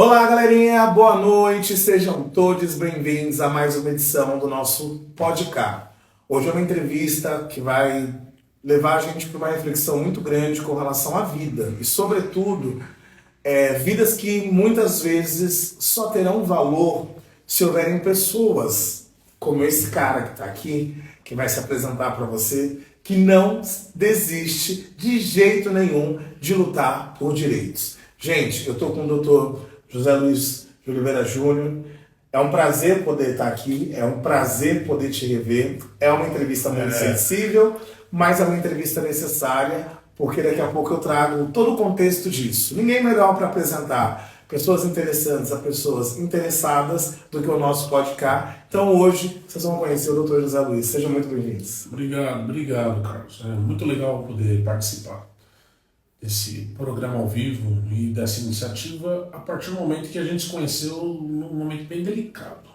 Olá, galerinha, boa noite, sejam todos bem-vindos a mais uma edição do nosso podcast. Hoje é uma entrevista que vai levar a gente para uma reflexão muito grande com relação à vida e, sobretudo, vidas que muitas vezes só terão valor se houverem pessoas como esse cara que está aqui, que vai se apresentar para você, que não desiste de jeito nenhum de lutar por direitos. Gente, eu estou com o doutor José Luiz de Oliveira Júnior. É um prazer poder estar aqui, é um prazer poder te rever. É uma entrevista muito sensível, mas é uma entrevista necessária, porque daqui a pouco eu trago todo o contexto disso. Ninguém melhor para apresentar pessoas interessantes a pessoas interessadas do que o nosso podcast. Então hoje vocês vão conhecer o Dr. José Luiz. Sejam muito bem-vindos. Obrigado, Carlos. É muito legal poder participar desse programa ao vivo e dessa iniciativa a partir do momento que a gente se conheceu num momento bem delicado.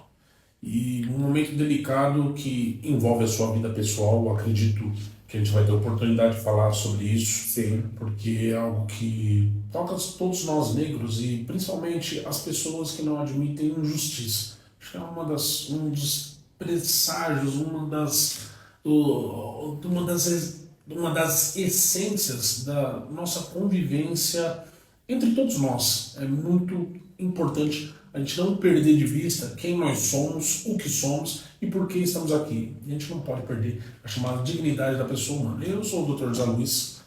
E um momento delicado que envolve a sua vida pessoal. Eu acredito que a gente vai ter oportunidade de falar sobre isso. Sim. Porque é algo que toca todos nós negros e principalmente as pessoas que não admitem injustiça. Acho que é um dos presságios, uma das essências da nossa convivência entre todos nós. É muito importante a gente não perder de vista quem nós somos, o que somos e por que estamos aqui. A gente não pode perder a chamada dignidade da pessoa humana. Eu sou o Dr. José Luiz,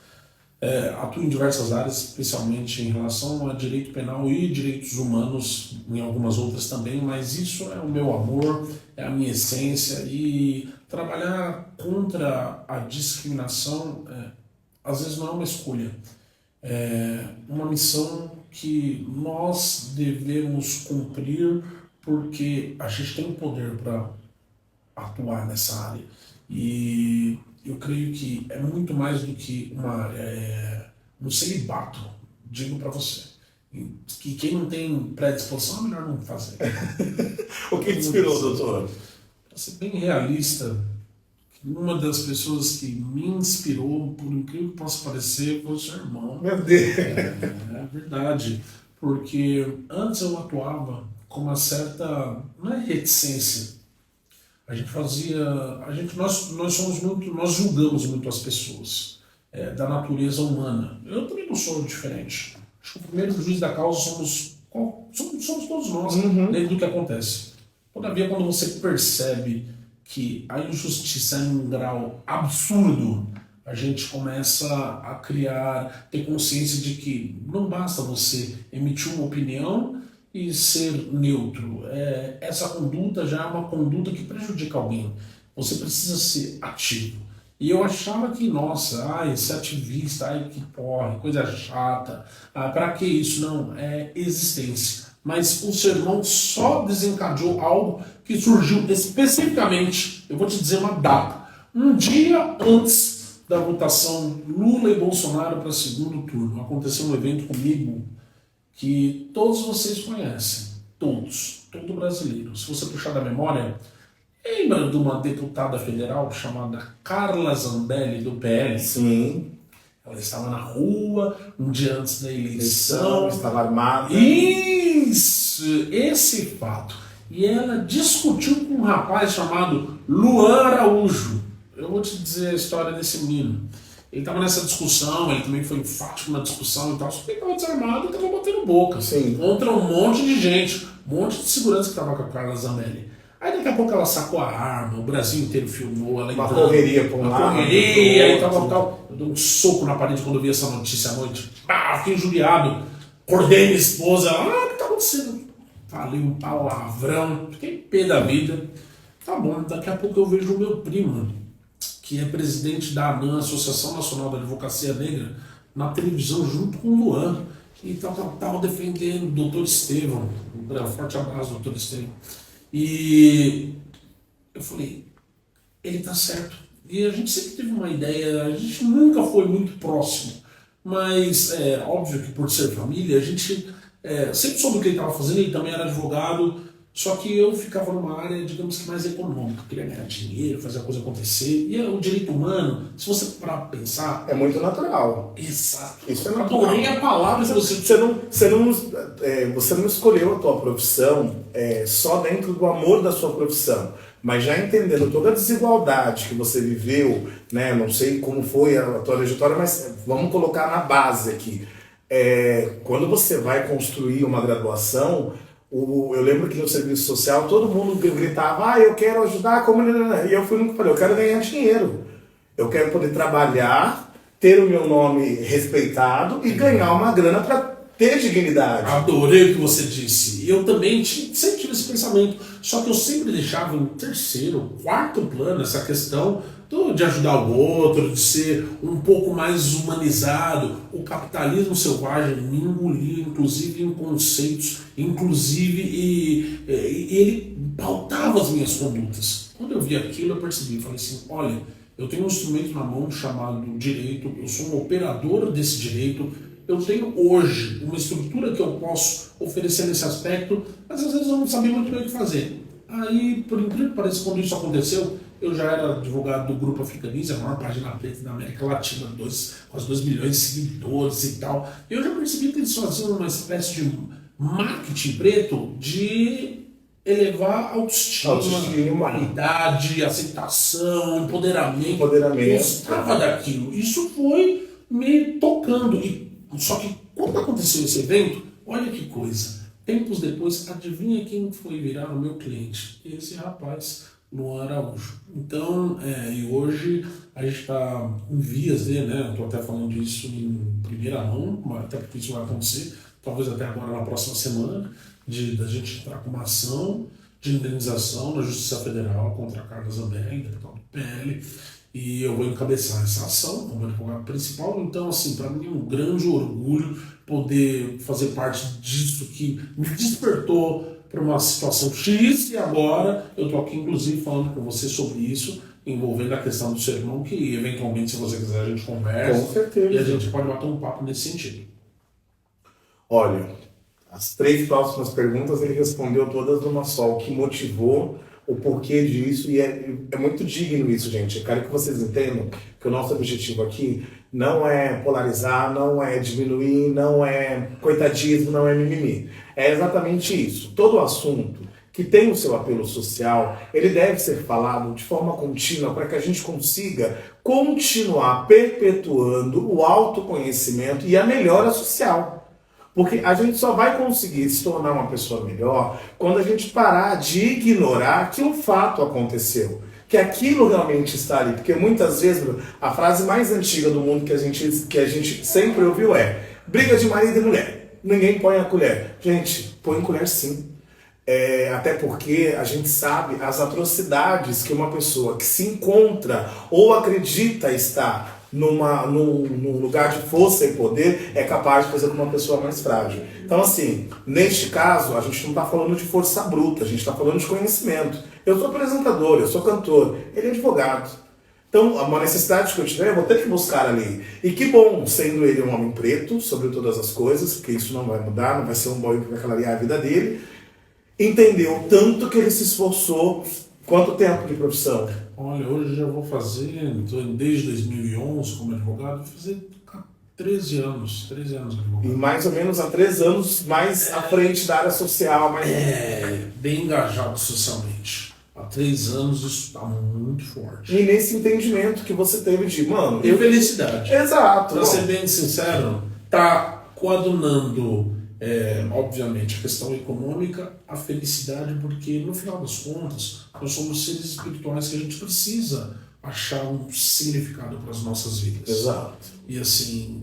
atuo em diversas áreas, especialmente em relação a direito penal e direitos humanos, em algumas outras também, mas isso é o meu amor, é a minha essência, e trabalhar contra a discriminação às vezes não é uma escolha, é uma missão que nós devemos cumprir porque a gente tem poder para atuar nessa área. E eu creio que é muito mais do que um celibato, digo para você. Que quem não tem predisposição é melhor não fazer. O que te inspirou, doutor? Para ser bem realista, uma das pessoas que me inspirou, por incrível que possa parecer, foi o seu irmão. Meu Deus! É verdade, porque antes eu atuava com uma certa, não é reticência, nós julgamos muito as pessoas, da natureza humana. Eu também não sou diferente. Acho que o primeiro juiz da causa somos todos nós, dentro do que acontece. Todavia, quando você percebe que a injustiça é em um grau absurdo, a gente começa a ter consciência de que não basta você emitir uma opinião e ser neutro. Essa conduta já é uma conduta que prejudica alguém. Você precisa ser ativo. E eu achava que, nossa, esse ativista, que porra, coisa chata, pra que isso? Não, é existência. Mas o seu irmão só desencadeou algo que surgiu especificamente, eu vou te dizer uma data, um dia antes da votação Lula e Bolsonaro para segundo turno. Aconteceu um evento comigo que todos vocês conhecem, todo brasileiro. Se você puxar da memória, lembra de uma deputada federal chamada Carla Zambelli, do PL? Sim. Ela estava na rua um dia antes da eleição. Estava armada. Isso, esse fato. E ela discutiu com um rapaz chamado Luan Araújo. Eu vou te dizer a história desse menino. Ele estava nessa discussão, ele também foi enfático na discussão e tal, só que ele estava desarmado e estava batendo boca. Sim. Contra um monte de gente, um monte de segurança que estava com a Carla Zambelli. Aí daqui a pouco ela sacou a arma, o Brasil inteiro filmou, ela uma correria por um lado. Correria e tal. Eu dei um soco na parede quando eu vi essa notícia à noite. Fiquei injuriado. Acordei minha esposa. O que está acontecendo? Falei um palavrão, fiquei pé da vida. Tá bom, daqui a pouco eu vejo o meu primo, que é presidente da ANAN, Associação Nacional da Advocacia Negra, na televisão junto com o Luan. E tava defendendo o doutor Estevão. Um forte abraço, doutor Estevão. E eu falei, ele tá certo. E a gente sempre teve uma ideia, a gente nunca foi muito próximo, mas óbvio que por ser família, a gente sempre soube o que ele estava fazendo, ele também era advogado, Só que eu ficava numa área, digamos que mais econômica, eu queria ganhar dinheiro, fazer a coisa acontecer. E o direito humano, se você parar pra pensar... É muito natural. Exato. Isso é natural. Adorei a palavra que você não escolheu a tua profissão só dentro do amor da sua profissão, mas já entendendo toda a desigualdade que você viveu, né? Não sei como foi a tua trajetória, mas vamos colocar na base aqui. Quando você vai construir uma graduação, eu lembro que no serviço social todo mundo gritava, eu quero ajudar a comunidade. E eu fui no que falei, eu quero ganhar dinheiro. Eu quero poder trabalhar, ter o meu nome respeitado e ganhar uma grana para ter dignidade. Adorei o que você disse. Eu também sempre tive esse pensamento. Só que eu sempre deixava em terceiro, quarto plano essa questão de ajudar o outro, de ser um pouco mais humanizado. O capitalismo selvagem me engolia, inclusive em conceitos, e ele pautava as minhas condutas. Quando eu vi aquilo, eu percebi, falei assim, olha, eu tenho um instrumento na mão chamado direito, eu sou um operador desse direito, eu tenho hoje uma estrutura que eu posso oferecer nesse aspecto, mas às vezes eu não sabia muito bem o que fazer. Aí, por incrível que pareça, quando isso aconteceu, eu já era advogado do Grupo Africanismo, a maior página preta da América Latina, quase 2 milhões de seguidores e tal. E eu já percebi que eles faziam uma espécie de marketing preto de elevar a autoestima, qualidade, aceitação, empoderamento. Gostava daquilo. Isso foi me tocando. Só que quando aconteceu esse evento, olha que coisa. Tempos depois, adivinha quem foi virar o meu cliente? Esse rapaz, Luan Araújo. Então, e hoje a gente está em vias de, né? Estou até falando disso em primeira mão, até porque isso vai acontecer, talvez até agora na próxima semana, da gente entrar com uma ação de indenização na Justiça Federal contra a Carla Zambelli, deputado do PL, e eu vou encabeçar essa ação como advogado principal. Então, assim, para mim é um grande orgulho poder fazer parte disso que me despertou para uma situação X, e agora eu estou aqui, inclusive, falando com você sobre isso, envolvendo a questão do seu irmão, que eventualmente, se você quiser, a gente conversa. Com certeza. E a gente pode bater um papo nesse sentido. Olha, as 3 próximas perguntas ele respondeu todas numa só, o que motivou, o porquê disso, e é muito digno isso, gente. Eu quero que vocês entendam que o nosso objetivo aqui não é polarizar, não é diminuir, não é coitadismo, não é mimimi. É exatamente isso. Todo assunto que tem o seu apelo social, ele deve ser falado de forma contínua para que a gente consiga continuar perpetuando o autoconhecimento e a melhora social. Porque a gente só vai conseguir se tornar uma pessoa melhor quando a gente parar de ignorar que um fato aconteceu, que aquilo realmente está ali. Porque muitas vezes a frase mais antiga do mundo que a gente sempre ouviu é: briga de marido e mulher, ninguém põe a colher. Gente, põe colher sim. Até porque a gente sabe as atrocidades que uma pessoa que se encontra ou acredita estar num lugar de força e poder é capaz de fazer com uma pessoa mais frágil. Então, assim, neste caso, a gente não está falando de força bruta, a gente está falando de conhecimento. Eu sou apresentador, eu sou cantor, ele é advogado. Então, uma necessidade que eu tiver, eu vou ter que buscar ali. E que bom, sendo ele um homem preto, sobre todas as coisas, porque isso não vai mudar, não vai ser um boy que vai clarear a vida dele, entendeu tanto que ele se esforçou. Quanto tempo de profissão? Olha, hoje já vou fazer, desde 2011 como advogado, vou fazer 13 anos advogado. E mais ou menos há 3 anos mais à frente da área social. Bem engajado socialmente. Há 3 anos isso está muito forte. E nesse entendimento que você teve de, mano... E felicidade. Exato. Para ser bem sincero, tá coadunando... obviamente, a questão econômica, a felicidade, porque no final das contas nós somos seres espirituais que a gente precisa achar um significado para as nossas vidas. Exato. E assim,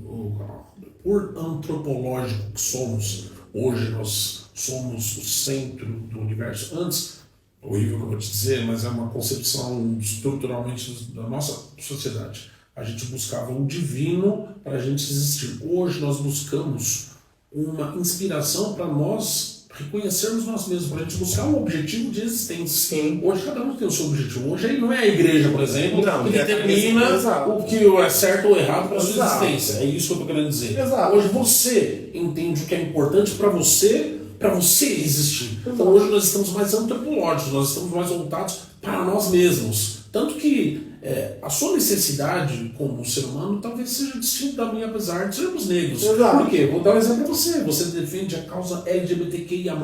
por antropológico que somos, hoje nós somos o centro do universo. Antes, horrível que eu vou te dizer, mas é uma concepção estruturalmente da nossa sociedade. A gente buscava um divino para a gente existir. Hoje nós buscamos uma inspiração para nós reconhecermos nós mesmos, para a gente buscar um objetivo de existência. Sim. Hoje cada um tem o seu objetivo. Hoje aí não é a igreja, por exemplo, não, que determina o que é certo ou errado para a sua existência. É isso que eu estou querendo dizer. Exato. Hoje você entende o que é importante para você para você existir. Então hoje nós estamos mais antropológicos, nós estamos mais voltados para nós mesmos. Tanto que a sua necessidade como ser humano talvez seja distinta da minha, apesar de sermos negros. Exato. Por quê? Vou dar um exemplo para você. Você defende a causa LGBTQIA+,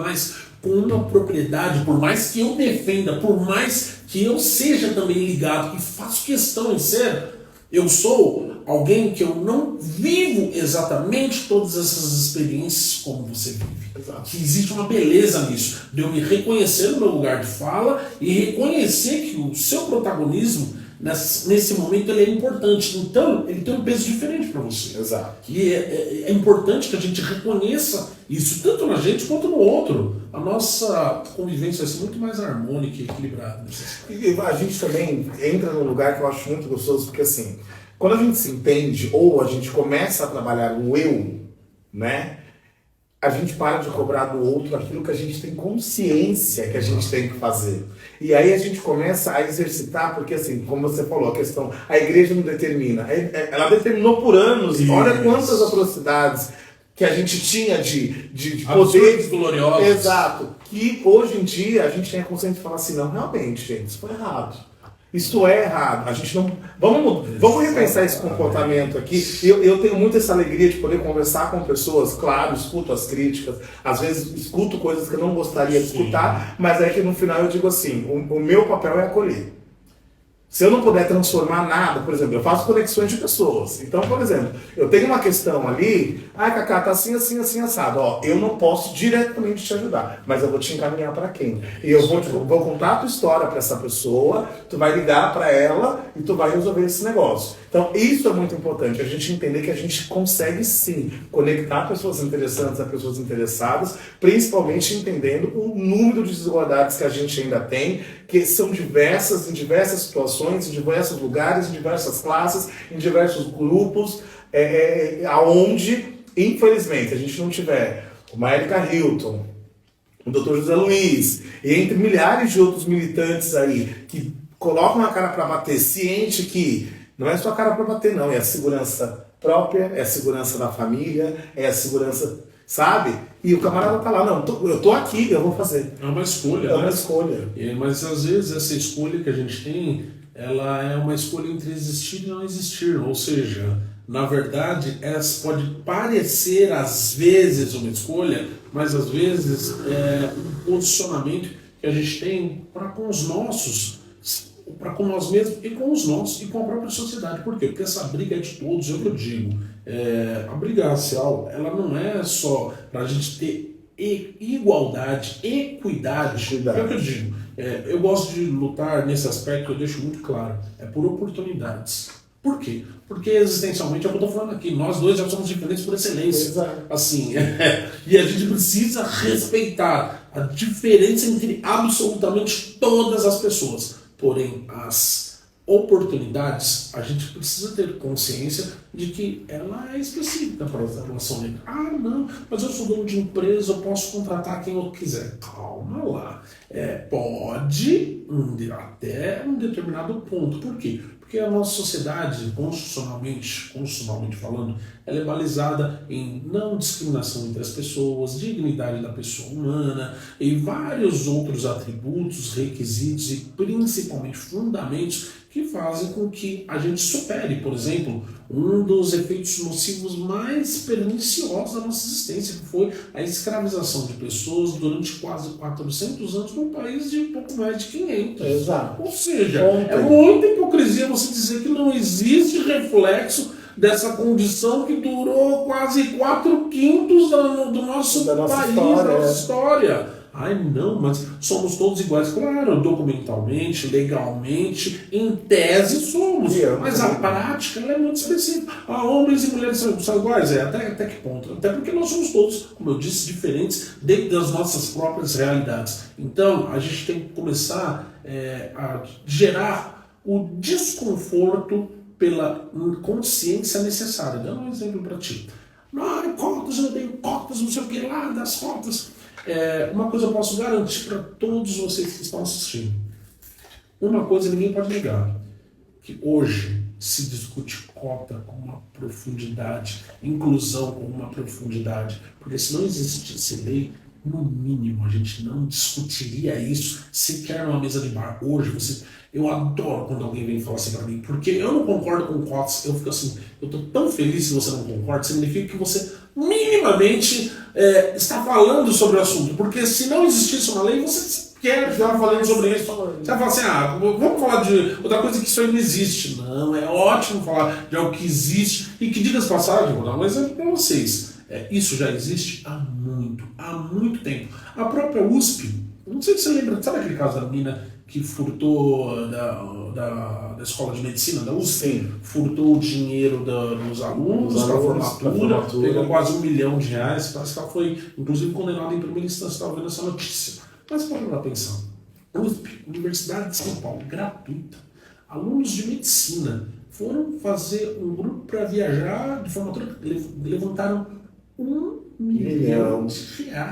com uma propriedade, por mais que eu defenda, por mais que eu seja também ligado e faço questão em ser, eu sou alguém que eu não vivo exatamente todas essas experiências como você vive. Exato. Que existe uma beleza nisso, de eu me reconhecer no meu lugar de fala e reconhecer que o seu protagonismo nesse momento ele é importante. Então, ele tem um peso diferente para você. Exato. E é importante que a gente reconheça isso, tanto na gente quanto no outro. A nossa convivência vai ser muito mais harmônica e equilibrada. E a gente também entra num lugar que eu acho muito gostoso, porque assim, quando a gente se entende, ou a gente começa a trabalhar o eu, né? A gente para de cobrar do outro aquilo que a gente tem consciência que a gente tem que fazer. E aí a gente começa a exercitar, porque assim, como você falou, a questão, a igreja não determina. Ela determinou por anos, Isso. olha quantas atrocidades que a gente tinha de Absurdos poder. gloriosos. Exato. Que hoje em dia a gente tem a consciência de falar assim, não, realmente, gente, isso foi errado. Isso é errado. A gente não. Vamos repensar esse comportamento aqui. Eu tenho muito essa alegria de poder conversar com pessoas, claro, escuto as críticas, às vezes escuto coisas que eu não gostaria de escutar, mas é que no final eu digo assim, o meu papel é acolher. Se eu não puder transformar nada, por exemplo, eu faço conexões de pessoas. Então, por exemplo, eu tenho uma questão ali, Cacá, tá assim, assim, assim, assado. Ó, eu não posso diretamente te ajudar, mas eu vou te encaminhar para quem? E eu vou contar a tua história para essa pessoa, tu vai ligar para ela e tu vai resolver esse negócio. Então, isso é muito importante, a gente entender que a gente consegue sim conectar pessoas interessantes a pessoas interessadas, principalmente entendendo o número de desigualdades que a gente ainda tem, que são diversas, em diversas situações, em diversos lugares, em diversas classes, em diversos grupos, aonde, infelizmente, a gente não tiver uma Erika Hilton, o Dr. José Luiz, e entre milhares de outros militantes aí, que colocam a cara para bater, ciente que não é só a cara para bater, não, é a segurança própria, é a segurança da família, é a segurança, sabe? E o camarada tá lá, não, eu tô aqui, eu vou fazer. É uma escolha, É uma escolha. Mas às vezes essa escolha que a gente tem, ela é uma escolha entre existir e não existir. Ou seja, na verdade, essa pode parecer às vezes uma escolha, mas às vezes é um posicionamento que a gente tem para com os nossos, para com nós mesmos e com os nossos e com a própria sociedade. Por quê? Porque essa briga é de todos, eu digo. A briga racial, ela não é só para a gente ter igualdade, equidade. É o que eu digo. Eu gosto de lutar nesse aspecto, eu deixo muito claro. É por oportunidades. Por quê? Porque existencialmente é o que eu estou falando aqui. Nós dois já somos diferentes por excelência. Exato. Assim, e a gente precisa respeitar a diferença entre absolutamente todas as pessoas. Porém, as oportunidades, a gente precisa ter consciência de que ela é específica para a população negra. Ah, não, mas eu sou dono de empresa, eu posso contratar quem eu quiser. Calma lá. Pode até um determinado ponto. Por quê? Porque a nossa sociedade, constitucionalmente falando, ela é balizada em não discriminação entre as pessoas, dignidade da pessoa humana e vários outros atributos, requisitos e principalmente fundamentos que fazem com que a gente supere, por exemplo, um dos efeitos nocivos mais perniciosos da nossa existência, que foi a escravização de pessoas durante quase 400 anos num país de pouco mais de 500. Exato. Ou seja, é muita hipocrisia você dizer que não existe reflexo dessa condição que durou quase 4/5 do nosso país, da nossa história. Ai, não, mas somos todos iguais. Claro, documentalmente, legalmente, em tese somos. Mas a prática ela é muito específica. Homens e mulheres são iguais? Até que ponto? Até porque nós somos todos, como eu disse, diferentes dentro das nossas próprias realidades. Então, a gente tem que começar a gerar o desconforto pela consciência necessária. Dando um exemplo para ti. Não, cotas, eu tenho cotas, não sei o que lá, das cotas. Uma coisa eu posso garantir para todos vocês que estão assistindo. Uma coisa ninguém pode negar. Que hoje se discute cota com uma profundidade, inclusão com uma profundidade. Porque se não existisse lei, no mínimo, a gente não discutiria isso sequer numa mesa de bar. Hoje, eu adoro quando alguém vem falar assim pra mim, porque eu não concordo com cotas, eu fico assim, eu tô tão feliz se você não concorda, significa que você minimamente está falando sobre o assunto, porque se não existisse uma lei, você quer ficar falando sobre isso. Você vai falar assim, vamos falar de outra coisa que isso aí não existe. Não, é ótimo falar de algo que existe e que, diga-se passagem, vou dar um exemplo para vocês. Isso já existe há muito tempo. A própria USP, não sei se você lembra, sabe aquele caso da menina que furtou da escola de medicina da USP? Sim. Furtou o dinheiro dos alunos para a formatura, pegou quase R$1 milhão, parece que ela foi, inclusive, condenada em primeira instância, estava vendo essa notícia. Mas pode lá pensar, USP, Universidade de São Paulo, gratuita, alunos de medicina foram fazer um grupo para viajar de formatura, levantaram R$1 milhão. Será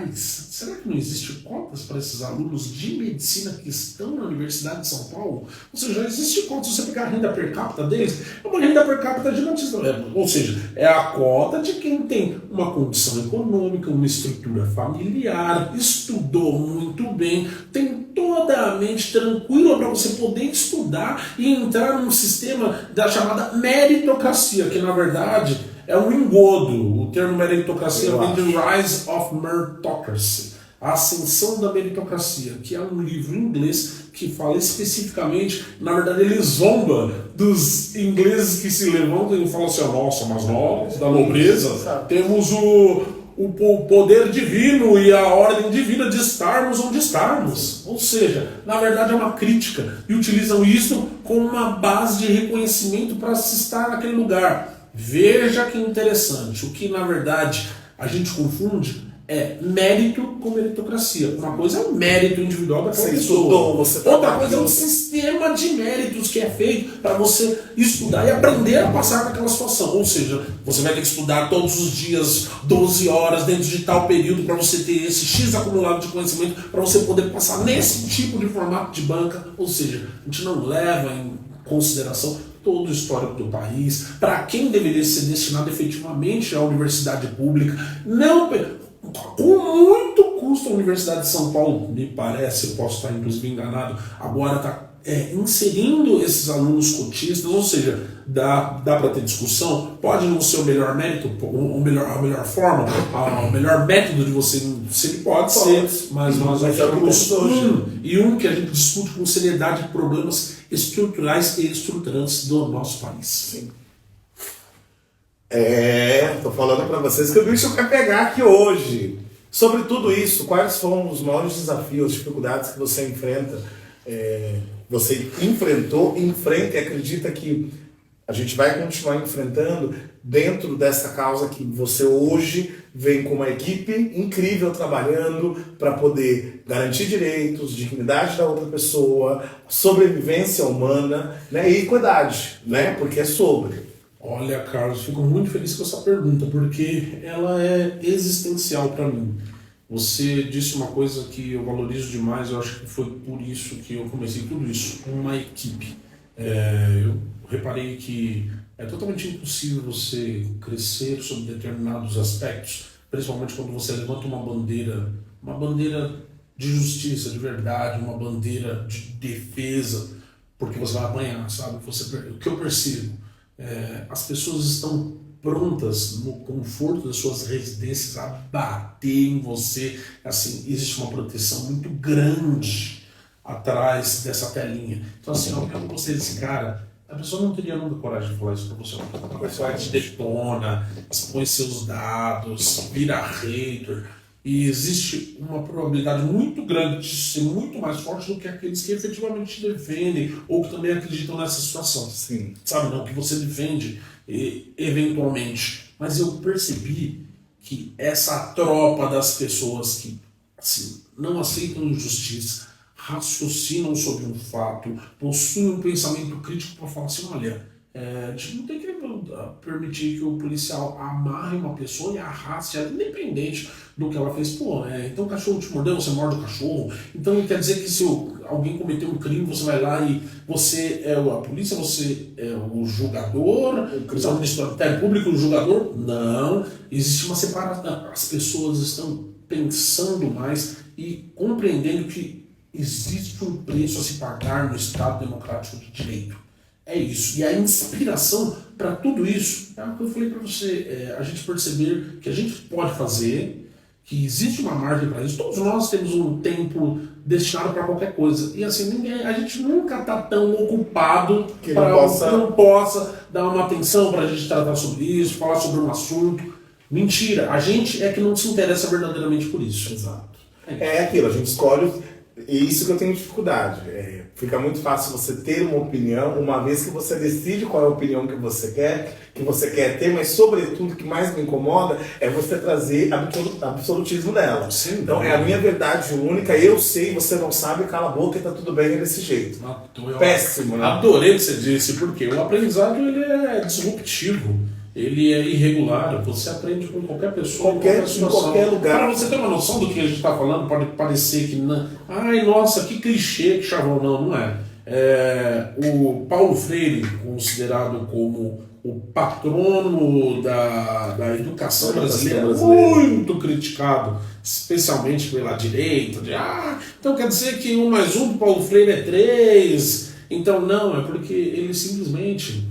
que não existe cotas para esses alunos de medicina que estão na Universidade de São Paulo? Ou seja, existe cotas, se você pegar a renda per capita deles, é uma renda per capita gigantesca. Ou seja, é a cota de quem tem uma condição econômica, uma estrutura familiar, estudou muito bem, tem toda a mente tranquila para você poder estudar e entrar num sistema da chamada meritocracia, que na verdade é um engodo. O termo meritocracia vem de Rise of Meritocracy, a ascensão da meritocracia, que é um livro em inglês que fala especificamente, na verdade ele zomba dos ingleses que se levantam e falam assim, nossa, mas nós, da nobreza, temos o poder divino e a ordem divina de estarmos onde estarmos. Ou seja, na verdade é uma crítica, e utilizam isso como uma base de reconhecimento para se estar naquele lugar. Veja que interessante, o que na verdade a gente confunde é mérito com meritocracia. Uma coisa é o mérito individual daquela pessoa, outra coisa é um sistema de méritos que é feito para você estudar e aprender a passar naquela situação. Ou seja, você vai ter que estudar todos os dias, 12 horas, dentro de tal período, para você ter esse X acumulado de conhecimento, para você poder passar nesse tipo de formato de banca. Ou seja, a gente não leva em consideração todo o histórico do país, para quem deveria ser destinado efetivamente à universidade pública. Não, com muito custo a Universidade de São Paulo, me parece, eu posso estar inclusive enganado, agora está inserindo esses alunos cotistas, ou seja, dá para ter discussão, pode não ser o melhor mérito, a melhor forma, o melhor método de você, se ele pode ser, mas nós vamos e um que a gente discute com seriedade problemas estruturais e estruturantes do nosso país. Sim. Tô falando para vocês que o bicho quer pegar aqui hoje. Sobre tudo isso, quais foram os maiores desafios, dificuldades que você enfrenta, você enfrentou, enfrenta e acredita que a gente vai continuar enfrentando dentro dessa causa que você hoje vem com uma equipe incrível trabalhando para poder garantir direitos, dignidade da outra pessoa, sobrevivência humana, né, e equidade, né, porque é sobre. Olha, Carlos, fico muito feliz com essa pergunta, porque ela é existencial para mim. Você disse uma coisa que eu valorizo demais, eu acho que foi por isso que eu comecei tudo isso, uma equipe. Eu reparei que é totalmente impossível você crescer sobre determinados aspectos, principalmente quando você levanta uma bandeira de justiça, de verdade, uma bandeira de defesa, porque você vai apanhar, sabe? O que eu percebo, as pessoas estão prontas no conforto das suas residências a bater em você. Assim, existe uma proteção muito grande atrás dessa telinha. Então assim, eu gostei desse cara, a pessoa não teria nunca coragem de falar isso pra você. A pessoa te detona, expõe seus dados, vira hater. E existe uma probabilidade muito grande de ser muito mais forte do que aqueles que efetivamente te defendem ou que também acreditam nessa situação. Sim. Sabe, não que você defende eventualmente. Mas eu percebi que essa tropa das pessoas que assim, não aceitam injustiça, raciocinam sobre um fato, possuem um pensamento crítico para falar assim, olha, a gente não tem que permitir que o policial amarre uma pessoa e arraste ela, independente do que ela fez. Então o cachorro te mordeu, você morde o cachorro. Então quer dizer que se alguém cometeu um crime, você vai lá e você é a polícia, você é o julgador, você é o Ministério Público, o julgador? Não, existe uma separação. As pessoas estão pensando mais e compreendendo que existe um preço a se pagar no Estado Democrático de Direito. É isso. E a inspiração para tudo isso é o que eu falei para você. A gente perceber que a gente pode fazer, que existe uma margem para isso. Todos nós temos um tempo destinado para qualquer coisa. E assim, a gente nunca está tão ocupado que para não possa dar uma atenção para a gente tratar sobre isso, falar sobre um assunto. Mentira. A gente é que não se interessa verdadeiramente por isso. Exato. É aquilo, a gente escolhe. E isso que eu tenho dificuldade. Fica muito fácil você ter uma opinião, uma vez que você decide qual é a opinião que você quer ter, mas sobretudo o que mais me incomoda é você trazer absolutismo dela. Sim, então é a minha verdade única, eu sei, você não sabe, cala a boca e tá tudo bem, é desse jeito. Péssimo, né? Adorei o que você disse, porque o aprendizado ele é disruptivo. Ele é irregular, você aprende com qualquer pessoa, em qualquer lugar. Para você ter uma noção do que a gente está falando, pode parecer que não. Ai, nossa, que clichê, que chavão. Não é. O Paulo Freire, considerado como o patrono da educação brasileira, muito criticado, especialmente pela direita. Então quer dizer que 1 mais 1 do Paulo Freire é 3. Então não, é porque ele simplesmente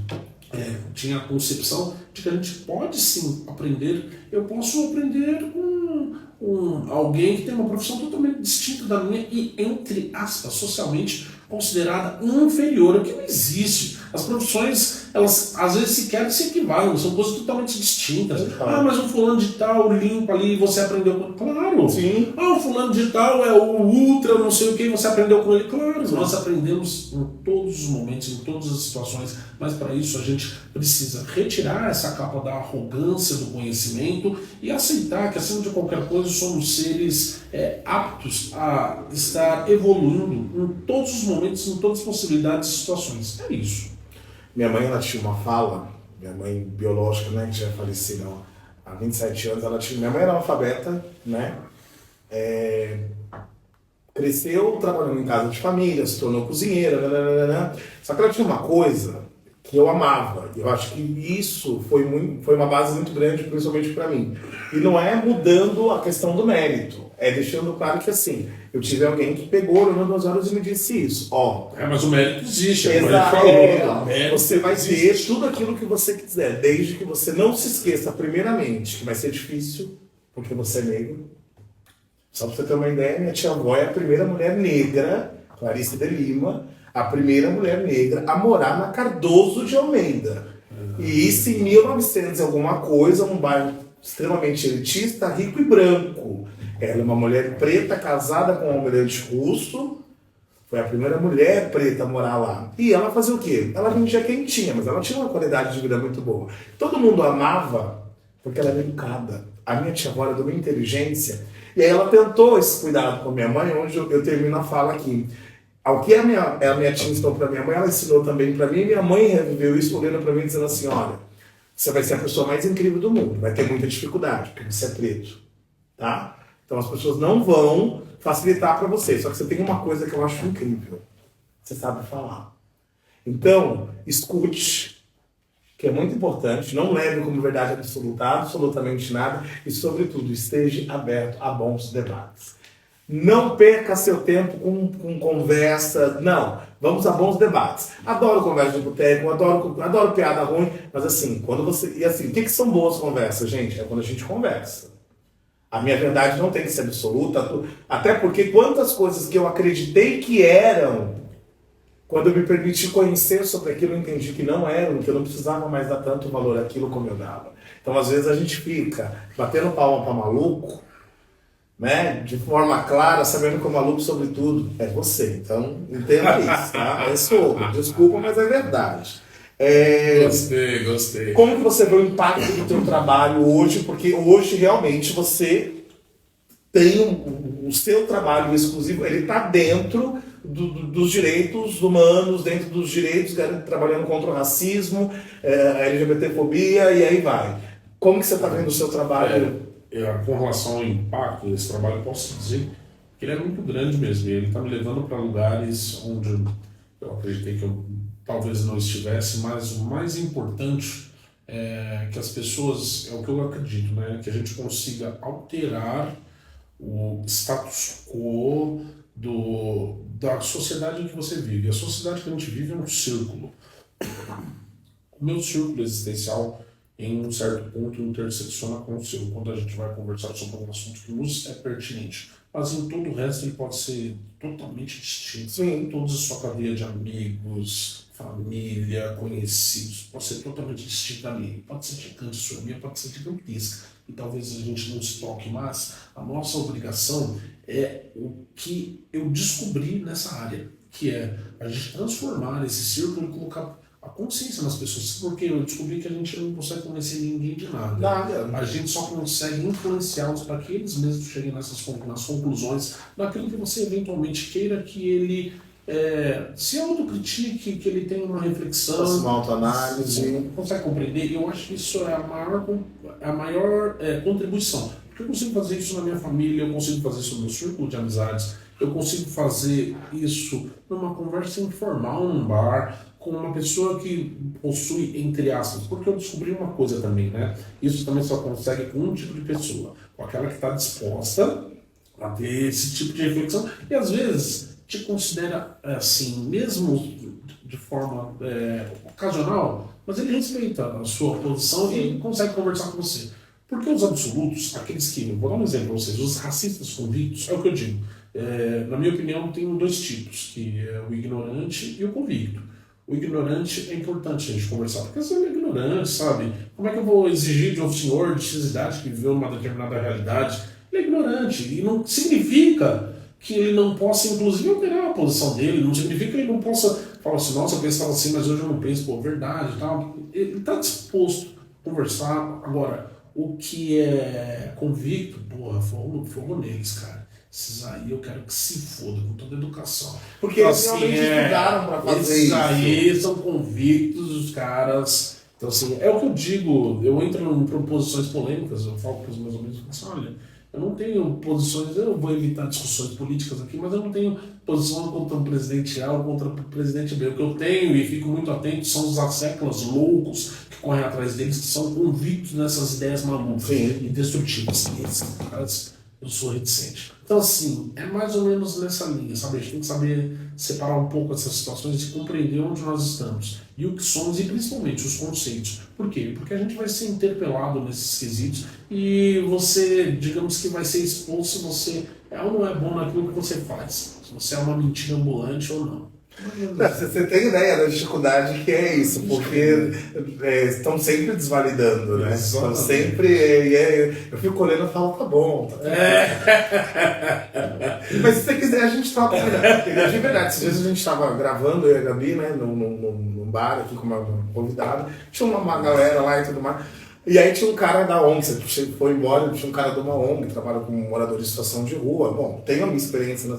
tinha a concepção de que a gente pode sim aprender. Eu posso aprender com alguém que tem uma profissão totalmente distinta da minha e, entre aspas, socialmente considerada inferior, o que não existe. As profissões, elas às vezes sequer se equivalem, são coisas totalmente distintas. Mas o fulano de tal limpa ali e você aprendeu com ele. Claro! Sim. O fulano de tal é o ultra, não sei o que, e você aprendeu com ele. Claro! Sim. Nós aprendemos em todos os momentos, em todas as situações, mas para isso a gente precisa retirar essa capa da arrogância do conhecimento e aceitar que, acima de qualquer coisa, somos seres aptos a estar evoluindo em todos os momentos, em todas as possibilidades e situações. É isso. Minha mãe, ela tinha uma fala, minha mãe biológica, né, que já faleceu há 27 anos, minha mãe era analfabeta, né, cresceu trabalhando em casa de família, se tornou cozinheira, só que ela tinha uma coisa que eu amava, eu acho que isso foi uma base muito grande, principalmente para mim, e não é mudando a questão do mérito, é deixando claro que assim, eu tive alguém que pegou, olhou 2 horas e me disse isso, mas o mérito existe, você vai ter tudo aquilo que você quiser, desde que você não se esqueça, primeiramente, que vai ser difícil, porque você é negro. Só para você ter uma ideia, minha tia-avó é a primeira mulher negra, Clarice de Lima, a primeira mulher negra a morar na Cardoso de Almeida. E isso em 1900 alguma coisa, um bairro extremamente elitista, rico e branco. Ela é uma mulher preta casada com um almirante russo, foi a primeira mulher preta a morar lá. E ela fazia o quê? Ela vendia quentinha, mas ela tinha uma qualidade de vida muito boa. Todo mundo amava porque ela era educada. A minha tia-avó era de uma inteligência. E aí ela tentou esse cuidado com a minha mãe, onde eu termino a fala aqui. Ao que a minha tia ensinou para minha mãe, ela ensinou também para mim, e minha mãe reviveu isso olhando para mim dizendo assim, olha, você vai ser a pessoa mais incrível do mundo, vai ter muita dificuldade, porque você é preto, tá? Então as pessoas não vão facilitar para você, só que você tem uma coisa que eu acho incrível, você sabe falar. Então, escute, que é muito importante, não leve como verdade absoluta absolutamente nada, e sobretudo, esteja aberto a bons debates. Não perca seu tempo com conversa, não. Vamos a bons debates. Adoro conversa de boteco, adoro piada ruim, mas assim, quando você... E assim, o que são boas conversas, gente? É quando a gente conversa. A minha verdade não tem que ser absoluta, até porque quantas coisas que eu acreditei que eram, quando eu me permiti conhecer sobre aquilo, eu entendi que não eram, que eu não precisava mais dar tanto valor àquilo como eu dava. Então, às vezes, a gente fica batendo palma para maluco, né? De forma clara, sabendo que o maluco sobre tudo é você. Então, entenda isso, tá? É sogro. Desculpa, mas é verdade. Gostei. Como que você vê o impacto do teu trabalho hoje? Porque hoje, realmente, você tem o seu trabalho exclusivo, ele está dentro dos direitos humanos, dentro dos direitos, trabalhando contra o racismo, a LGBTfobia, e aí vai. Como que você está vendo o seu trabalho? Com relação ao impacto desse trabalho, eu posso dizer que ele é muito grande mesmo. Ele está me levando para lugares onde eu acreditei que eu talvez não estivesse, mas o mais importante é que as pessoas, é o que eu acredito, né? Que a gente consiga alterar o status quo da sociedade em que você vive. A sociedade que a gente vive é um círculo. O meu círculo existencial, em um certo ponto, intersecciona com o seu, quando a gente vai conversar sobre um assunto que nos é pertinente. Mas em todo o resto ele pode ser totalmente distinto. Sim. Toda a sua cadeia de amigos, família, conhecidos, pode ser totalmente distinta ali. Pode ser gigante, sua minha pode ser gigantesca. E talvez a gente não se toque, mas a nossa obrigação é o que eu descobri nessa área, que é a gente transformar esse círculo e colocar a consciência nas pessoas. Porque eu descobri que a gente não consegue convencer ninguém de nada. Nada. A gente só consegue influenciá-los para que eles mesmos cheguem nas conclusões naquilo que você eventualmente queira que ele se autocritique, que ele tenha uma reflexão. Faça uma autoanálise. Consegue compreender? Eu acho que isso é a maior contribuição. Porque eu consigo fazer isso na minha família, eu consigo fazer isso no meu círculo de amizades, eu consigo fazer isso numa conversa informal, num bar, com uma pessoa que possui, entre aspas, porque eu descobri uma coisa também, né? Isso também só consegue com um tipo de pessoa, com aquela que está disposta a ter esse tipo de reflexão e às vezes te considera assim, mesmo de forma ocasional, mas ele respeita a sua posição e consegue conversar com você. Porque os absolutos, aqueles que, vou dar um exemplo para vocês, os racistas convictos, é o que eu digo. Na minha opinião, tem dois tipos, que é o ignorante e o convicto. O ignorante é importante a gente conversar, porque você é ignorante, sabe? Como é que eu vou exigir de um senhor de X idade que viveu uma determinada realidade? Ele é ignorante, e não significa que ele não possa, inclusive, alterar a posição dele, não significa que ele não possa falar assim, nossa, eu pensava assim, mas hoje eu não penso, pô, verdade e tal. Ele está disposto a conversar. Agora, o que é convicto, porra, fogo neles, cara. Esses aí eu quero que se foda com toda a educação. Porque eles realmente estudaram pra fazer esses isso. aí são convictos, os caras. Então, assim, é o que eu digo. Eu entro em proposições polêmicas, eu falo para os meus amigos assim, olha, eu não tenho posições, eu vou evitar discussões políticas aqui, mas eu não tenho posição contra o presidente A ou contra o presidente B. O que eu tenho, e fico muito atento, são os asseclas loucos que correm atrás deles, que são convictos nessas ideias malucas e destrutivas. E esses caras, eu sou reticente. Então, assim, é mais ou menos nessa linha, sabe? A gente tem que saber separar um pouco essas situações e compreender onde nós estamos e o que somos e principalmente os conceitos. Por quê? Porque a gente vai ser interpelado nesses quesitos e você, digamos que vai ser exposto se você é ou não é bom naquilo que você faz. Se você é uma mentira ambulante ou não. Você tem ideia da dificuldade que é isso, porque estão sempre desvalidando, né? Estão sempre. Eu fico olhando e falo, tá bom. Tá Mas se você quiser, a gente troca. De verdade, esses dias a gente estava gravando, eu e a Gabi, né, num bar aqui com uma convidada, tinha uma galera lá e tudo mais. E aí tinha um cara da ONG, você foi embora, tinha um cara de uma ONG, trabalha com moradores de situação de rua. Bom, tenho a minha experiência.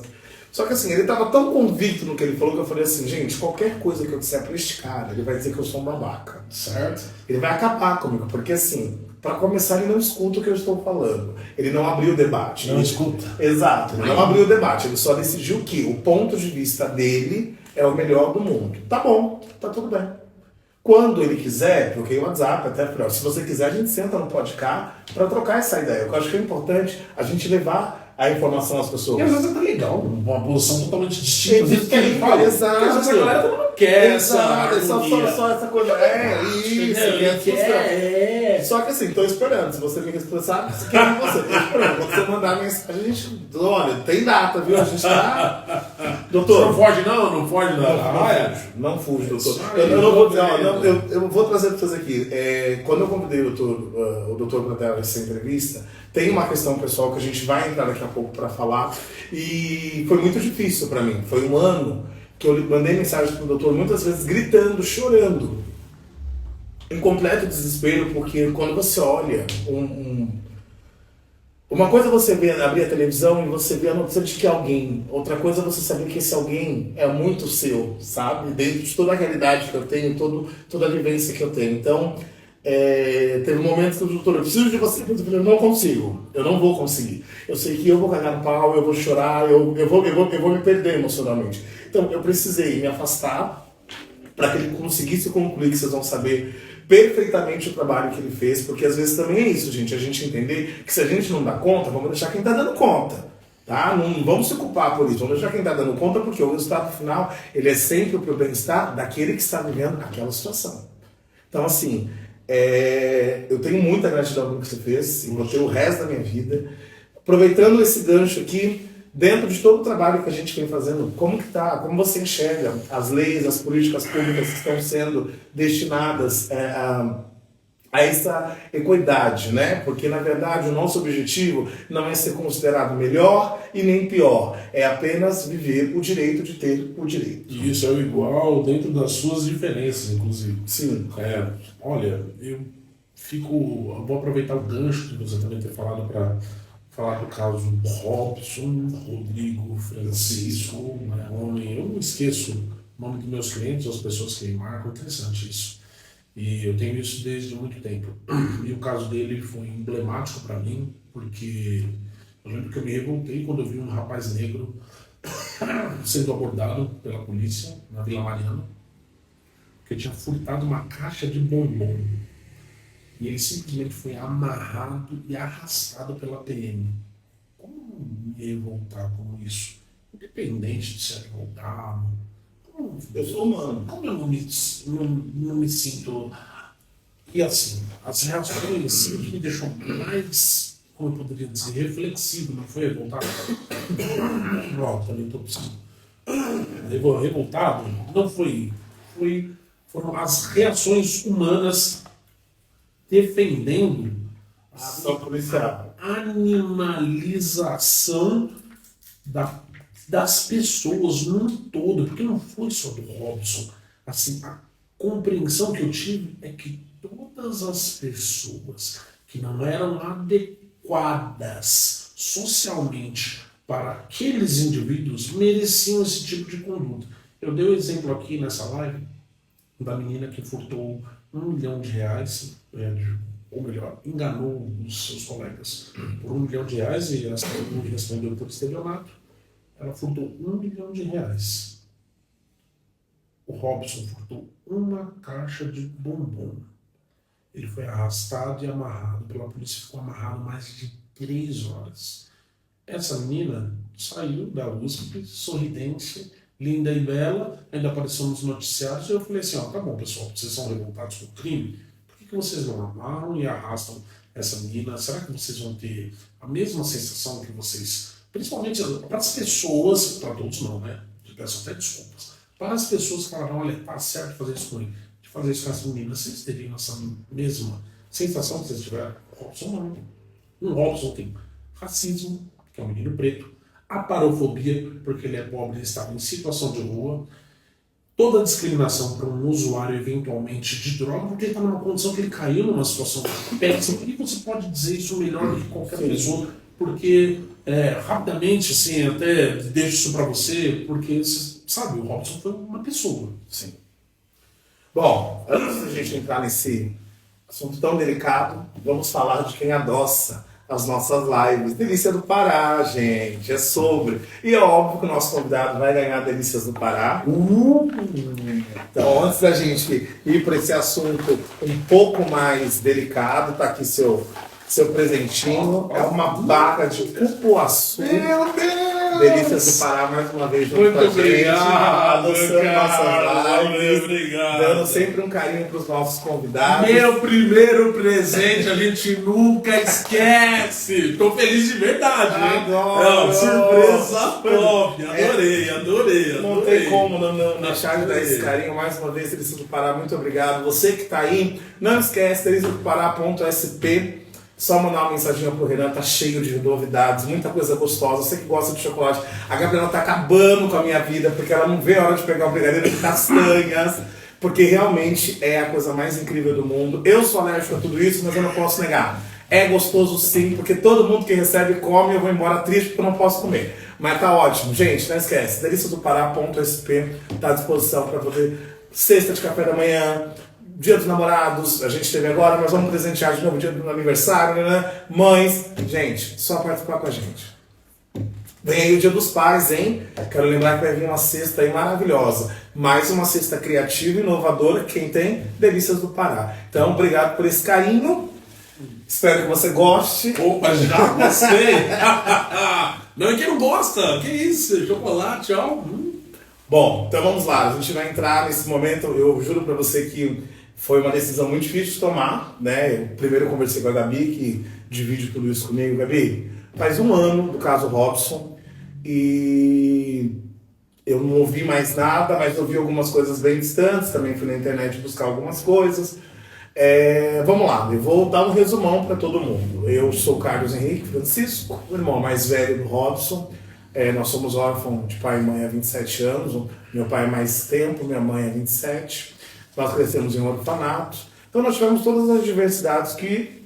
Só que assim, ele estava tão convicto no que ele falou que eu falei assim, gente, qualquer coisa que eu disser pra este cara, ele vai dizer que eu sou um babaca. Certo? Ele vai acabar comigo, porque assim, para começar, ele não escuta o que eu estou falando. Ele não abriu o debate. Não escuta. Exato, ele não abriu o debate, ele só decidiu que o ponto de vista dele é o melhor do mundo. Tá bom, tá tudo bem. Quando ele quiser, troquei o WhatsApp, até falei, se você quiser, a gente senta no podcast para trocar essa ideia. Eu acho que é importante a gente levar a informação às pessoas. E às vezes é até legal, uma posição totalmente distinta. Às vezes querem falar, exato. Porque às vezes a galera também não quer exato, só essa coisa. Só que assim, tô esperando. Se você me expressar, quem é você? Tô esperando. Quando você mandar mensagem, a gente. Olha, tem data, viu? A gente tá. Doutor. Não foge, não foge, não. Não fuge, doutor. Eu não vou dizer, eu vou trazer para vocês aqui. Quando eu convidei o doutor para dar essa entrevista, tem uma questão pessoal que a gente vai entrar daqui a pouco para falar. E foi muito difícil para mim. Foi um ano que eu mandei mensagem pro doutor muitas vezes gritando, chorando. Em completo desespero, porque quando você olha uma coisa é você abrir a televisão e você ver a notícia de que alguém, outra coisa é você saber que esse alguém é muito seu, sabe? Dentro de toda a realidade que eu tenho, toda a vivência que eu tenho. Então, teve momentos que o doutor, eu preciso de você, eu não consigo, eu não vou conseguir. Eu sei que eu vou cagar no pau, eu vou chorar, eu vou me perder emocionalmente. Então, eu precisei me afastar para que ele conseguisse concluir, que vocês vão saber perfeitamente o trabalho que ele fez, porque às vezes também é isso, gente, a gente entender que se a gente não dá conta, vamos deixar quem está dando conta. Tá? Não vamos se culpar por isso, vamos deixar quem está dando conta, porque o resultado final ele é sempre para o bem-estar daquele que está vivendo aquela situação. Então, assim, eu tenho muita gratidão pelo que você fez, e vou ter o resto da minha vida. Aproveitando esse gancho aqui, dentro de todo o trabalho que a gente vem fazendo, como você enxerga as leis, as políticas públicas que estão sendo destinadas a essa equidade, né? Porque, na verdade, o nosso objetivo não é ser considerado melhor e nem pior. É apenas viver o direito de ter o direito. E isso é o igual dentro das suas diferenças, inclusive. Sim. Olha, eu vou aproveitar o gancho que você também tem falado para falar do caso Robson, Rodrigo, Francisco, homem. Eu não esqueço o nome dos meus clientes, as pessoas que me marcam. Interessante isso. E eu tenho isso desde muito tempo. E o caso dele foi emblemático para mim, porque eu lembro que eu me revoltei quando eu vi um rapaz negro sendo abordado pela polícia na Vila Mariana, que tinha furtado uma caixa de bombom. E ele simplesmente foi amarrado e arrastado pela PM. Como me revoltar com isso? Independente de ser revoltado. Eu sou humano. Como eu não me sinto... E assim, as reações me deixam mais, como eu poderia dizer, reflexivo, não foi revoltado? Não, também estou precisando. Revoltado não foi. Foram as reações humanas defendendo a animalização das pessoas no todo, porque não foi só do Robson. Assim, a compreensão que eu tive é que todas as pessoas que não eram adequadas socialmente para aqueles indivíduos mereciam esse tipo de conduta. Eu dei o exemplo aqui nessa live da menina que furtou R$1 milhão, ou melhor, enganou os seus colegas por R$1 milhão e essa não respondeu por estelionato. Ela furtou R$1 milhão. O Robson furtou uma caixa de bombom. Ele foi arrastado e amarrado pela polícia, ficou amarrado mais de 3 horas. Essa menina saiu da USP, sorridente, linda e bela, ainda apareceu nos noticiários, e eu falei assim, tá bom pessoal, vocês são revoltados com o crime, por que vocês não amarram e arrastam essa menina? Será que vocês vão ter a mesma sensação que vocês, principalmente para as pessoas, para todos não, né? Eu peço até desculpas, para as pessoas que falaram, olha, tá certo fazer isso com ele, de fazer isso com essa menina, vocês teriam essa mesma sensação que vocês tiveram? Robson não. Um Robson tem racismo, que é um menino preto, a parofobia, porque ele é pobre e estava em situação de rua, toda a discriminação para um usuário eventualmente de droga, porque ele está numa condição que ele caiu numa situação péssima, e você pode dizer isso melhor do que qualquer pessoa, porque rapidamente, assim, até deixo isso para você, porque, sabe, o Robson foi uma pessoa. Sim. Bom, antes da gente entrar nesse assunto tão delicado, vamos falar de quem adoça as nossas lives. Delícia do Pará, gente, é sobre. E é óbvio que o nosso convidado vai ganhar Delícias do Pará. Então, antes da gente ir para esse assunto um pouco mais delicado, tá aqui seu presentinho. É uma barra de cupuaçu. Meu Deus! Delícias do Pará, mais uma vez junto Muito com a gente, obrigado, adoçando cara, nossas lives, obrigado. dando sempre um carinho para os nossos convidados. Meu primeiro presente a gente nunca esquece. Tô feliz de verdade, hein? Adoro. Surpresa top. Adorei. Não tem como não deixar de dar esse carinho. Mais uma vez, Delícias do Pará, muito obrigado. Você que está aí, não esquece, deliciasdopará.sp. Só mandar uma mensaginha pro Renan, tá cheio de novidades, muita coisa gostosa. Você que gosta de chocolate, a Gabriela tá acabando com a minha vida, porque ela não vê a hora de pegar o brigadeiro de castanhas, porque realmente é a coisa mais incrível do mundo. Eu sou alérgico a tudo isso, mas eu não posso negar. É gostoso sim, porque todo mundo que recebe come, eu vou embora triste porque eu não posso comer. Mas tá ótimo. Gente, não esquece, deliciasdopará.sp tá à disposição para poder cesta de café da manhã, Dia dos Namorados, a gente teve agora, mas vamos presentear de novo dia do aniversário, né? Mães, gente, só participar com a gente. Vem aí o Dia dos Pais, hein? Quero lembrar que vai vir uma cesta aí maravilhosa. Mais uma cesta criativa e inovadora. Quem tem? Delícias do Pará. Então, obrigado por esse carinho. Espero que você goste. Opa, já gostei! Não, quem não gosta? Que isso? Chocolate, ó. Bom, então vamos lá. A gente vai entrar nesse momento. Eu juro pra você que foi uma decisão muito difícil de tomar, né? Eu primeiro conversei com a Gabi, que divide tudo isso comigo. Gabi, faz um ano do caso Robson e eu não ouvi mais nada, mas ouvi algumas coisas bem distantes. Também fui na internet buscar algumas coisas. Vamos lá, eu vou dar um resumão para todo mundo. Eu sou Carlos Henrique Francisco, o irmão mais velho do Robson. Nós somos órfãos de pai e mãe há 27 anos. Meu pai é mais tempo, minha mãe é 27. Nós crescemos em um orfanato. Então nós tivemos todas as diversidades que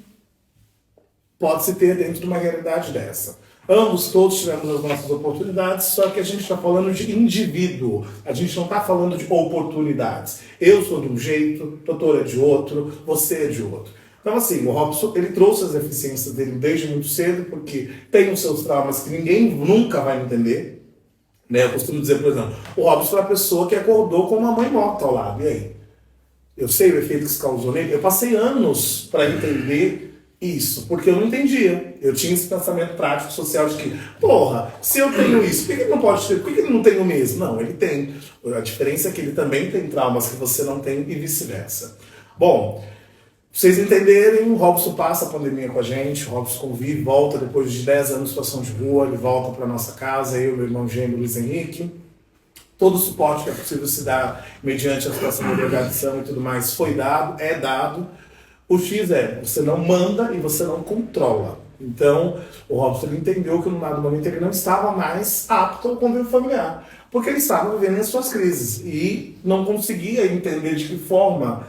pode-se ter dentro de uma realidade dessa. Ambos, todos tivemos as nossas oportunidades, só que a gente está falando de indivíduo. A gente não está falando de oportunidades. Eu sou de um jeito, o doutor é de outro, você é de outro. Então, assim, o Robson, ele trouxe as deficiências dele desde muito cedo, porque tem os seus traumas que ninguém nunca vai entender. Né? Eu costumo dizer, por exemplo, o Robson foi a pessoa que acordou com uma mãe morta ao lado. E aí? Eu sei o efeito que isso causou nele. Eu passei anos para entender isso, porque eu não entendia. Eu tinha esse pensamento prático, social de que, porra, se eu tenho isso, por que ele não pode ter? Por que ele não tem o mesmo? Não, ele tem. A diferença é que ele também tem traumas que você não tem e vice-versa. Bom, pra vocês entenderem, o Robson passa a pandemia com a gente, o Robson convive, volta depois de 10 anos de situação de rua, ele volta para nossa casa, eu e meu irmão gêmeo Luiz Henrique. Todo o suporte que é possível se dar mediante a situação de drogadição e tudo mais foi dado, é dado. O X você não manda e você não controla. Então, o Robson entendeu que, num dado momento, ele não estava mais apto ao convívio familiar, porque ele estava vivendo as suas crises e não conseguia entender de que forma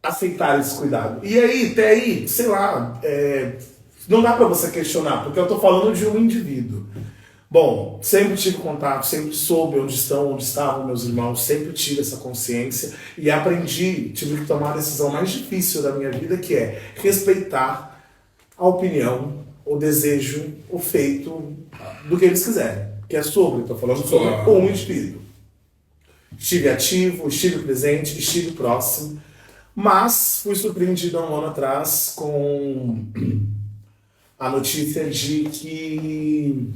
aceitar esse cuidado. E aí, até aí, sei lá, não dá para você questionar, porque eu estou falando de um indivíduo. Bom, sempre tive contato, sempre soube onde estavam meus irmãos, sempre tive essa consciência e aprendi, tive que tomar a decisão mais difícil da minha vida, que é respeitar a opinião, o desejo, o feito do que eles quiserem. Que é estou falando sobre um indivíduo. Estive ativo, estive presente, estive próximo, mas fui surpreendido há um ano atrás com a notícia de que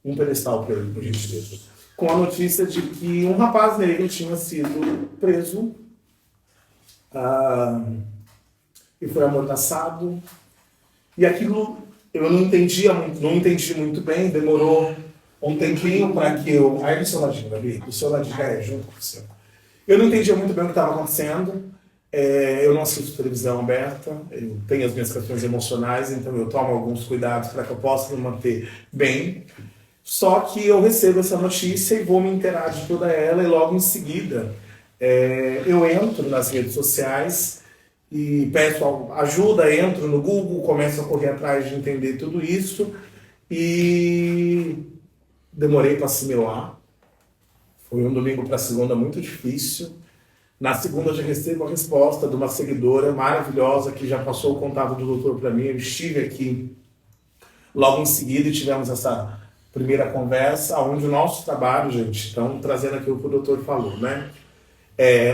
um pedestal para ele, por gentileza. Com a notícia de que um rapaz negro tinha sido preso e foi amordaçado. E aquilo eu não entendi muito bem, demorou um tempinho para que eu... Aí do seu ladinho, Gabi, do seu ladinho, junto com o seu. Eu não entendia muito bem o que estava acontecendo. Eu não assisto televisão aberta, eu tenho as minhas questões emocionais, então eu tomo alguns cuidados para que eu possa me manter bem. Só que eu recebo essa notícia e vou me inteirar de toda ela e logo em seguida eu entro nas redes sociais e peço ajuda, entro no Google, começo a correr atrás de entender tudo isso e demorei para assimilar. Foi um domingo para segunda muito difícil. Na segunda eu já recebo a resposta de uma seguidora maravilhosa que já passou o contato do doutor para mim. Eu estive aqui logo em seguida e tivemos essa primeira conversa, onde o nosso trabalho, gente, então trazendo aqui o que o doutor falou, né?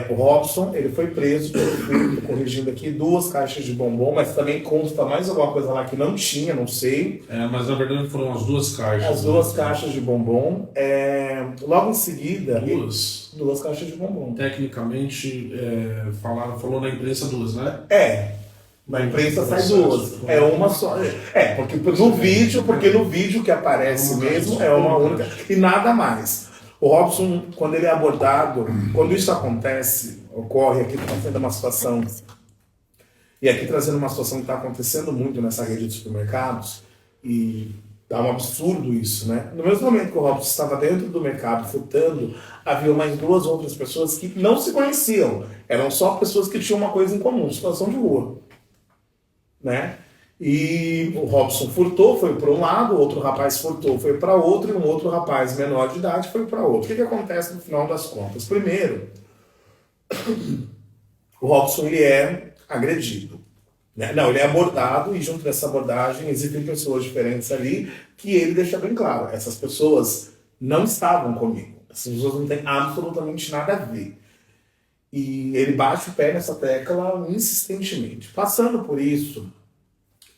O Robson, ele foi preso, estou corrigindo aqui, 2 caixas de bombom, mas também consta mais alguma coisa lá que não tinha, não sei. Mas na verdade foram as 2 caixas. As 2 caixas de bombom. Logo em seguida... 2 caixas de bombom. Tecnicamente, falou na imprensa 2, né? Na imprensa sai 2. É uma só. Porque no vídeo que aparece mesmo é uma única e nada mais. O Robson, quando ele é abordado, quando isso acontece, ocorre aqui trazendo uma situação. E aqui trazendo uma situação que está acontecendo muito nessa rede de supermercados, e tá um absurdo isso, né? No mesmo momento que o Robson estava dentro do mercado frutando, havia mais 2 outras pessoas que não se conheciam. Eram só pessoas que tinham uma coisa em comum, situação de rua. Né? E o Robson furtou, foi para um lado, o outro rapaz furtou, foi para outro, e um outro rapaz menor de idade foi para outro. O que acontece no final das contas? Primeiro, o Robson ele é agredido, Né? Não, ele é abordado e junto dessa abordagem existem pessoas diferentes ali que ele deixa bem claro. Essas pessoas não estavam comigo. Essas pessoas não têm absolutamente nada a ver. E ele bate o pé nessa tecla insistentemente. Passando por isso,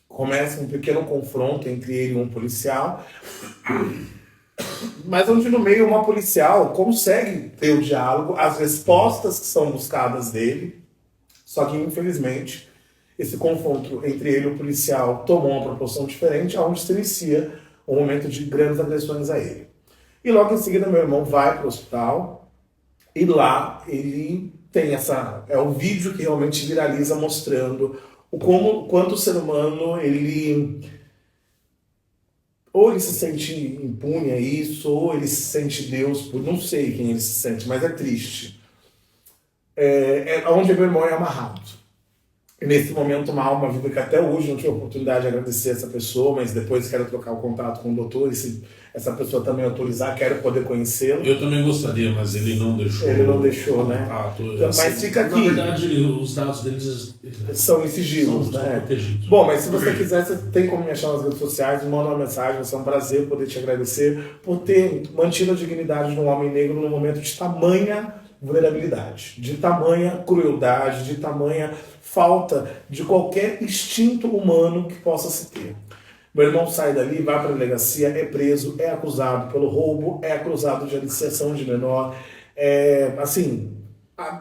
começa um pequeno confronto entre ele e um policial, mas onde no meio uma policial consegue ter o diálogo, as respostas que são buscadas dele, só que infelizmente esse confronto entre ele e o policial tomou uma proporção diferente, onde se inicia um momento de grandes agressões a ele. E logo em seguida meu irmão vai para o hospital e lá ele tem essa... É um vídeo que realmente viraliza mostrando quanto o ser humano, ou ele se sente impune a isso, ou ele se sente Deus, por não sei quem ele se sente, mas é triste. Onde meu irmão é amarrado. E nesse momento uma alma viva que até hoje não tive a oportunidade de agradecer essa pessoa, mas depois quero trocar o contato com o doutor, e se essa pessoa também autorizar, quero poder conhecê-lo. Eu também gostaria, mas ele não deixou. Ele não deixou, né? Mas assim, fica aqui. Na verdade, os dados deles são em sigilos, são né? protegidos. Bom, mas se você quiser, você tem como me achar nas redes sociais, me manda uma mensagem, vai ser um prazer poder te agradecer por ter mantido a dignidade de um homem negro num momento de tamanha vulnerabilidade, de tamanha crueldade, de tamanha falta de qualquer instinto humano que possa se ter. Meu irmão sai dali, vai para a delegacia, é preso, é acusado pelo roubo, é acusado de aliciação de menor.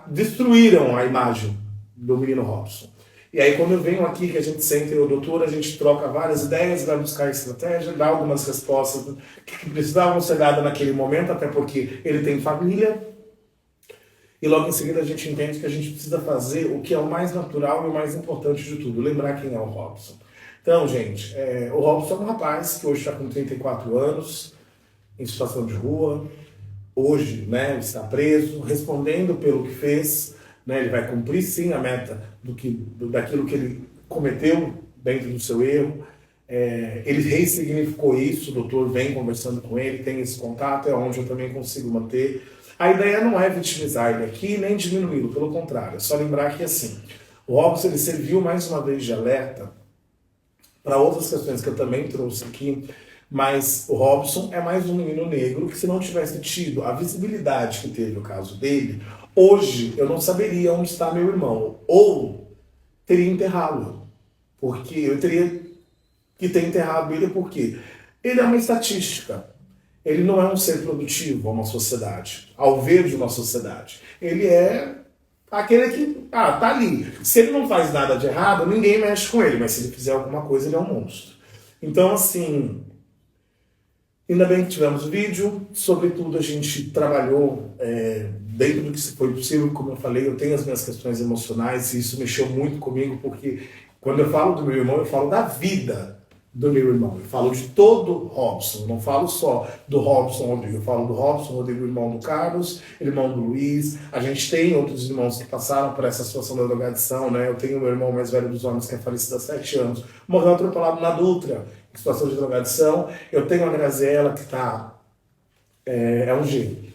Destruíram a imagem do menino Robson. E aí quando eu venho aqui, que a gente senta e o doutor, a gente troca várias ideias, vai buscar estratégia, dá algumas respostas que precisavam ser dadas naquele momento, até porque ele tem família. E logo em seguida a gente entende que a gente precisa fazer o que é o mais natural e o mais importante de tudo, lembrar quem é o Robson. Então, gente, o Robson é um rapaz que hoje está com 34 anos, em situação de rua, hoje, né, está preso, respondendo pelo que fez, né, ele vai cumprir sim a meta daquilo que ele cometeu dentro do seu erro. Ele ressignificou isso, o doutor vem conversando com ele, tem esse contato, é onde eu também consigo manter. A ideia não é vitimizar ele aqui, nem diminuí-lo, pelo contrário, é só lembrar que assim, o Robson ele serviu mais uma vez de alerta para outras questões que eu também trouxe aqui, mas o Robson é mais um menino negro que se não tivesse tido a visibilidade que teve o caso dele, hoje eu não saberia onde está meu irmão, ou teria enterrado, porque eu teria que ter enterrado ele porque ele é uma estatística, ele não é um ser produtivo a uma sociedade, ao ver de uma sociedade, ele é aquele que, tá ali. Se ele não faz nada de errado, ninguém mexe com ele, mas se ele fizer alguma coisa, ele é um monstro. Então, assim, ainda bem que tivemos o vídeo, sobretudo a gente trabalhou dentro do que foi possível, como eu falei, eu tenho as minhas questões emocionais e isso mexeu muito comigo, porque quando eu falo do meu irmão, eu falo da vida do meu irmão. Eu falo de todo Robson, não falo só do Robson Rodrigo, eu falo do Robson Rodrigo, irmão do Carlos, irmão do Luiz. A gente tem outros irmãos que passaram por essa situação da drogadição, né? Eu tenho o meu irmão mais velho dos homens, que é falecido há 7 anos, morreu atropelado na Dutra, em situação de drogadição. Eu tenho a Graziela, que é um gênio.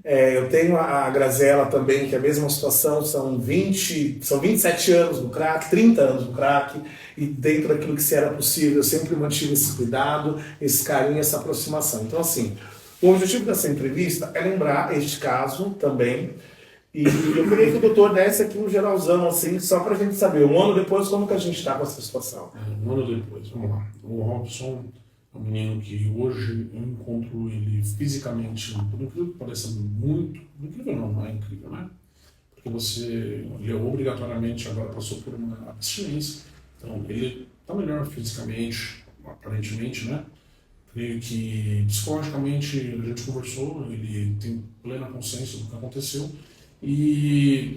Eu tenho a Graziela também, que é a mesma situação, são 27 anos no crack, 30 anos no crack, e dentro daquilo que se era possível, eu sempre mantive esse cuidado, esse carinho, essa aproximação. Então, assim, o objetivo dessa entrevista é lembrar este caso também, e eu queria que o doutor desse aqui um geralzão, assim, só pra gente saber, um ano depois, como que a gente está com essa situação. Um ano depois, vamos lá. O Robson é um menino que hoje eu encontro ele fisicamente, por incrível que pareça, muito incrível, não é incrível, né? Porque ele obrigatoriamente agora passou por uma abstinência, então ele está melhor fisicamente, aparentemente, né? Creio que psicologicamente a gente conversou, ele tem plena consciência do que aconteceu,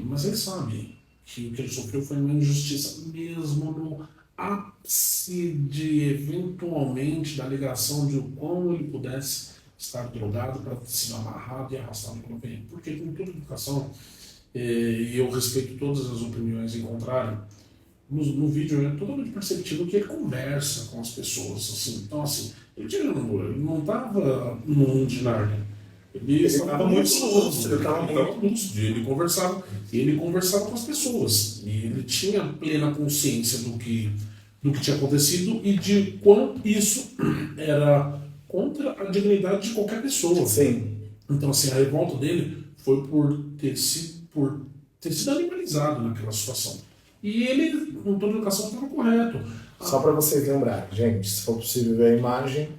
mas ele sabe que o que ele sofreu foi uma injustiça mesmo no ápice de, eventualmente, da ligação de como ele pudesse estar drogado para ser amarrado e arrastado pelo vento. Porque, com toda educação, e eu respeito todas as opiniões em contrário, no vídeo é totalmente perceptível que ele conversa com as pessoas. Assim. Então, assim, ele não estava no mundo de Nárnia. Ele estava muito lúcido, ele conversava com as pessoas. E ele tinha plena consciência do que tinha acontecido e de quão isso era contra a dignidade de qualquer pessoa. Sim. Então, assim, a revolta dele foi por ter sido animalizado naquela situação. E ele, com toda a educação, estava correto. Só para vocês lembrarem, gente, se for possível ver a imagem,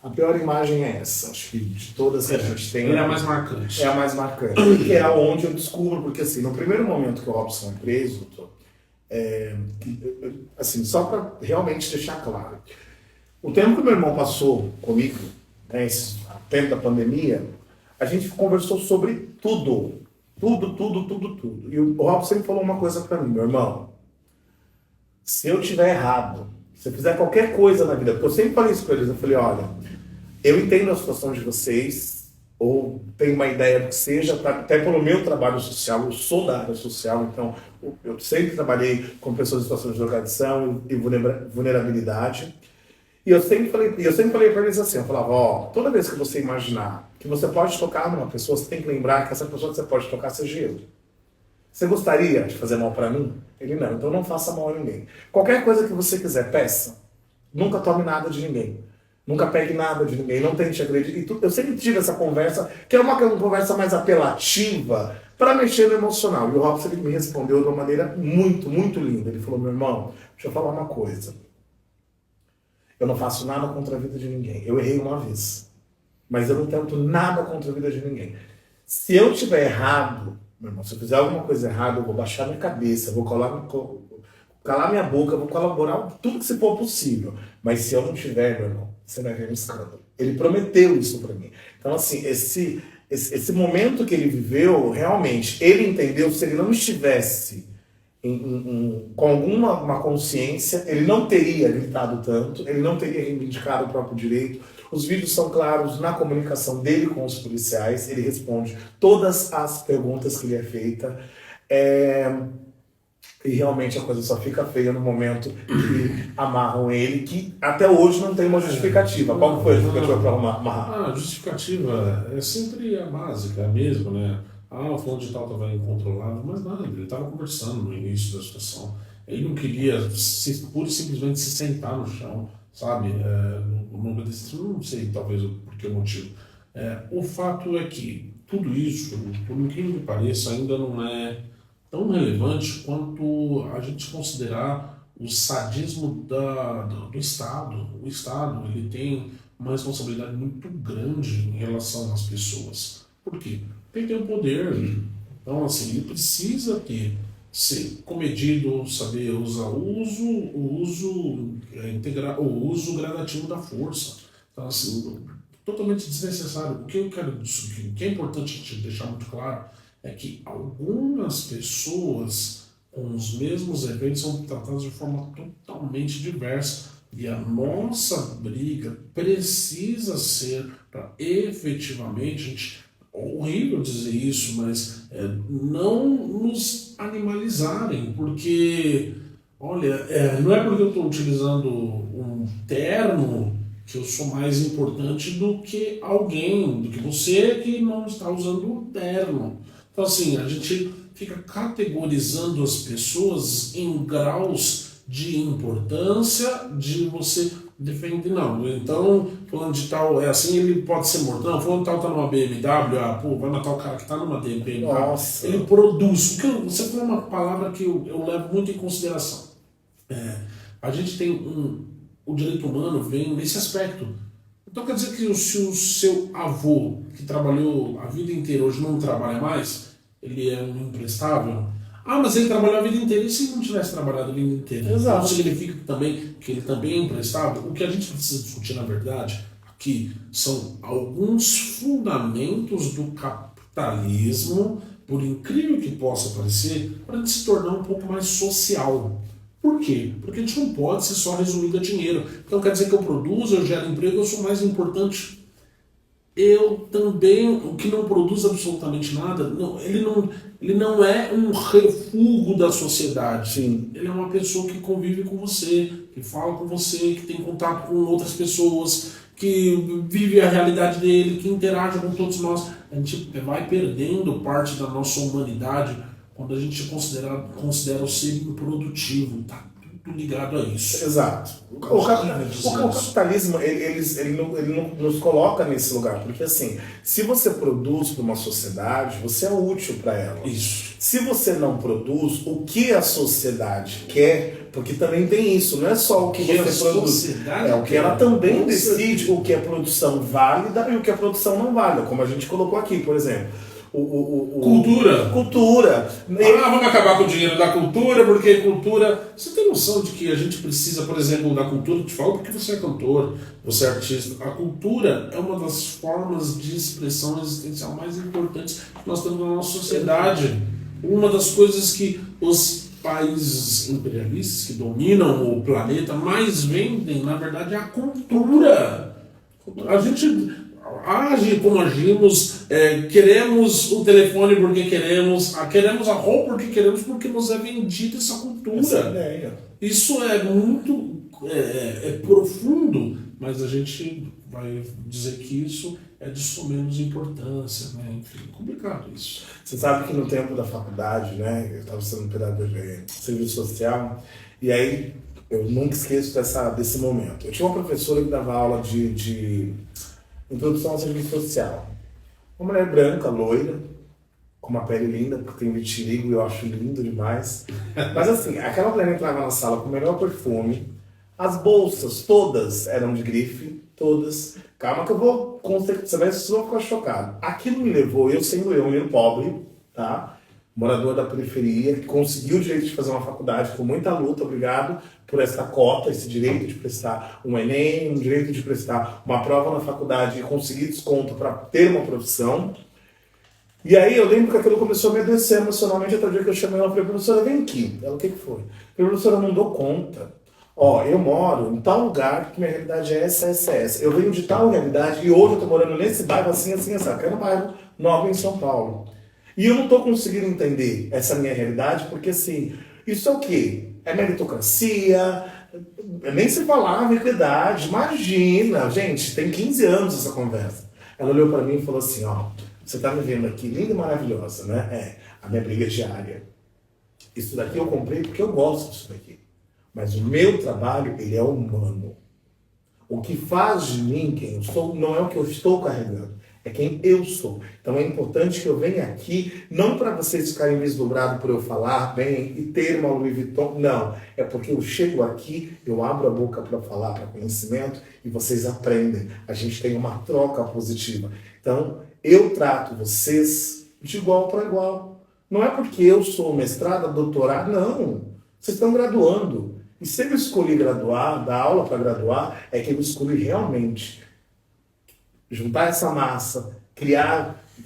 a pior imagem é essa. Acho que de todas que a gente tem... É a mais marcante. É a mais marcante. Que é onde eu descubro, porque assim, no primeiro momento que o Robson é preso, assim, só para realmente deixar claro, o tempo que meu irmão passou comigo, né, esse tempo da pandemia, a gente conversou sobre tudo. Tudo. E o Robson sempre falou uma coisa para mim, meu irmão, se eu tiver errado, se eu fizer qualquer coisa na vida, porque eu sempre falei isso para eles, eu falei, olha, eu entendo a situação de vocês, ou tenho uma ideia do que seja, até pelo meu trabalho social, eu sou da área social, então eu sempre trabalhei com pessoas em situação de drogadição e vulnerabilidade. E eu sempre falei para eles assim, eu falava, ó, toda vez que você imaginar que você pode tocar numa pessoa, você tem que lembrar que essa pessoa que você pode tocar seja eu. Você gostaria de fazer mal para mim? Ele não, então não faça mal a ninguém. Qualquer coisa que você quiser, peça. Nunca tome nada de ninguém. Nunca pegue nada de ninguém, não tente agredir. E eu sempre tive essa conversa, que é uma conversa mais apelativa, para mexer no emocional. E o Robson ele me respondeu de uma maneira muito, muito linda. Ele falou, meu irmão, deixa eu falar uma coisa. Eu não faço nada contra a vida de ninguém. Eu errei uma vez. Mas eu não tento nada contra a vida de ninguém. Se eu tiver errado, meu irmão, se eu fizer alguma coisa errada, eu vou baixar minha cabeça, eu vou calar minha boca, eu vou colaborar tudo que se for possível. Mas se eu não tiver, meu irmão, você vai ver um escândalo. Ele prometeu isso para mim. Então, assim, esse momento que ele viveu, realmente, ele entendeu, se ele não estivesse com alguma consciência, ele não teria gritado tanto, ele não teria reivindicado o próprio direito. Os vídeos são claros na comunicação dele com os policiais, ele responde todas as perguntas que lhe é feita. E realmente a coisa só fica feia no momento que amarram ele, que até hoje não tem uma justificativa. Qual foi a justificativa para amarrar? A justificativa é sempre a básica, é a mesma, né? O fulano de tal estava incontrolável, mas nada, ele estava conversando no início da situação. Ele não queria pura e simplesmente se sentar no chão, sabe? Não sei, talvez por que motivo. O fato é que tudo isso, por incrível que pareça, ainda não é tão relevante quanto a gente considerar o sadismo do Estado. O Estado ele tem uma responsabilidade muito grande em relação às pessoas. Por quê? Porque tem o poder. Então, assim, ele precisa ser comedido, saber usar o uso gradativo da força. Então, assim, totalmente desnecessário. O que eu quero, o que é importante te deixar muito claro é que algumas pessoas com os mesmos eventos são tratadas de forma totalmente diversa. E a nossa briga precisa ser para efetivamente, horrível dizer isso, mas não nos animalizarem, porque, olha, não é porque eu estou utilizando um terno que eu sou mais importante do que alguém, do que você que não está usando o terno. Então, assim, a gente fica categorizando as pessoas em graus de importância de você defender. Não, então, fulano de tal é assim, ele pode ser morto. Não, fulano de tal tá numa BMW, vai matar o cara que tá numa BMW. Nossa. Ele produz. Você falou uma palavra que eu levo muito em consideração. A gente tem o direito humano vem nesse aspecto. Então quer dizer que se o seu avô, que trabalhou a vida inteira, hoje não trabalha mais, ele é um imprestável? Mas ele trabalhou a vida inteira. E se ele não tivesse trabalhado a vida inteira? Exato. Não significa que ele também é imprestável? O que a gente precisa discutir, na verdade, aqui são alguns fundamentos do capitalismo, por incrível que possa parecer, para a gente se tornar um pouco mais social. Por quê? Porque a gente não pode ser só resumido a dinheiro. Então quer dizer que eu produzo, eu gero emprego, eu sou mais importante. Eu também, o que não produz absolutamente nada, ele não é um refúgio da sociedade. Sim. Ele é uma pessoa que convive com você, que fala com você, que tem contato com outras pessoas. que vive a realidade dele, que interage com todos nós. A gente vai perdendo parte da nossa humanidade quando a gente considera o ser improdutivo. Tá tudo ligado a isso. Exato. O capitalismo, ele não nos coloca nesse lugar, porque assim, se você produz para uma sociedade, você é útil para ela. Isso. Se você não produz, o que a sociedade quer, porque também tem isso, não é só o que você produz, é o que ela também decide o que é produção válida e o que é produção não válida, como a gente colocou aqui, por exemplo. Cultura. Vamos acabar com o dinheiro da cultura, porque cultura... Você tem noção de que a gente precisa, por exemplo, da cultura? Eu te falo porque você é cantor, você é artista. A cultura é uma das formas de expressão existencial mais importantes que nós temos na nossa sociedade. Uma das coisas que os países imperialistas que dominam o planeta mais vendem, na verdade, é a cultura. A gente age como agimos, queremos o telefone porque queremos a roupa porque queremos, porque nos é vendida essa cultura. Isso é muito profundo, mas a gente vai dizer que isso é de só menos importância, né? Enfim, complicado isso. Você sabe que no tempo da faculdade, né, eu estava sendo pedagogo de serviço social, e aí eu nunca esqueço desse momento. Eu tinha uma professora que dava aula de introdução ao serviço social. Uma mulher branca, loira, com uma pele linda, porque tem vitiligo e eu acho lindo demais. Mas assim, aquela mulher entrava na sala com o melhor perfume, as bolsas todas eram de grife, todas. Calma que eu vou, você vai ficar chocado. Aquilo me levou, eu sendo um menino pobre, tá? Morador da periferia, que conseguiu o direito de fazer uma faculdade com muita luta, obrigado por essa cota, esse direito de prestar um Enem, um direito de prestar uma prova na faculdade e conseguir desconto para ter uma profissão. E aí eu lembro que aquilo começou a me adoecer emocionalmente até o dia que eu chamei ela e falei, professora, vem aqui. Ela, o que foi? Eu falei, professora, eu não dou conta. Eu moro em tal lugar que minha realidade é essa. Eu venho de tal realidade e hoje eu tô morando nesse bairro assim, que é no bairro Nova em São Paulo. E eu não tô conseguindo entender essa minha realidade porque, assim, isso é o quê? É meritocracia? Nem se falava equidade. Imagina, gente, tem 15 anos essa conversa. Ela olhou para mim e falou assim, você tá me vendo aqui, linda e maravilhosa, né? A minha briga diária. Isso daqui eu comprei porque eu gosto disso daqui. Mas o meu trabalho, ele é humano. O que faz de mim quem eu sou não é o que eu estou carregando, é quem eu sou. Então é importante que eu venha aqui, não para vocês ficarem vislumbrados por eu falar bem e ter uma Louis Vuitton, não. É porque eu chego aqui, eu abro a boca para falar, para conhecimento, e vocês aprendem. A gente tem uma troca positiva. Então, eu trato vocês de igual para igual. Não é porque eu sou mestrado, doutorado, não. Vocês estão graduando. E se eu escolhi graduar, dar aula para graduar, é que eu escolhi realmente juntar essa massa,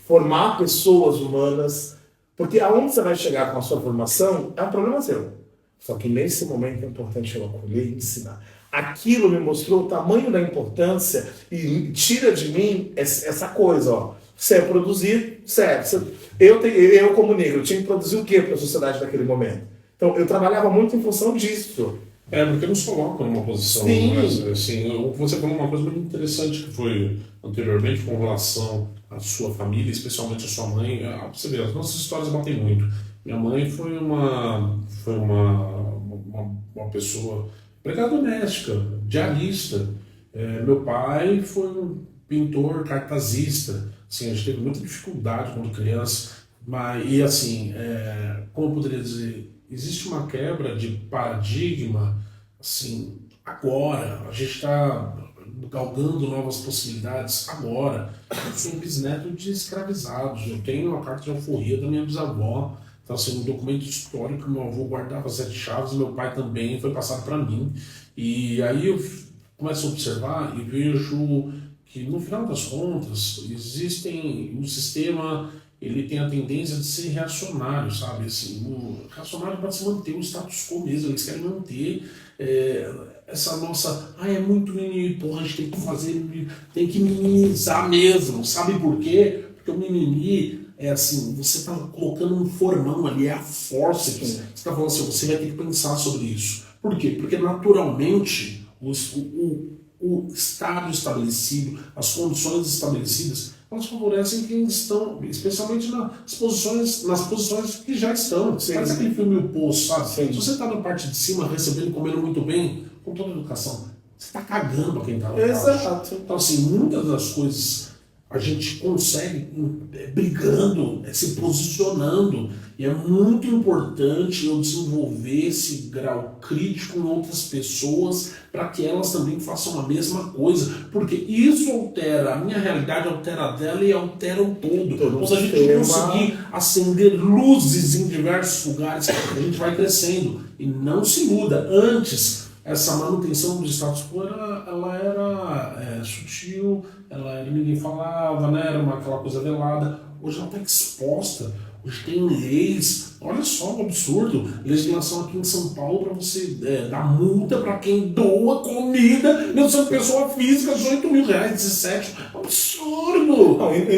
formar pessoas humanas, porque aonde você vai chegar com a sua formação é um problema seu. Só que nesse momento é importante eu acolher e ensinar. Aquilo me mostrou o tamanho da importância e tira de mim essa coisa, Você é produzir, certo. Eu como negro, tinha que produzir o que para a sociedade naquele momento? Então, eu trabalhava muito em função disso. Porque nos colocam numa posição. Sim. Mas, assim, você falou uma coisa muito interessante que foi anteriormente com relação à sua família, especialmente a sua mãe. Você vê, as nossas histórias batem muito. Minha mãe foi uma pessoa empregada doméstica, diarista. Meu pai foi um pintor cartazista. Assim, a gente teve muita dificuldade quando criança. E assim, como eu poderia dizer, existe uma quebra de paradigma, assim, agora. A gente está galgando novas possibilidades agora. Eu sou um bisneto de escravizados. Eu tenho a carta de alforria da minha bisavó. Então, assim, um documento histórico que meu avô guardava 7 chaves, meu pai também, foi passado para mim. E aí eu começo a observar e vejo que, no final das contas, um sistema... ele tem a tendência de ser reacionário, sabe? Assim, reacionário para se manter o status quo mesmo. Eles querem manter essa nossa... é muito mimimi, porra, a gente tem que fazer... Tem que minimizar mesmo. Sabe por quê? Porque o mimimi é assim, você está colocando um formão ali, é a força que você está falando assim, você vai ter que pensar sobre isso. Por quê? Porque naturalmente o Estado estabelecido, as condições estabelecidas, elas favorecem quem estão, especialmente nas posições que já estão. Parece aquele filme O Poço, sabe? Sim. Se você está na parte de cima, recebendo, comendo muito bem, com toda a educação, você está cagando para quem está lá embaixo. Exato. Então, assim, muitas das coisas a gente consegue brigando, se posicionando. E é muito importante eu desenvolver esse grau crítico em outras pessoas para que elas também façam a mesma coisa. Porque isso altera, a minha realidade altera a dela e altera o todo. Quando a gente conseguir acender luzes em diversos lugares, a gente vai crescendo. E não se muda. Antes, essa manutenção do status quo ela era sutil, ninguém falava, né? Era aquela coisa velada. Hoje ela está exposta. Hoje tem leis, olha só o absurdo, legislação aqui em São Paulo para você dar multa para quem doa comida, mesmo sendo pessoa física, R$18 mil, 17, absurdo! Não, e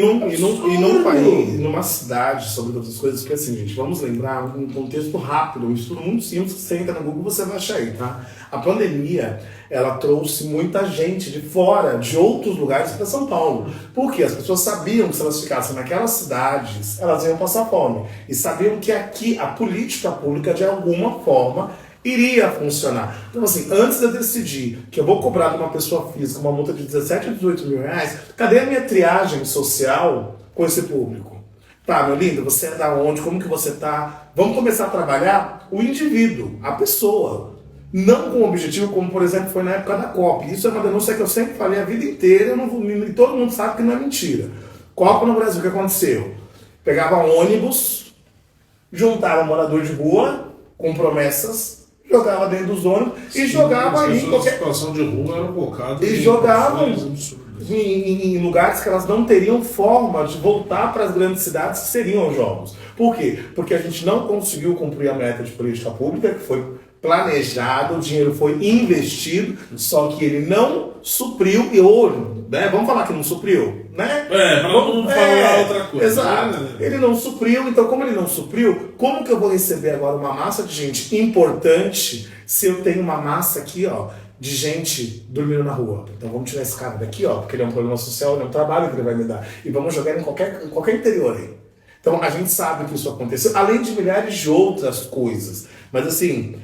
num país, numa cidade, sobre outras coisas, porque assim, gente, vamos lembrar um contexto rápido, um estudo muito simples, que você entra no Google você vai achar aí, tá? A pandemia, ela trouxe muita gente de fora, de outros lugares para São Paulo. Porque as pessoas sabiam que se elas ficassem naquelas cidades, elas iam passar fome. E sabiam que aqui a política pública, de alguma forma, iria funcionar. Então, assim, antes de eu decidir que eu vou cobrar de uma pessoa física uma multa de 17 a 18 mil reais, cadê a minha triagem social com esse público? Tá, meu lindo, você é da onde? Como que você tá? Vamos começar a trabalhar o indivíduo, a pessoa. Não com o objetivo, como por exemplo foi na época da COP. Isso é uma denúncia que eu sempre falei a vida inteira e todo mundo sabe que não é mentira. COP no Brasil, o que aconteceu? Pegava ônibus, juntava morador de rua com promessas, jogava dentro dos ônibus e jogava aí em qualquer situação de rua eram colocadas e jogavam em lugares que elas não teriam forma de voltar para as grandes cidades que seriam os jogos. Por quê? Porque a gente não conseguiu cumprir a meta de política pública, que foi planejado, o dinheiro foi investido, só que ele não supriu, e hoje, né? Vamos falar que não supriu, né? Para não falar outra coisa. Exato. Ele não supriu, então como ele não supriu, como que eu vou receber agora uma massa de gente importante se eu tenho uma massa aqui, ó, de gente dormindo na rua? Então vamos tirar esse cara daqui, ó, porque ele é um problema social, ele é um trabalho que ele vai me dar, e vamos jogar em qualquer interior aí. Então a gente sabe que isso aconteceu, além de milhares de outras coisas. Mas assim,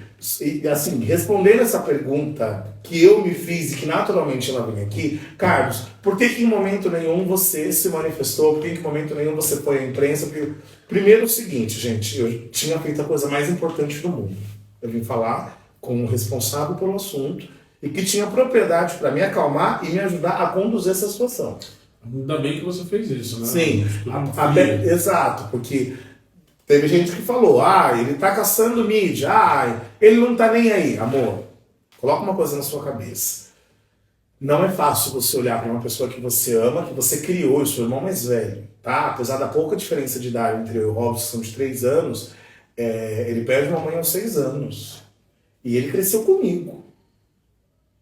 respondendo essa pergunta que eu me fiz e que naturalmente ela vem aqui, Carlos, por que em momento nenhum você se manifestou? Por que em momento nenhum você foi à imprensa? Porque, primeiro o seguinte, gente, eu tinha feito a coisa mais importante do mundo. Eu vim falar com o responsável pelo assunto e que tinha propriedade para me acalmar e me ajudar a conduzir essa situação. Ainda bem que você fez isso, né? Sim, exato, porque teve gente que falou, ele tá caçando mídia, ele não tá nem aí. Amor, coloca uma coisa na sua cabeça. Não é fácil você olhar para uma pessoa que você ama, que você criou, o seu irmão mais velho, tá? Apesar da pouca diferença de idade entre eu e o Robson, que são de 3 anos, ele perde uma mãe aos 6 anos. E ele cresceu comigo.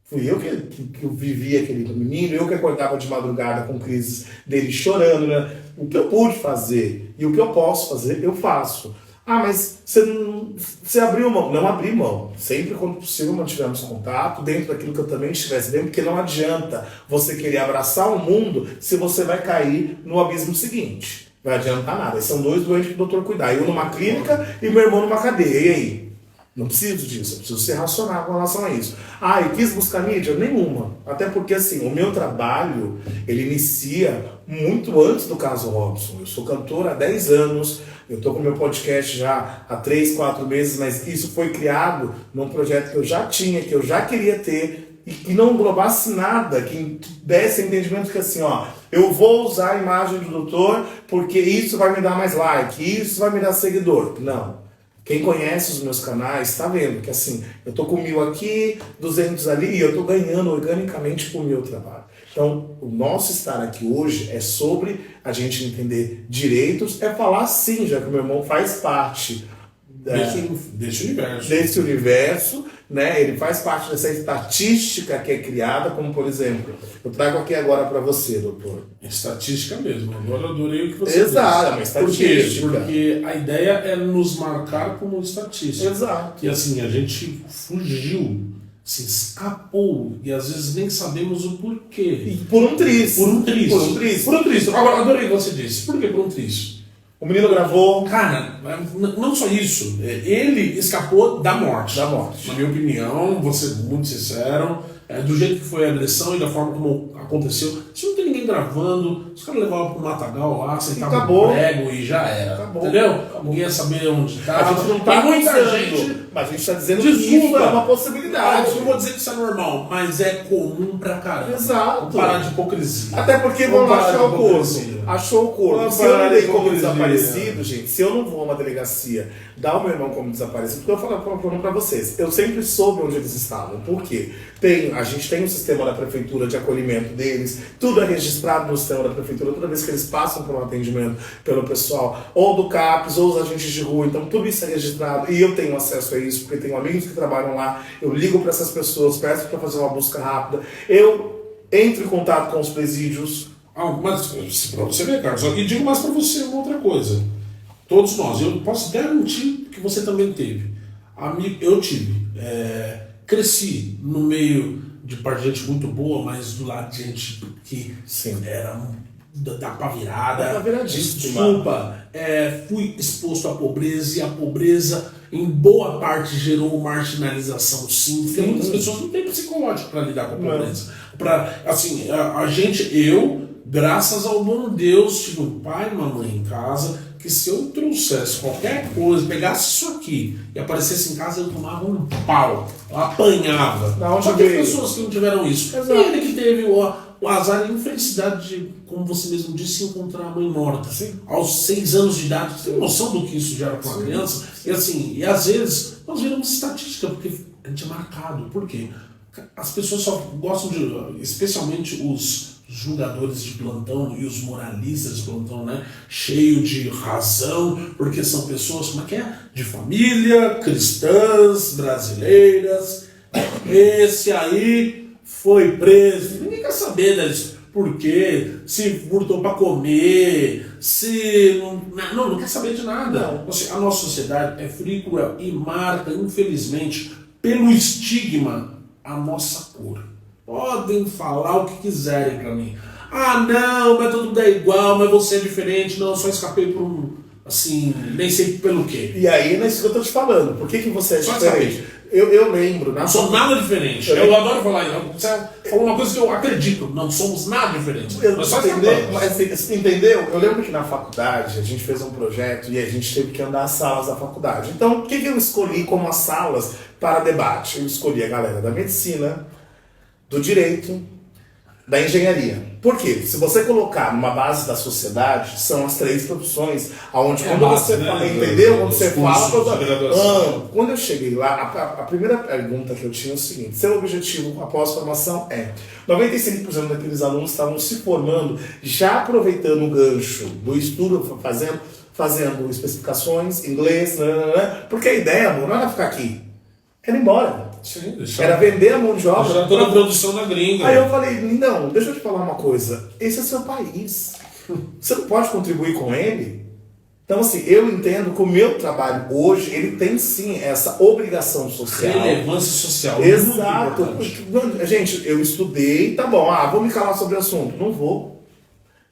Fui eu que eu vivia aquele menino, eu que acordava de madrugada com crises dele chorando, né? O que eu pude fazer e o que eu posso fazer, eu faço. Mas você abriu mão? Não abri mão. Sempre quando possível mantivemos contato, dentro daquilo que eu também estivesse dentro, porque não adianta você querer abraçar o mundo se você vai cair no abismo seguinte. Não vai adiantar nada. São 2 doentes que o doutor cuidar. Eu numa clínica e meu irmão numa cadeia. E aí? Não preciso disso, eu preciso ser racional com relação a isso. Eu quis buscar mídia? Nenhuma. Até porque, assim, o meu trabalho, ele inicia muito antes do caso Robson. Eu sou cantor há 10 anos, eu estou com o meu podcast já há 3, 4 meses, mas isso foi criado num projeto que eu já tinha, que eu já queria ter, e que não englobasse nada, que desse entendimento que assim, eu vou usar a imagem do doutor porque isso vai me dar mais like, isso vai me dar seguidor. Não. Quem conhece os meus canais está vendo que assim, eu tô com 1000 aqui, 200 ali, e eu tô ganhando organicamente com o meu trabalho. Então, o nosso estar aqui hoje é sobre a gente entender direitos, é falar sim, já que o meu irmão faz parte desse universo, né? Ele faz parte dessa estatística que é criada, como por exemplo, eu trago aqui agora para você, doutor. Estatística mesmo, agora eu adorei o que você Exato, disse. Exato, estatística. Porque a ideia é nos marcar como estatística. Exato. E assim, a gente fugiu se escapou e às vezes nem sabemos o porquê. E por um triz. Por um triz. Por um triz. Por um triz. Agora, adorei o que você disse. Por que por um triz? O menino gravou. Cara, não só isso. Ele escapou da morte. Da morte. Na minha opinião, vou ser muito sincero, do jeito que foi a agressão e da forma como aconteceu. Se não tem ninguém gravando, os caras levavam pro matagal lá, sentavam no prego e já era. Acabou. Entendeu? Acabou. Ninguém ia saber onde tá. A gente não tá muita acusando, gente. mas a gente tá dizendo Desculpa. que isso é uma Ah, possibilidade. eu não vou dizer que isso é normal, mas é comum pra caramba. Exato. Vamos parar de hipocrisia. Até porque Vamos vamos parar achar o de corpo. hipocrisia. Achou o corpo. Vamos Se eu não parar dei de como hipocrisia. desaparecido, gente, se eu não vou a uma delegacia dar o meu irmão como desaparecido, porque eu falo pra vocês, eu sempre soube onde eles estavam. Por quê? A gente tem um sistema da prefeitura de acolhimento deles, tudo é registrado no sistema da prefeitura, toda vez que eles passam por um atendimento pelo pessoal, ou do CAPES, ou os agentes de rua, então tudo isso é registrado, e eu tenho acesso a isso, porque tenho amigos que trabalham lá, eu ligo para essas pessoas, peço para fazer uma busca rápida, eu entro em contato com os presídios. Mas pra você ver, Carlos, e digo mais pra você uma outra coisa. Todos nós, eu posso garantir que você também teve. Eu tive. Cresci no meio de parte de gente muito boa, mas do lado de gente que era da pá virada. Da pá viradíssima. Desculpa. Fui exposto à pobreza e a pobreza, em boa parte, gerou marginalização, sim. Porque muitas pessoas não têm psicológico para lidar com a pobreza. Assim, eu, graças ao bom Deus, tive um pai e uma mãe em casa que se eu trouxesse qualquer coisa, pegasse isso aqui e aparecesse em casa, eu tomava um pau, eu apanhava. Só que tem pessoas que não tiveram isso. Exato. Ele que teve o azar e a infelicidade de, como você mesmo disse, encontrar a mãe morta. Sim. Aos 6 anos de idade, você tem noção do que isso gera para uma criança? E assim, e às vezes nós viramos estatística, porque a gente é marcado. Por quê? As pessoas só gostam de, especialmente os julgadores de plantão e os moralistas de plantão, né? Cheio de razão, porque são pessoas, como é que é? De família, cristãs, brasileiras. Esse aí foi preso. Ninguém quer saber disso. Por quê? Se furtou para comer, se... Não quer saber de nada. A nossa sociedade é fria e cruel e marca, infelizmente, pelo estigma, a nossa cor. Podem falar o que quiserem pra mim. Ah, não, mas todo mundo é igual, mas você é diferente. Não, eu só escapei por um... Assim, nem sei pelo quê. E aí, não é isso que eu tô te falando. Por que você é Só diferente? Eu lembro... Não sou nada diferente. Eu adoro falar isso. Você falou uma coisa que eu acredito. Não somos nada diferentes. Você entendeu? Eu lembro que na faculdade a gente fez um projeto e a gente teve que andar as salas da faculdade. Então, o que eu escolhi como as salas para debate? Eu escolhi a galera da medicina, do direito, da engenharia. Por quê? Se você colocar numa base da sociedade, são as 3 profissões, onde quando você fala, entendeu? Quando você fala, quando eu cheguei lá, a primeira pergunta que eu tinha é o seguinte: seu objetivo após formação é 95% daqueles alunos estavam se formando, já aproveitando o gancho do estudo, fazendo especificações, inglês, porque a ideia, amor, não era ficar aqui, era ir embora. Sim, era vender a mão de obra. Toda a produção da gringa. Aí eu falei, não, deixa eu te falar uma coisa. Esse é seu país. Você não pode contribuir com ele? Então, assim, eu entendo que o meu trabalho hoje, ele tem sim essa obrigação social. Relevância social. Exato. Gente, eu estudei, tá bom, vou me calar sobre o assunto. Não vou.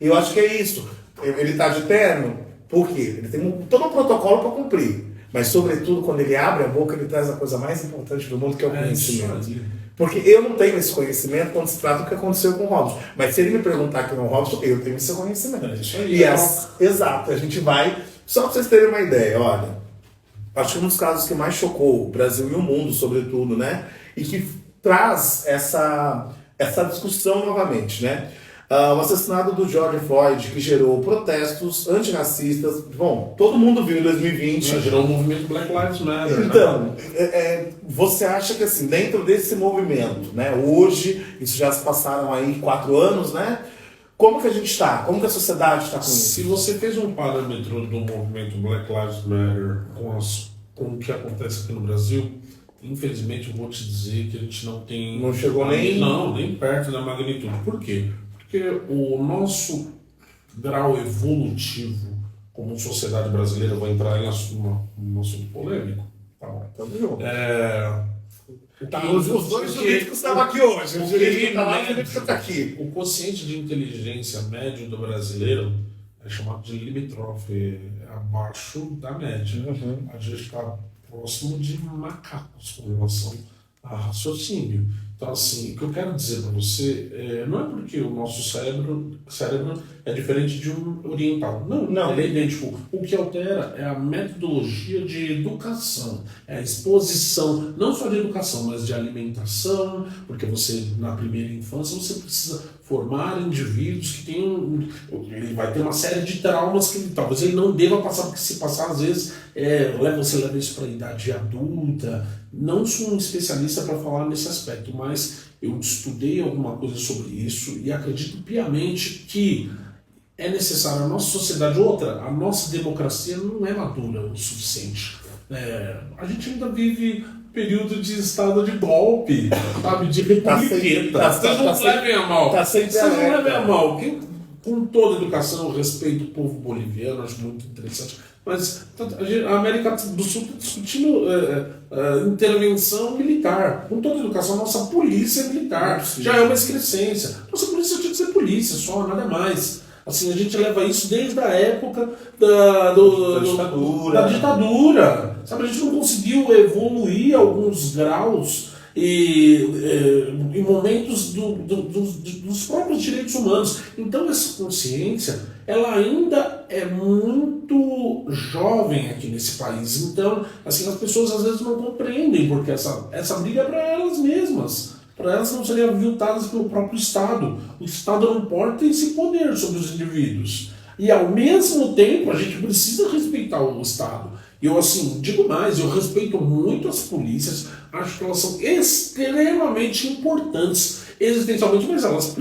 Eu acho que é isso. Ele tá de terno, por quê? Ele tem todo um protocolo para cumprir. Mas, sobretudo, quando ele abre a boca, ele traz a coisa mais importante do mundo, que é o conhecimento. Porque eu não tenho esse conhecimento quando se trata do que aconteceu com o Robson. Mas se ele me perguntar quem é o Robson, eu tenho esse conhecimento. Exato, a gente vai... Só para vocês terem uma ideia, olha, acho que um dos casos que mais chocou o Brasil e o mundo, sobretudo, né? E que traz essa discussão novamente, né? O assassinato do George Floyd, que gerou protestos antirracistas. Bom, todo mundo viu em 2020. Gerou o movimento Black Lives Matter. Então, você acha que assim, dentro desse movimento, né, hoje, isso já se passaram aí 4 anos, né? Como que a gente está? Como que a sociedade está com isso? Se você fez um parâmetro do movimento Black Lives Matter com o que acontece aqui no Brasil, infelizmente eu vou te dizer que a gente não tem... Não chegou nem perto da magnitude. Por quê? Porque o nosso grau evolutivo como sociedade brasileira, vou entrar em um assunto polêmico, tá bom. Tá, os dois jurídicos estavam aqui hoje. O jurídico está lá e o jurídico está aqui. O quociente de inteligência médio do brasileiro é chamado de limítrofe, é abaixo da média. A gente está próximo de macacos com relação a raciocínio. Então, assim, o que eu quero dizer para você não é porque o nosso cérebro é diferente de um oriental. Não. Ele é idêntico. O que altera é a metodologia de educação, é a exposição, não só de educação, mas de alimentação, porque você, na primeira infância, você precisa formar indivíduos que tenham... Ele vai ter uma série de traumas que talvez ele não deva passar, porque se passar, às vezes, você leva isso para a idade adulta. Não sou um especialista para falar nesse aspecto, mas eu estudei alguma coisa sobre isso e acredito piamente que é necessário a nossa sociedade, a nossa democracia não é madura o suficiente. A gente ainda vive período de estado de golpe, sabe, de republiqueta. Vocês não levem a mal. Vocês não levem a mal. Com toda a educação, eu respeito o povo boliviano, acho muito interessante. Mas a América do Sul está discutindo intervenção militar. Com toda a educação, nossa polícia é militar. Já é uma excrescência. Nossa polícia tinha que ser polícia, só, nada mais. Assim, a gente leva isso desde a época da ditadura. Sabe, a gente não conseguiu evoluir alguns graus em momentos dos próprios direitos humanos. Então essa consciência, ela ainda é muito jovem aqui nesse país. Então, assim, as pessoas às vezes não compreendem, porque essa briga é para elas mesmas. Para elas não serem aviltadas pelo próprio Estado. O Estado não pode ter esse poder sobre os indivíduos. E ao mesmo tempo a gente precisa respeitar o Estado. E eu, assim, digo mais, eu respeito muito as polícias, acho que elas são extremamente importantes existencialmente, mas elas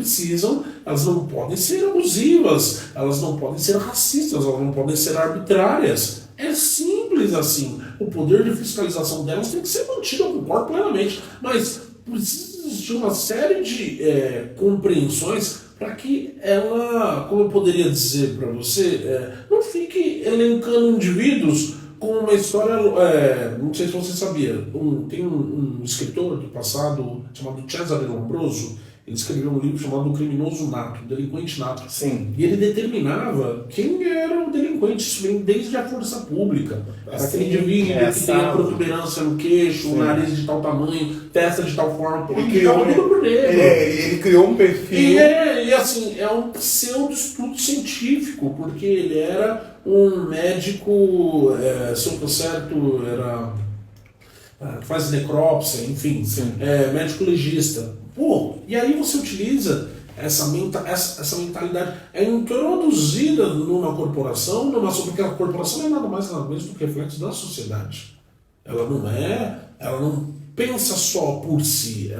não podem ser abusivas, elas não podem ser racistas, elas não podem ser arbitrárias. É simples assim. O poder de fiscalização delas tem que ser mantido, eu concordo plenamente, mas precisa existir uma série de compreensões para que ela, como eu poderia dizer para você, não fique elencando indivíduos com uma história, não sei se você sabia, tem um escritor do passado chamado Cesare Lombroso. Ele escreveu um livro chamado O Criminoso Nato, Delinquente Nato. Sim. E ele determinava quem era o delinquente. Isso vem desde a força pública. Era aquele indivíduo que tem a protuberância no queixo, o nariz de tal tamanho, testa de tal forma. Ele criou um perfil. E assim, é um pseudo-estudo científico, porque ele era um médico, se eu estou certo, que faz necrópsia, enfim, médico legista. E aí você utiliza essa mentalidade, é introduzida numa corporação, porque a corporação não é nada mais nada menos do que reflexo da sociedade. Ela não pensa só por si,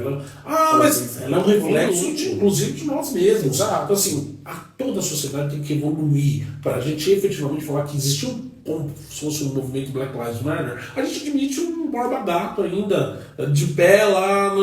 mas ela é um reflexo, inclusive, de nós mesmos. Então, assim, toda a sociedade tem que evoluir para a gente efetivamente falar que existe como se fosse um movimento Black Lives Matter. A gente admite um Borba Gato ainda de pé lá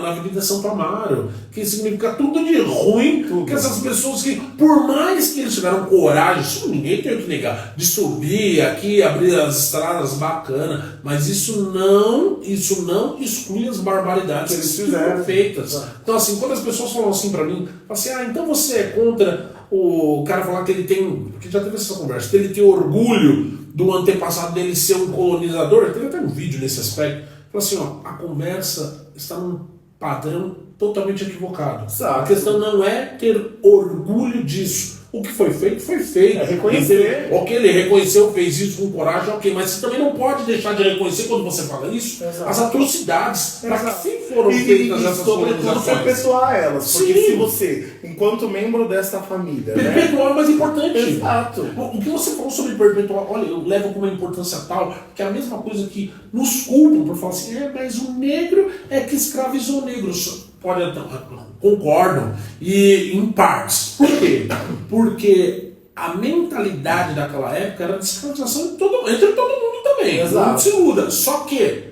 na Avenida Santo Amaro, que significa tudo de ruim, que essas pessoas que, por mais que eles tiveram coragem, isso ninguém tem o que negar, de subir aqui, abrir as estradas bacanas, mas isso não exclui as barbaridades que foram feitas. Então, assim, quando as pessoas falam assim pra mim, assim, então você é contra o cara falar que ele tem, porque já teve essa conversa, que ele tem orgulho do antepassado dele ser um colonizador. Teve até um vídeo nesse aspecto. Falou assim, a conversa está num padrão totalmente equivocado. A questão não é ter orgulho disso. O que foi feito, foi feito. Reconhecer. Ok, ele reconheceu, fez isso com coragem, ok, mas você também não pode deixar de reconhecer, quando você fala isso, as atrocidades para que sim foram feitas essas sobretudo perpetuar elas. Porque se você, enquanto membro dessa família... Perpetuar é mais importante. Exato. O que você falou sobre perpetuar, olha, eu levo com uma importância tal, que é a mesma coisa que nos culpam por falar assim, mas o negro é que escravizou o negro. Concordam, e em partes. Por quê? Porque a mentalidade daquela época era de escravização entre todo mundo também. Exato. Não se muda. Só que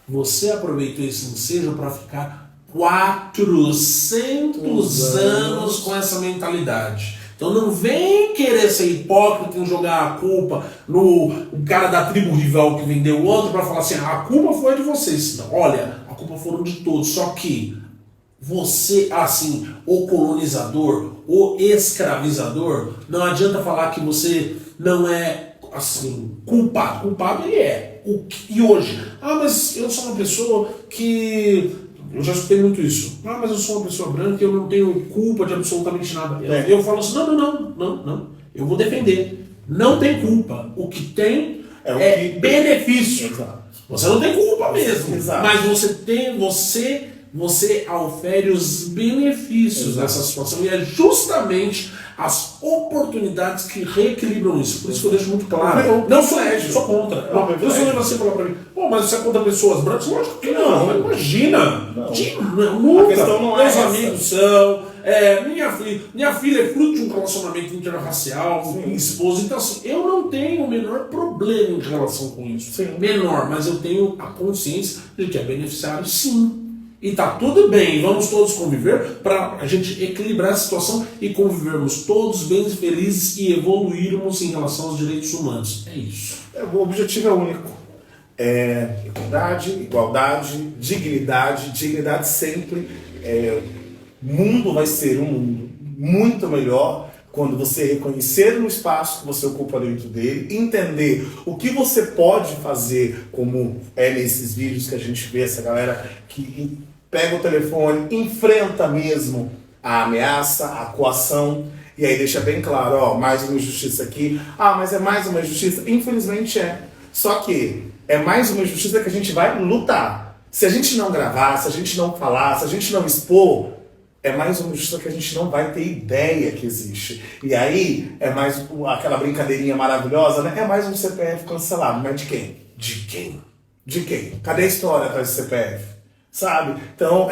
você aproveitou esse ensejo para ficar 400 anos com essa mentalidade. Então não vem querer ser hipócrita e jogar a culpa no cara da tribo rival que vendeu o outro para falar assim, a culpa foi de vocês. Não, olha, a a culpa foram de todos. Só que você, assim, o colonizador, o escravizador, não adianta falar que você não é, assim, culpado. Culpado ele é. E hoje? Mas eu sou uma pessoa que... Eu já escutei muito isso. Mas eu sou uma pessoa branca e eu não tenho culpa de absolutamente nada. Eu falo assim, não. Eu vou defender. Não tem culpa. O que tem é benefício. Exato. Você não tem culpa mesmo. Exato. Mas você ofere os benefícios dessa situação. E é justamente as oportunidades que reequilibram isso. Por isso que eu deixo muito claro. Não sou contra. Eu sou você falar pra mim, mas você é contra pessoas brancas? Lógico que não. Imagina. Nunca. A questão não é Meus essa. amigos são. Minha filha é fruto de um relacionamento interracial, minha esposa. Então, assim, eu não tenho o menor problema em relação com isso. Sim. Menor, mas eu tenho a consciência de que é beneficiário, sim. E tá tudo bem, vamos todos conviver para a gente equilibrar a situação e convivermos todos bem felizes e evoluirmos em relação aos direitos humanos. É isso. O objetivo é único. É equidade, igualdade, dignidade. Dignidade sempre. O mundo vai ser um mundo muito melhor quando você reconhecer no espaço que você ocupa dentro dele, entender o que você pode fazer, como é nesses vídeos que a gente vê essa galera que pega o telefone, enfrenta mesmo a ameaça, a coação, e aí deixa bem claro, mais uma injustiça aqui. Mas é mais uma injustiça? Infelizmente é. Só que é mais uma injustiça que a gente vai lutar. Se a gente não gravar, se a gente não falar, se a gente não expor, é mais uma injustiça que a gente não vai ter ideia que existe. E aí, é mais aquela brincadeirinha maravilhosa, né? É mais um CPF cancelado. Mas de quem? De quem? De quem? Cadê a história atrás do CPF? Sabe? Então,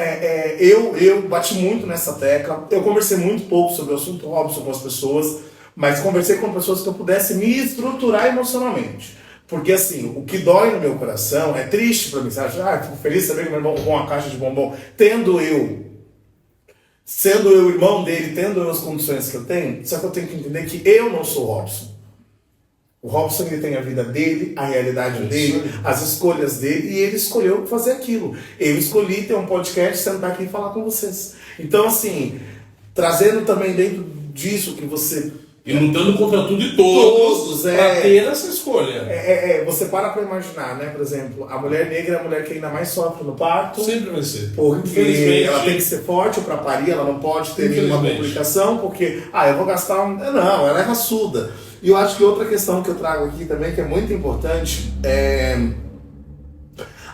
eu bati muito nessa tecla. Eu conversei muito pouco sobre o assunto, Robson, com as pessoas, mas conversei com pessoas que eu pudesse me estruturar emocionalmente. Porque, assim, o que dói no meu coração é triste pra mim. Você acha, fico feliz de saber que meu irmão roubou uma caixa de bombom. Sendo eu irmão dele, tendo eu as condições que eu tenho, só que eu tenho que entender que eu não sou o Robson. O Robson, ele tem a vida dele, a realidade dele, as escolhas dele, e ele escolheu fazer aquilo. Eu escolhi ter um podcast, sentar aqui e falar com vocês. Então, assim, trazendo também dentro disso que você... E lutando contra tudo e todos para ter essa escolha. Você para imaginar, né? Por exemplo, a mulher negra é a mulher que ainda mais sofre no parto. Sempre vai ser. Porque ela tem que ser forte para parir, ela não pode ter nenhuma complicação, porque, eu vou gastar Não, ela é raçuda. E eu acho que outra questão que eu trago aqui também, que é muito importante,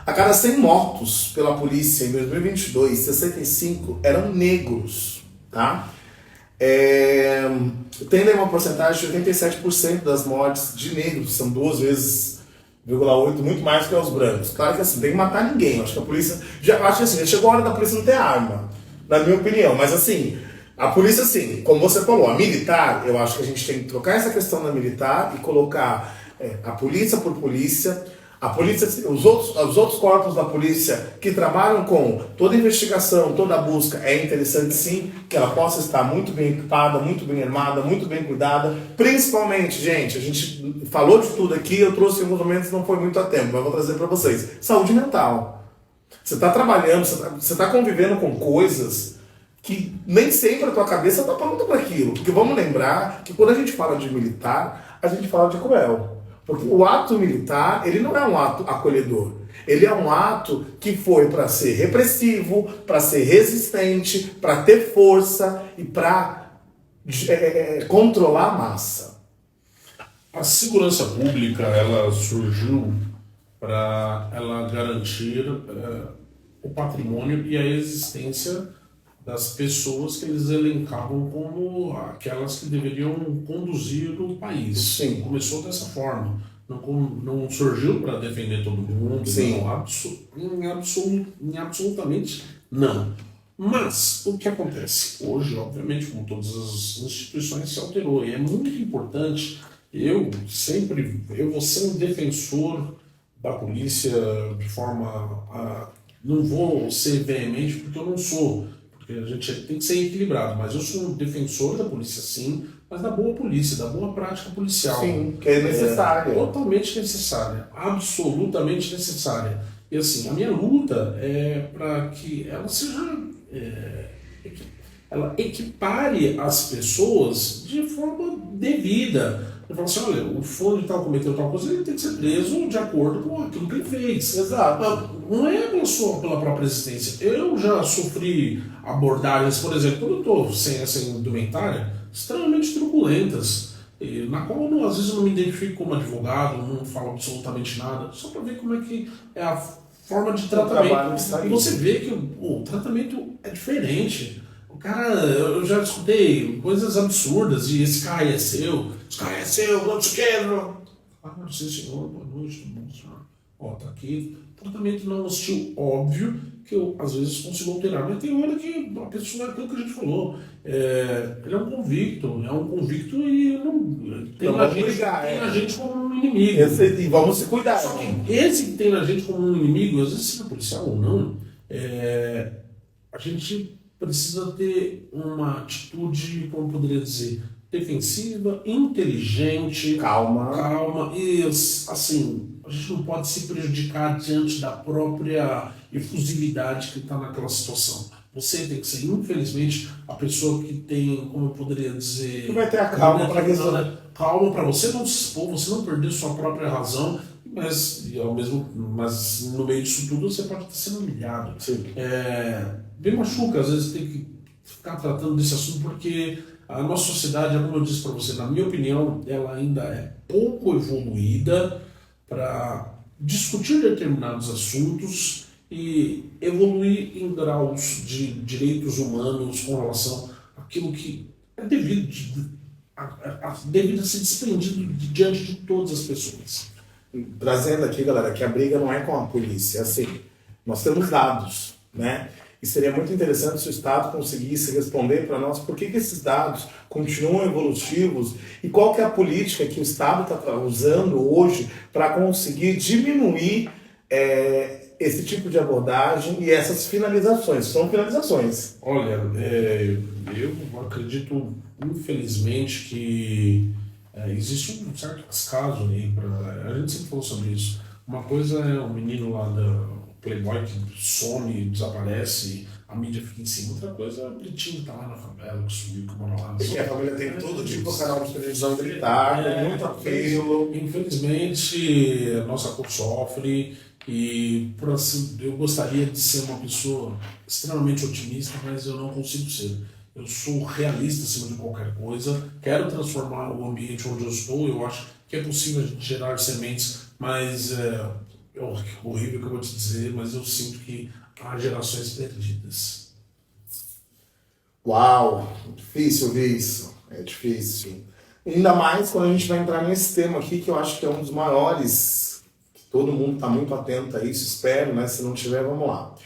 a cada 100 mortos pela polícia em 2022, 65 eram negros, tá? Tem uma porcentagem de 87% das mortes de negros, são 2 vezes 0,8, muito mais que os brancos. Claro que assim, tem que matar ninguém. Acho que a polícia. Acho que assim, já chegou a hora da polícia não ter arma, na minha opinião. Mas assim, a polícia, assim, como você falou, a militar, eu acho que a gente tem que trocar essa questão da militar e colocar a polícia por polícia. A polícia, os outros corpos da polícia que trabalham com toda a investigação, toda a busca, é interessante sim que ela possa estar muito bem equipada, muito bem armada, muito bem cuidada. Principalmente, gente, a gente falou de tudo aqui, eu trouxe em alguns momentos, não foi muito a tempo, mas vou trazer para vocês. Saúde mental. Você está trabalhando, você está convivendo com coisas que nem sempre a tua cabeça está pronta para aquilo. Porque vamos lembrar que quando a gente fala de militar, a gente fala de cruel. Porque o ato militar, ele não é um ato acolhedor. Ele é um ato que foi para ser repressivo, para ser resistente, para ter força e para controlar a massa. A segurança pública, ela surgiu para ela garantir o patrimônio e a existência das pessoas que eles elencavam como aquelas que deveriam conduzir o país. Sim. Começou dessa forma. Não surgiu para defender todo mundo. Sim. Não, absolutamente não. Mas o que acontece? Hoje, obviamente, como todas as instituições, se alterou. E é muito importante. Eu vou ser um defensor da polícia de forma... não vou ser veemente, porque eu não sou. A gente tem que ser equilibrado, mas eu sou um defensor da polícia, sim, mas da boa polícia, da boa prática policial. Sim, que é necessária. Totalmente necessária, absolutamente necessária. E assim, a minha luta é para que ela seja. Ela equipare as pessoas de forma devida. Ele fala assim, olha, o fulano de tal cometeu tal coisa, ele tem que ser preso de acordo com aquilo que ele fez. Exato. Não é pela própria existência. Eu já sofri abordagens, por exemplo, quando eu estou sem essa indumentária, extremamente truculentas, na qual às vezes eu não me identifico como advogado, não falo absolutamente nada, só para ver como é que é a forma de tratamento. E você vê que o tratamento é diferente. O cara, eu já escutei coisas absurdas de esse cara é seu, não te quero. Ah, sim senhor, boa noite, tudo bom, senhor? Ó, tá aqui. Tratamento não hostil, óbvio, que eu às vezes consigo alterar, mas tem hora que a pessoa é aquilo que a gente falou. Ele é um convicto e não tem, a gente como um inimigo. E vamos se cuidar. Só que esse que tem a gente como um inimigo, às vezes se é policial ou não, a gente precisa ter uma atitude, como eu poderia dizer, defensiva, inteligente, calma e assim, a gente não pode se prejudicar diante da própria efusividade que está naquela situação. Você tem que ser, infelizmente, a pessoa que tem, como eu poderia dizer... Que vai ter a calma para resolver. Calma para você não se expor, você não perder sua própria razão, mas no meio disso tudo você pode estar sendo humilhado. Bem machuca, às vezes tem que ficar tratando desse assunto porque a nossa sociedade, como eu disse para você, na minha opinião, ela ainda é pouco evoluída para discutir determinados assuntos e evoluir em graus de direitos humanos com relação àquilo que é devido a ser desprendido diante de todas as pessoas. Trazendo aqui, galera, que a briga não é com a polícia, assim, nós temos dados, né? E seria muito interessante se o Estado conseguisse responder para nós por que esses dados continuam evolutivos e qual que é a política que o Estado está usando hoje para conseguir diminuir esse tipo de abordagem e essas finalizações. São finalizações. Olha, eu acredito, infelizmente, que existe um certo descaso aí. A gente sempre falou sobre isso. Uma coisa é o menino lá da Playboy que some, desaparece, a mídia fica em cima. Outra coisa é o Pretinho que tá lá na favela, que subiu, que mora lá. Porque a família tem todo tipo de canal de televisão militar, com muito apelo. Infelizmente, a nossa cor sofre e eu gostaria de ser uma pessoa extremamente otimista, mas eu não consigo ser. Eu sou realista acima de qualquer coisa, quero transformar o ambiente onde eu estou, eu acho que é possível a gente gerar sementes, mas é horrível que eu vou te dizer, mas eu sinto que há gerações perdidas. Uau, difícil ver isso, é difícil. Ainda mais quando a gente vai entrar nesse tema aqui, que eu acho que é um dos maiores, que todo mundo está muito atento a isso, espero, né? Se não tiver, vamos lá.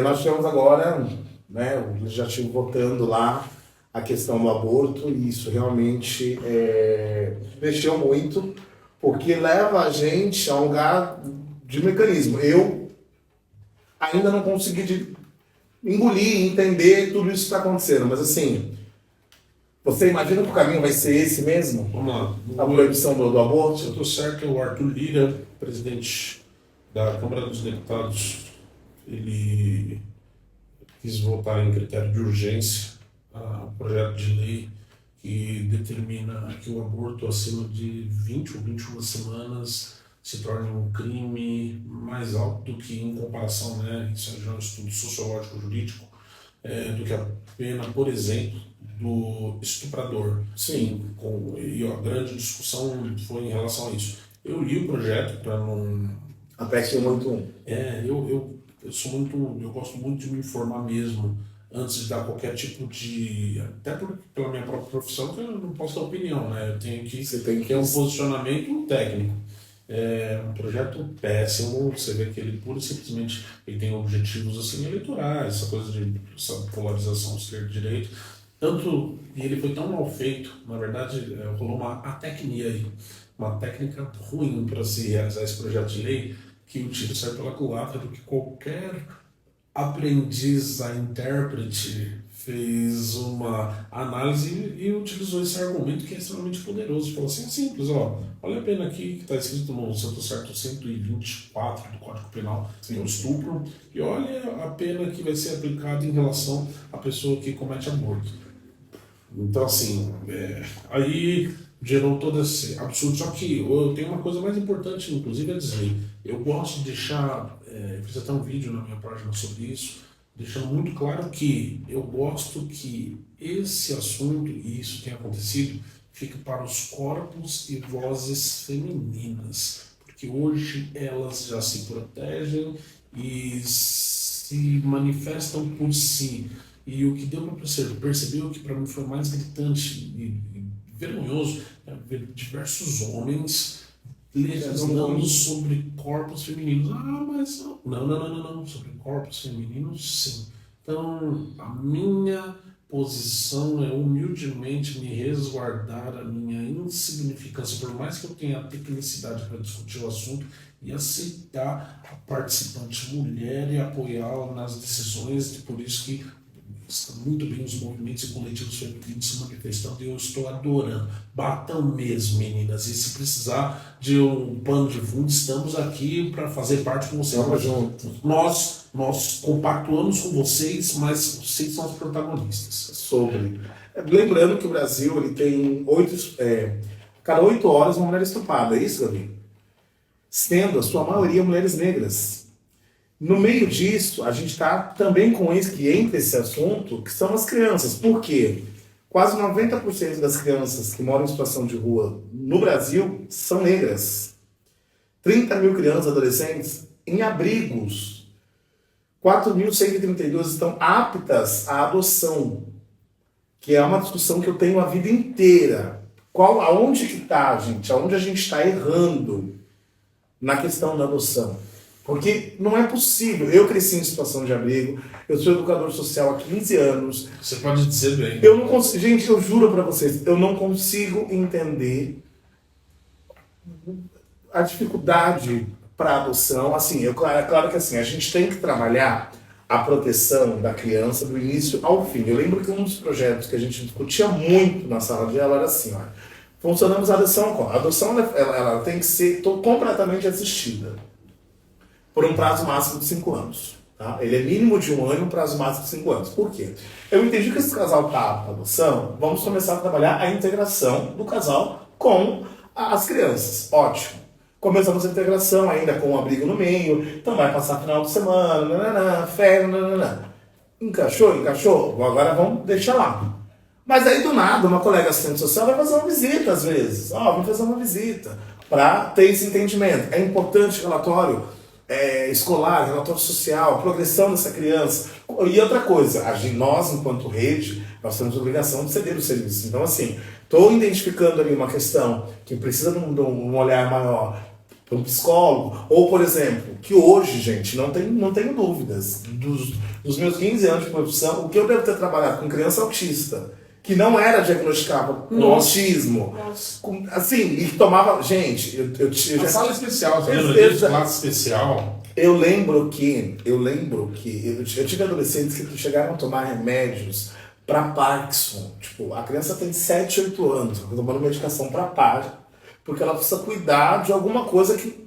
Nós tivemos agora, né, o legislativo votando lá a questão do aborto, e isso realmente mexeu muito, porque leva a gente a um lugar de mecanismo. Eu ainda não consegui engolir, entender tudo isso que está acontecendo, mas assim, você imagina que o caminho vai ser esse mesmo? Vamos lá. A proibição do aborto? Se eu estou certo, é o Arthur Lira, presidente da Câmara dos Deputados, ele quis votar em critério de urgência o projeto de lei que determina que o aborto acima de 20 ou 21 semanas se torne um crime mais alto do que, em comparação, né, isso é já um estudo sociológico jurídico, do que a pena, por exemplo, do estuprador. Sim. E a grande discussão foi em relação a isso. Eu li o projeto para não... A PEC 181. Eu gosto muito de me informar mesmo antes de dar qualquer tipo de... Até pela minha própria profissão, que eu não posso dar opinião, né? Eu tenho que ter um posicionamento técnico. É um projeto péssimo, você vê que ele pura e simplesmente ele tem objetivos assim eleitorais, essa polarização esquerda-direita. E ele foi tão mal feito, na verdade, rolou uma atecnia aí, uma técnica ruim para se realizar esse projeto de lei, que o tiro sai pela culatra do que qualquer aprendiz a intérprete fez uma análise e utilizou esse argumento que é extremamente poderoso. Falou assim, é simples, ó, olha a pena aqui que está escrito no, se eu estou certo, 124 do Código Penal, que é o estupro, e olha a pena que vai ser aplicada em relação à pessoa que comete aborto. Então, assim, aí gerou todo esse absurdo. Só que eu tenho uma coisa mais importante, inclusive, a dizer. Eu gosto de deixar, fiz até um vídeo na minha página sobre isso, deixando muito claro que eu gosto que esse assunto, e isso tem acontecido, fique para os corpos e vozes femininas. Porque hoje elas já se protegem e se manifestam por si. E o que deu para perceber, o que para mim foi mais gritante e vergonhoso, é ver diversos homens legislando sobre corpos femininos. Ah, mas não, sobre corpos femininos, sim. Então, a minha posição é humildemente me resguardar a minha insignificância, por mais que eu tenha a tecnicidade para discutir o assunto, e aceitar a participante mulher e apoiá-la nas decisões, e por isso que estão muito bem os movimentos e coletivos femininos se manifestando e eu estou adorando. Batam mesmo, meninas. E se precisar de um pano de fundo, estamos aqui para fazer parte com vocês. Nós compactuamos com vocês, mas vocês são os protagonistas. Lembrando que o Brasil ele tem cada 8 horas uma mulher estuprada, é isso, Gabi? Sendo a sua maioria mulheres negras. No meio disso, a gente está também com isso que entra esse assunto, que são as crianças. Por quê? Quase 90% das crianças que moram em situação de rua no Brasil são negras. 30 mil crianças e adolescentes em abrigos. 4.132 estão aptas à adoção, que é uma discussão que eu tenho a vida inteira. Aonde que está, gente? Aonde a gente está errando na questão da adoção? Porque não é possível. Eu cresci em situação de abrigo, eu sou educador social há 15 anos. Você pode dizer bem. Eu não consigo, gente, eu juro pra vocês, eu não consigo entender a dificuldade para adoção. Assim, é claro que assim, a gente tem que trabalhar a proteção da criança do início ao fim. Eu lembro que um dos projetos que a gente discutia muito na sala de aula era assim, ó, funcionamos a adoção. A adoção ela tem que ser completamente assistida por um prazo máximo de 5 anos. Tá? Ele é mínimo de 1 ano e um prazo máximo de 5 anos. Por quê? Eu entendi que esse casal está para adoção, vamos começar a trabalhar a integração do casal com as crianças. Ótimo. Começamos a integração ainda com um abrigo no meio, então vai passar final de semana, férias, Encaixou? Agora vamos deixar lá. Mas aí do nada, uma colega assistente social vai fazer uma visita às vezes. Vamos fazer uma visita para ter esse entendimento. É importante o relatório escolar, relatório social, progressão dessa criança. E outra coisa, nós, enquanto rede, nós temos a obrigação de ceder o serviço. Então, assim, estou identificando ali uma questão que precisa de um olhar maior para um psicólogo, ou, por exemplo, que hoje, gente, não tenho dúvidas, dos meus 15 anos de profissão, o que eu devo ter trabalhado com criança autista, que não era diagnosticada com autismo. Assim, e que tomava... Gente, eu já... sala especial, você lembra de classe especial? Eu lembro que eu tive adolescentes que chegaram a tomar remédios para Parkinson. Tipo, a criança tem 7, 8 anos, tomando medicação para Parkinson, porque ela precisa cuidar de alguma coisa que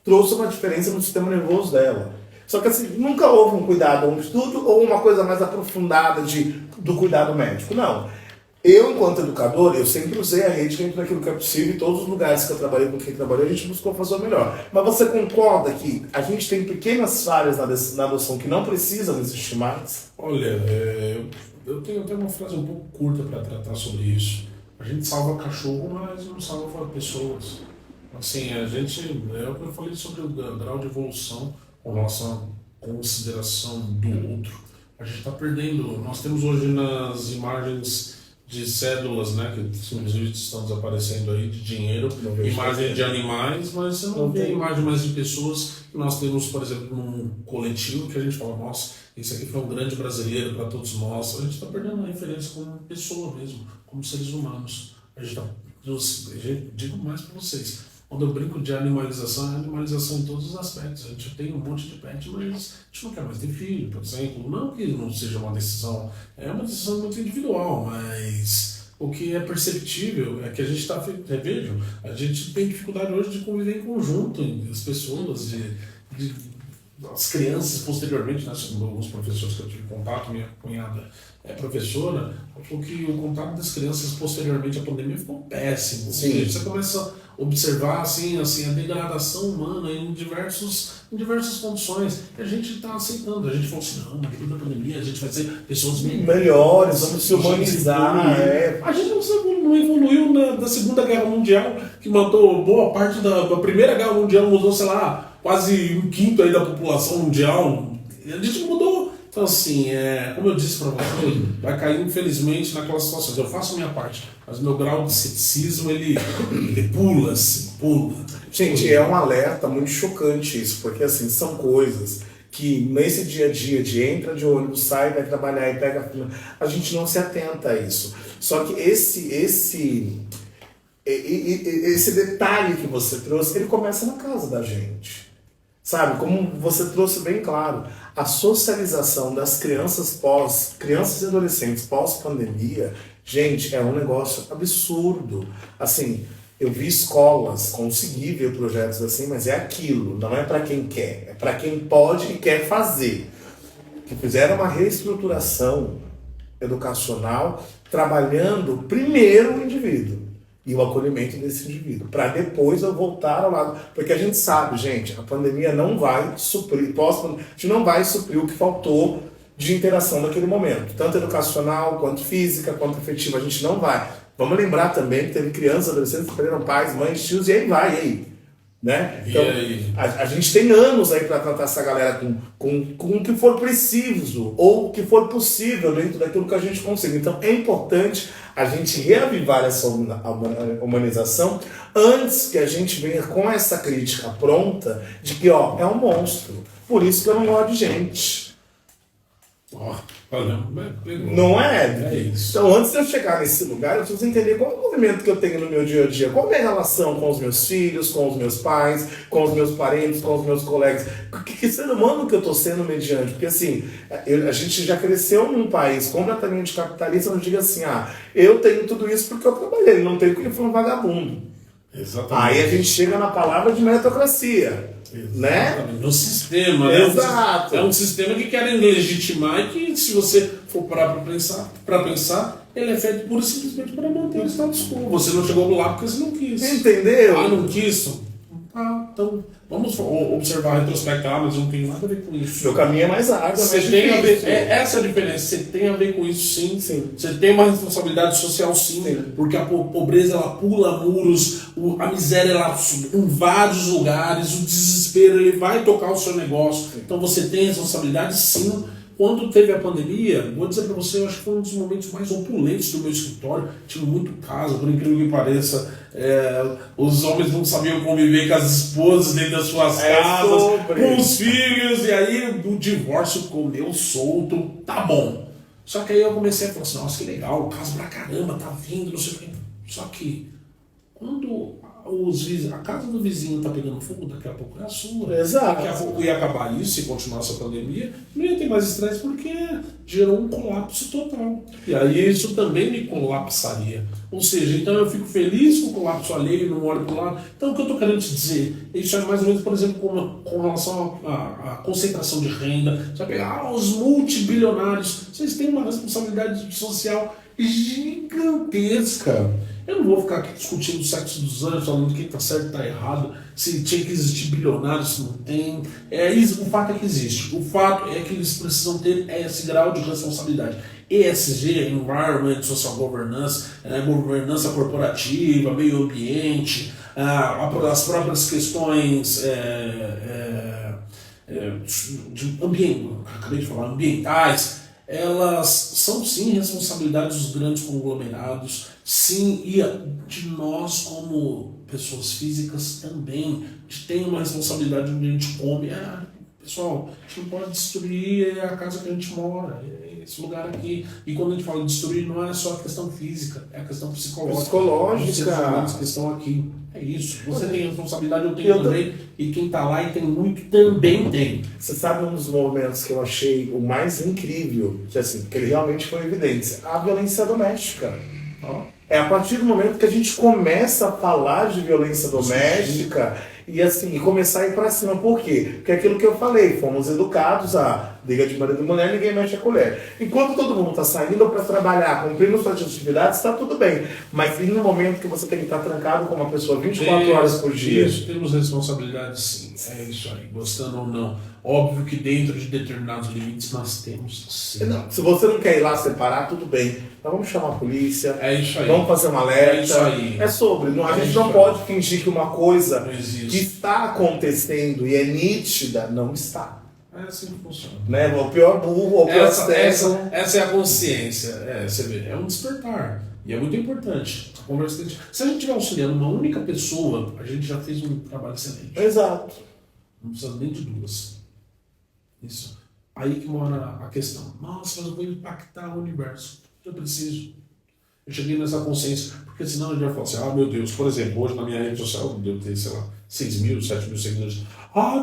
trouxe uma diferença no sistema nervoso dela. Só que assim, nunca houve um cuidado, um estudo ou uma coisa mais aprofundada do cuidado médico. Não. Eu, enquanto educador, eu sempre usei a rede dentro daquilo que é possível, em todos os lugares que eu trabalhei com quem trabalhou, a gente buscou fazer o melhor. Mas você concorda que a gente tem pequenas falhas na adoção que não precisam existir mais? Olha, eu tenho até uma frase um pouco curta para tratar sobre isso. A gente salva cachorro, mas não salva pessoas. Assim, é o que eu falei sobre o grau de evolução com nossa consideração do outro. A gente está perdendo. Nós temos hoje nas imagens de cédulas, né, que simplesmente estão desaparecendo aí, de dinheiro, imagem de animais, mas você não vê imagem mais de pessoas. Nós temos, por exemplo, num coletivo que a gente fala, nossa, esse aqui foi um grande brasileiro para todos nós. A gente está perdendo a referência como pessoa mesmo, como seres humanos. Digo mais para vocês, Quando eu brinco de animalização, é animalização em todos os aspectos. A gente tem um monte de pet, mas a gente não quer mais ter filho, por exemplo. Não que não seja uma decisão, é uma decisão muito individual, mas o que é perceptível é que a gente está, veja, a gente tem dificuldade hoje de conviver em conjunto, as pessoas, as crianças posteriormente, né, alguns professores que eu tive contato, minha cunhada é professora, falou que o contato das crianças posteriormente à pandemia ficou péssimo. Sim. Você começa a observar assim, a degradação humana em diversas condições. E a gente está aceitando. A gente falou assim, não, depois da pandemia a gente vai ser pessoas melhores, vamos se humanizar. A gente não evoluiu da Segunda Guerra Mundial, que matou boa parte da Primeira Guerra Mundial, mudou, sei lá, quase um quinto aí da população mundial. A gente mudou. Então, assim, como eu disse para você, vai cair, infelizmente, naquelas situações. Eu faço a minha parte, mas meu grau de ceticismo, ele pula, assim, pula. Gente, é um alerta muito chocante isso, porque, assim, são coisas que nesse dia a dia de entra de ônibus, sai, vai trabalhar e pega a fila, a gente não se atenta a isso. Só que esse detalhe que você trouxe, ele começa na casa da gente. Sabe, como você trouxe bem claro, a socialização das crianças e adolescentes pós-pandemia, gente, é um negócio absurdo. Assim, eu vi escolas, consegui ver projetos assim, mas é aquilo, não é para quem quer, é para quem pode e quer fazer. Que fizeram uma reestruturação educacional, trabalhando primeiro o indivíduo e o acolhimento desse indivíduo, para depois eu voltar ao lado, porque a gente sabe, gente, a pandemia não vai suprir, a gente não vai suprir o que faltou de interação naquele momento, tanto educacional, quanto física, quanto afetiva, a gente não vai. Vamos lembrar também que teve crianças, adolescentes que perderam pais, mães, tios, e aí vai, e aí? Né? Então, a gente tem anos aí para tratar essa galera com o que for preciso ou o que for possível dentro daquilo que a gente consegue. Então é importante a gente reavivar essa humanização antes que a gente venha com essa crítica pronta de que é um monstro. Por isso que eu não gosto de gente. Não é? É isso. Então, antes de eu chegar nesse lugar, eu preciso entender qual é o movimento que eu tenho no meu dia a dia, qual é a minha relação com os meus filhos, com os meus pais, com os meus parentes, com os meus colegas, que ser humano que eu estou sendo mediante, porque assim, a gente já cresceu num país completamente capitalista, não diga assim, eu tenho tudo isso porque eu trabalhei, não tenho porque eu fui um vagabundo. Exatamente. Aí a gente chega na palavra de meritocracia. Né? No sistema, né? Exato. É um sistema que querem legitimar e que, se você for parar para pensar, ele é feito pura e simplesmente para manter o status quo. Você não chegou lá porque você não quis. Entendeu? Não quis? Então vamos observar a retrospectiva, mas não tem nada a ver com isso. Meu caminho é mais árduo. Você tem a ver, essa é a diferença. Você tem a ver com isso, sim. Você tem uma responsabilidade social, sim. Porque a pobreza ela pula muros, a miséria ela em vários lugares, o desespero ele vai tocar o seu negócio. Então você tem responsabilidade, sim. Quando teve a pandemia, vou dizer para você, eu acho que foi um dos momentos mais opulentos do meu escritório. Tive muito caso, por incrível que pareça. Os homens não sabiam conviver com as esposas dentro das suas casas, com os filhos, e aí o divórcio comeu solto, tá bom. Só que aí eu comecei a falar assim, nossa, que legal, caso pra caramba, tá vindo, não sei o quê. Só que quando a casa do vizinho tá pegando fogo, daqui a pouco é a sua. Exato. Daqui a pouco ia acabar isso e continuar essa pandemia, não ia ter mais estresse porque gerou um colapso total. E aí isso também me colapsaria. Ou seja, então eu fico feliz com o colapso alheio, não olho para o lado. Então o que eu estou querendo te dizer, isso é mais ou menos, por exemplo, com relação à concentração de renda. Você vai pegar os multibilionários, vocês têm uma responsabilidade social gigantesca. Eu não vou ficar aqui discutindo o sexo dos anjos, falando quem está certo e está errado, se tinha que existir bilionários, se não tem. O fato é que existe. O fato é que eles precisam ter esse grau de responsabilidade. ESG, Environment, Social Governance, governança corporativa, meio ambiente, as próprias questões de ambiente, acabei de falar, ambientais, elas são sim responsabilidades dos grandes conglomerados, sim, e de nós como pessoas físicas também. A gente tem uma responsabilidade onde a gente come. pessoal, a gente não pode destruir a casa que a gente mora, esse lugar aqui. E quando a gente fala de destruir, não é só a questão física, é a questão psicológica. Psicológica. Os seres humanos que estão aqui. É isso. Você tem responsabilidade, eu tenho também. E quem está lá e tem muito, também tem. Você sabe um dos momentos que eu achei o mais incrível, que assim, que ele realmente foi evidência? A violência doméstica. É a partir do momento que a gente começa a falar de violência doméstica e assim, começar a ir pra cima. Por quê? Porque é aquilo que eu falei, fomos educados a briga de marido e mulher, ninguém mexe a colher. Enquanto todo mundo está saindo para trabalhar, cumprindo suas atividades, está tudo bem. Mas e no momento que você tem que estar trancado com uma pessoa 24 horas por dia? Isso, temos responsabilidade sim. É isso aí, gostando ou não. Óbvio que dentro de determinados limites nós temos sim. Não, se você não quer ir lá separar, tudo bem. Então vamos chamar a polícia, é isso aí. Vamos fazer um alerta. É isso aí. É sobre, a gente não pode fingir que uma coisa que está acontecendo e é nítida, não está. É assim que funciona. Né? O pior burro, o pior essa é a consciência. Você vê, é um despertar. E é muito importante. A conversa se a gente estiver auxiliando uma única pessoa, a gente já fez um trabalho excelente. Exato. Não precisa nem de duas. Isso. Aí que mora a questão. Nossa, mas eu vou impactar o universo. Eu preciso. Eu cheguei nessa consciência. Porque senão a gente vai falar assim, meu Deus, por exemplo, hoje na minha rede social eu devo ter, sei lá, 6 mil, 7 mil seguidores.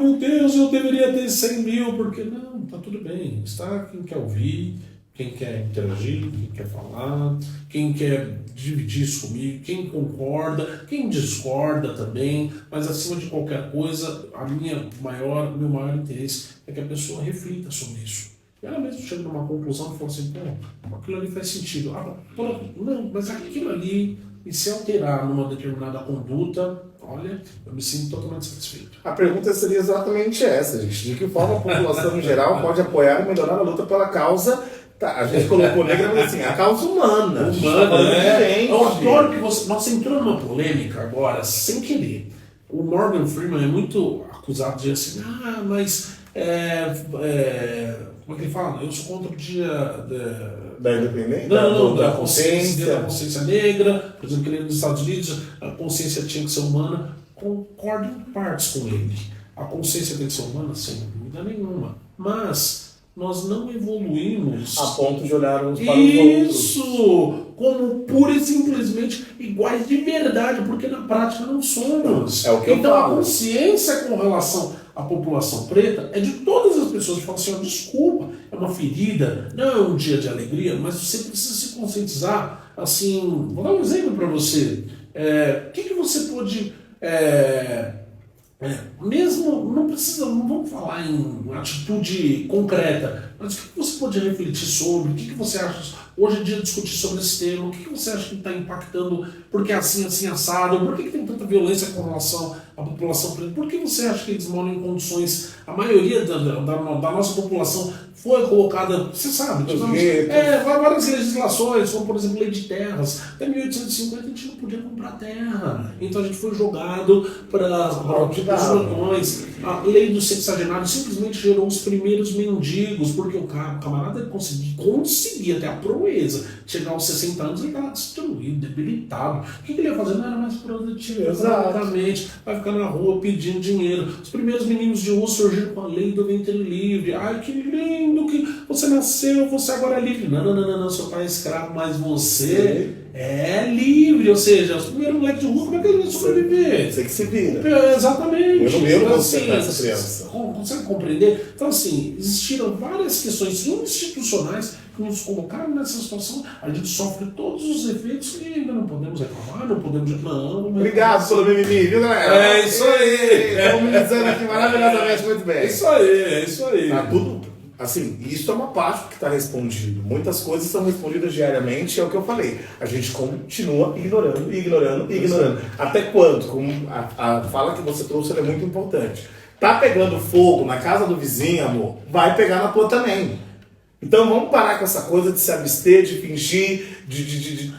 Meu Deus, eu deveria ter 100 mil, porque não, tá tudo bem. Está quem quer ouvir, quem quer interagir, quem quer falar, quem quer dividir isso comigo, quem concorda, quem discorda também, mas acima de qualquer coisa, meu maior interesse é que a pessoa reflita sobre isso. Ela mesmo chega numa conclusão e fala assim, aquilo ali faz sentido. Não, mas aquilo ali, e se alterar numa determinada conduta, olha, eu me sinto totalmente satisfeito. A pergunta seria exatamente essa, gente. De que forma a população em geral pode apoiar e melhorar a luta pela causa? A gente colocou negra, mas assim, a causa humana. Claro que nós entramos numa polêmica agora, sem querer. O Morgan Freeman é muito acusado de assim, mas como é que ele fala? Eu sou contra o dia da independência? Da consciência negra, por exemplo, que ele nos Estados Unidos, a consciência tinha que ser humana. Concordo em partes com ele. A consciência tem que ser humana, sem dúvida nenhuma. Mas nós não evoluímos a ponto de olhar uns para os outros. Isso! Como pura e simplesmente iguais de verdade, porque na prática não somos. É o que eu então falo. A consciência com relação à população preta é de todas as pessoas que falam assim, desculpa, é uma ferida, não é um dia de alegria, mas você precisa se conscientizar, assim, vou dar um exemplo para você. O que você pode... mesmo, não vamos falar em atitude concreta, mas o que você pode refletir sobre, o que você acha, hoje em dia discutir sobre esse tema, o que você acha que está impactando, porque é assim, assado, por que tem tanta violência com relação à população preta, por que você acha que eles moram em condições, a maioria da nossa população foi colocada, você sabe, várias legislações, como por exemplo lei de terras, até 1850 a gente não podia comprar terra, então a gente foi jogado para os botões, a lei do sexagenário simplesmente gerou os primeiros mendigos, porque o camarada conseguia até a proeza, chegar aos 60 anos ele estava destruído, debilitado, o que ele ia fazer? Não era mais produtivo, exatamente, vai ficar na rua pedindo dinheiro. Os primeiros meninos de uso surgiram com a lei do ventre livre, que lindo que você nasceu, você agora é livre. Não, seu pai é escravo, mas você é livre, ou seja, os primeiros moleques de rua, como é que ele vai sobreviver? Você que se vira. Exatamente. Eu não assim, essa criança. Consegue compreender? Então, assim, existiram várias questões institucionais que nos colocaram nessa situação. A gente sofre todos os efeitos e ainda não podemos reclamar, não podemos... Não, obrigado pelo mimimi, viu, galera? É isso aí. Estamos minimizando aqui maravilhosamente, muito bem. É isso aí. Tá tudo... Assim, isso é uma parte que está respondido. Muitas coisas são respondidas diariamente, é o que eu falei. A gente continua ignorando. Até quando? Como a fala que você trouxe é muito importante. Tá pegando fogo na casa do vizinho, amor, vai pegar na tua também. Então vamos parar com essa coisa de se abster, de fingir,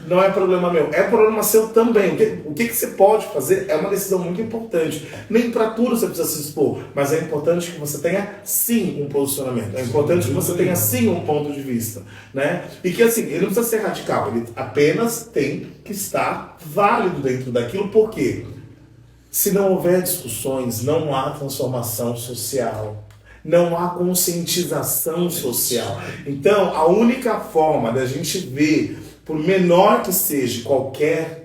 não é problema meu, é problema seu também. O que você pode fazer é uma decisão muito importante. Nem para tudo você precisa se expor, mas é importante que você tenha sim um posicionamento, é importante que você tenha sim um ponto de vista, né? E que assim, ele não precisa ser radical, ele apenas tem que estar válido dentro daquilo, por quê? Se não houver discussões, não há transformação social. não há conscientização social. Então, a única forma da gente ver, por menor que seja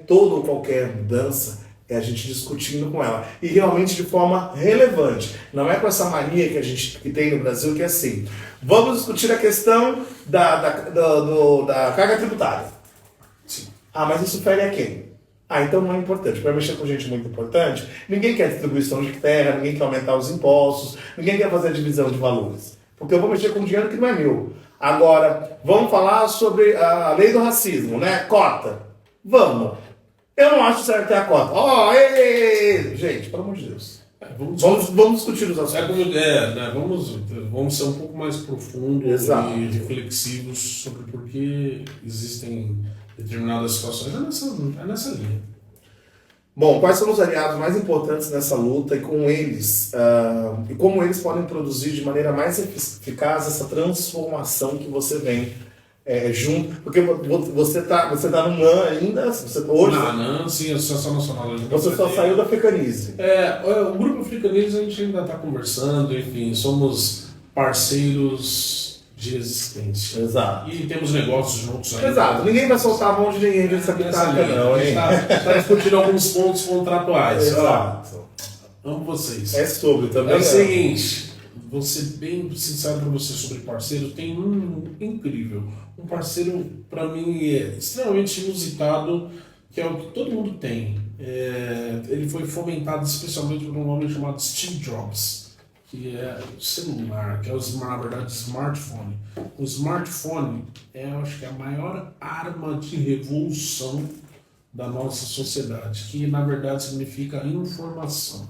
toda ou qualquer mudança, é a gente discutindo com ela. E realmente de forma relevante. Não é com essa mania que tem no Brasil, que é assim, vamos discutir a questão da carga tributária. Sim. Ah, mas isso fere a quem? Ah, então não é importante. Para mexer com gente muito importante, ninguém quer distribuição de terra, ninguém quer aumentar os impostos, ninguém quer fazer a divisão de valores. Porque eu vou mexer com dinheiro que não é meu. Agora, vamos falar sobre a lei do racismo, né? Cota. Vamos. Eu não acho certo ter a cota. Gente, pelo amor de Deus. Vamos discutir os assuntos. Vamos ser um pouco mais profundos Exato. E reflexivos sobre por que existem determinadas situações. É nessa linha. Bom, quais são os aliados mais importantes nessa luta e com eles, e como eles podem produzir de maneira mais eficaz essa transformação que você vem junto? Porque você tá no NAN ainda, hoje. NAN, sim, Associação Nacional da Você só saiu da Africanize. O grupo Africanize a gente ainda está conversando, enfim, somos parceiros de existência. Exato. E temos negócios juntos ainda. Exato. Ninguém vai soltar a mão de ninguém dessa pitaca, não, hein? A gente está discutindo alguns pontos contratuais. Exato. Amo vocês. É sobre também. É o seguinte, vou ser bem sincero para você sobre parceiro, tem um incrível. Um parceiro, para mim, é extremamente inusitado, que é o que todo mundo tem. Ele foi fomentado especialmente por um homem chamado Steve Jobs, que é o celular, que é na verdade, smartphone. O smartphone eu acho que é a maior arma de revolução da nossa sociedade, que na verdade significa informação.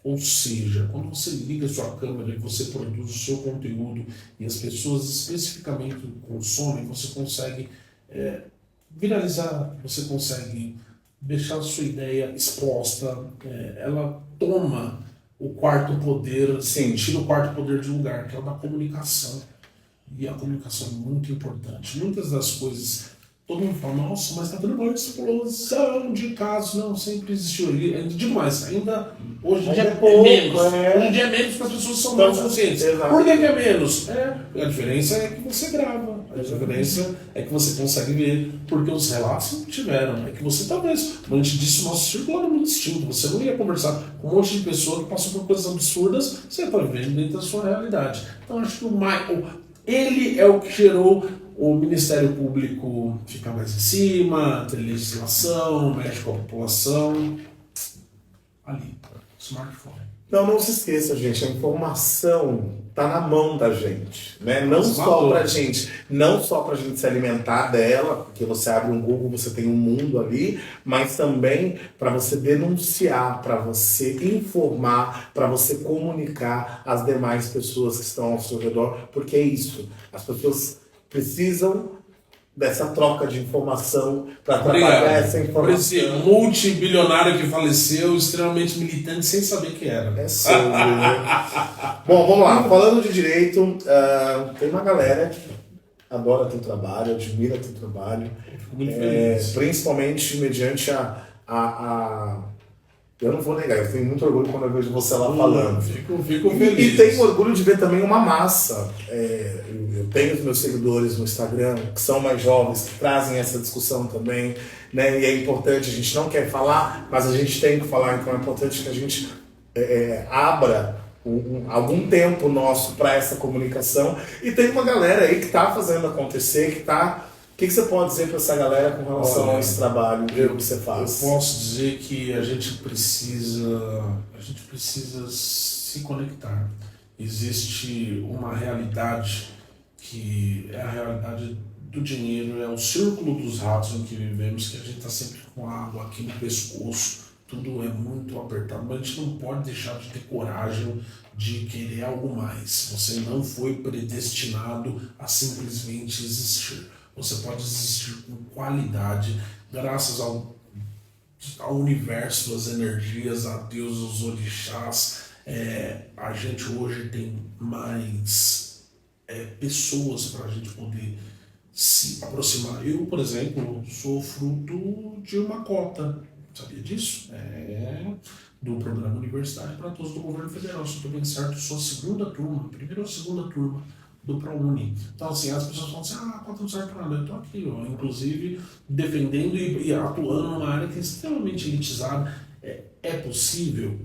Ou seja, quando você liga a sua câmera e você produz o seu conteúdo e as pessoas especificamente consomem, você consegue viralizar, você consegue deixar a sua ideia exposta, ela toma o quarto poder, tira o quarto poder de lugar, que é o da comunicação. E a comunicação é muito importante. Muitas das coisas, todo mundo fala, nossa, mas está tendo uma explosão de casos. Não, sempre existiu. Eu digo mais, ainda hoje em dia é menos. Hoje em dia é menos porque as pessoas são mais conscientes. Por que é menos? A diferença é que você grava. A diferença é que você consegue ver, porque os relatos não tiveram. É que você talvez, como a gente disse, o nosso círculo era muito distinto. Você não ia conversar com um monte de pessoa que passou por coisas absurdas, você está vivendo dentro da sua realidade. Então acho que o Michael, ele é o que gerou o Ministério Público ficar mais em cima, ter legislação, mexe com a população. Ali, smartphone. Não se esqueça, gente, a informação está na mão da gente, né? Não só pra gente se alimentar dela, porque você abre um Google, você tem um mundo ali, mas também para você denunciar, para você informar, para você comunicar às demais pessoas que estão ao seu redor, porque é isso, as pessoas precisam dessa troca de informação para trabalhar essa informação. Por esse multibilionário que faleceu, extremamente militante, sem saber quem era. É sobre. Bom, vamos lá. Falando de direito, tem uma galera que adora teu trabalho, admira teu trabalho. Fico muito feliz. Principalmente mediante eu não vou negar, eu tenho muito orgulho quando eu vejo você lá falando. Fico feliz. E tenho orgulho de ver também uma massa. Eu tenho os meus seguidores no Instagram, que são mais jovens, que trazem essa discussão também, né? E é importante, a gente não quer falar, mas a gente tem que falar, então é importante que a gente abra algum tempo nosso para essa comunicação. E tem uma galera aí que está fazendo acontecer, que está... O que você pode dizer para essa galera com relação a esse trabalho que você faz? Eu posso dizer que a gente precisa se conectar. Existe uma realidade que é a realidade do dinheiro, é o círculo dos ratos em que vivemos, que a gente está sempre com água aqui no pescoço, tudo é muito apertado, mas a gente não pode deixar de ter coragem de querer algo mais. Você não foi predestinado a simplesmente existir. Você pode existir com qualidade, graças ao universo, às energias, a Deus, aos orixás. A gente hoje tem mais pessoas para a gente poder se aproximar. Eu, por exemplo, sou fruto de uma cota. Sabia disso? do programa universitário para todos do governo federal. Se eu estou bem certo, eu sou a segunda turma, primeira ou segunda turma do ProUni. Então, assim, as pessoas falam assim, qual é o certo nada? Eu estou aqui, ó, inclusive, defendendo e atuando numa área que é extremamente elitizada. É possível?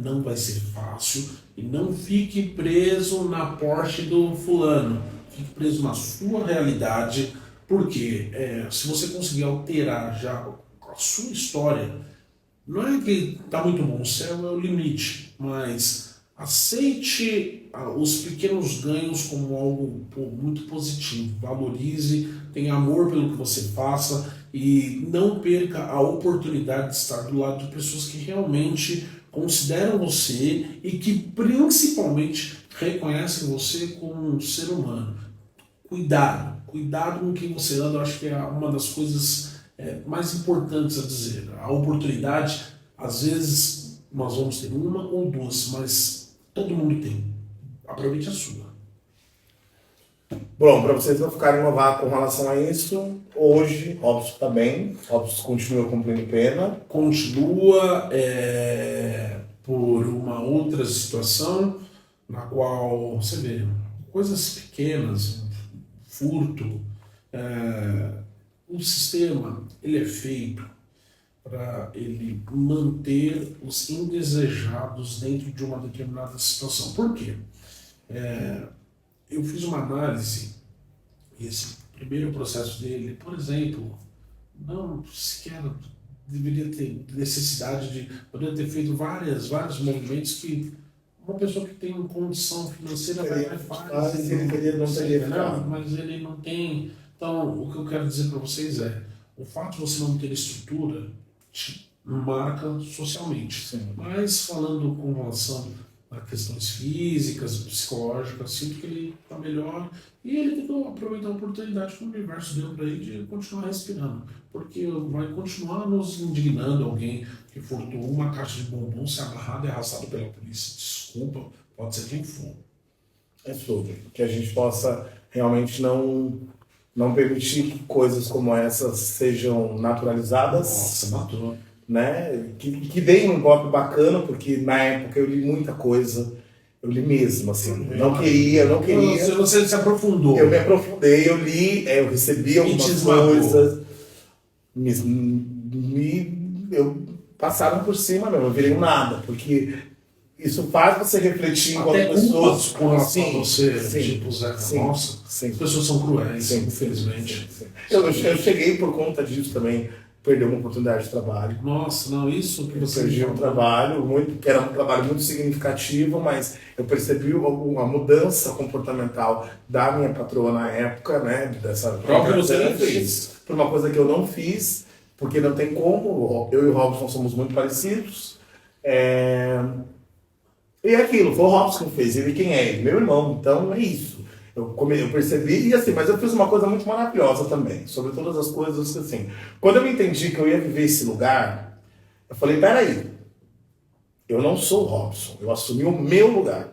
Não vai ser fácil. E não fique preso na Porsche do fulano. Fique preso na sua realidade, porque se você conseguir alterar já a sua história, não é que está muito bom, o céu é o limite, mas aceite os pequenos ganhos como algo muito positivo, valorize, tenha amor pelo que você faça e não perca a oportunidade de estar do lado de pessoas que realmente consideram você e que principalmente reconhecem você como um ser humano. Cuidado com quem você anda, eu acho que é uma das coisas mais importantes a dizer. A oportunidade, às vezes nós vamos ter uma ou duas, mas todo mundo tem. Aproveite a sua. Bom, para vocês não ficarem no vácuo com relação a isso, hoje Robson está bem, Robson continua cumprindo pena. Continua por uma outra situação na qual, você vê, coisas pequenas, furto, o sistema ele é feito para ele manter os indesejados dentro de uma determinada situação. Por quê? Eu fiz uma análise, esse primeiro processo dele, por exemplo, não sequer deveria ter necessidade de, poderia ter feito vários movimentos que uma pessoa que tem condição financeira faz, mas ele não tem. Então, o que eu quero dizer para vocês o fato de você não ter estrutura te marca socialmente. Sim. Mas falando com relação a questões físicas, psicológicas, sinto que ele está melhor e ele tem que aproveitar a oportunidade que o universo deu para ele de continuar respirando, porque vai continuar nos indignando alguém que furtou uma caixa de bombom, ser agarrado e arrastado pela polícia. Desculpa, pode ser quem for. É sobre que a gente possa realmente não permitir que coisas como essas sejam naturalizadas. Nossa, matou. Né? Que deem um golpe bacana, porque na época eu li muita coisa, eu li mesmo, assim, não queria. Você se aprofundou. Eu me aprofundei, eu li, eu recebi algumas coisas, eu passaram por cima mesmo, eu virei um nada, porque isso faz você refletir enquanto pessoas com relação a você, sim, nossa, as pessoas são cruéis, infelizmente. Eu cheguei por conta disso também, perdeu uma oportunidade de trabalho. Nossa, não, isso que você perdi um trabalho, que era um trabalho muito significativo, mas eu percebi uma mudança comportamental da minha patroa na época, né? Dessa própria você nem fez. Por uma coisa que eu não fiz, porque não tem como, eu e o Robson somos muito parecidos. E aquilo, foi o Robson que fez, ele quem é? Ele, meu irmão, então é isso. Eu percebi, e assim, mas eu fiz uma coisa muito maravilhosa também, sobre todas as coisas, assim. Quando eu entendi que eu ia viver esse lugar, eu falei, peraí, eu não sou o Robson, eu assumi o meu lugar.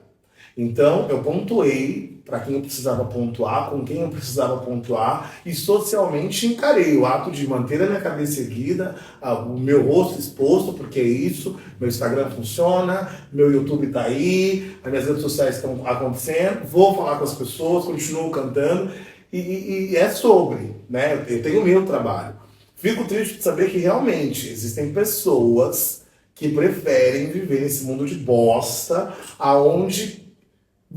Então, eu pontuei para quem eu precisava pontuar, com quem eu precisava pontuar, e socialmente encarei o ato de manter a minha cabeça erguida, o meu rosto exposto, porque é isso, meu Instagram funciona, meu YouTube está aí, as minhas redes sociais estão acontecendo, vou falar com as pessoas, continuo cantando, e é sobre, né? Eu tenho o meu trabalho. Fico triste de saber que realmente existem pessoas que preferem viver nesse mundo de bosta, aonde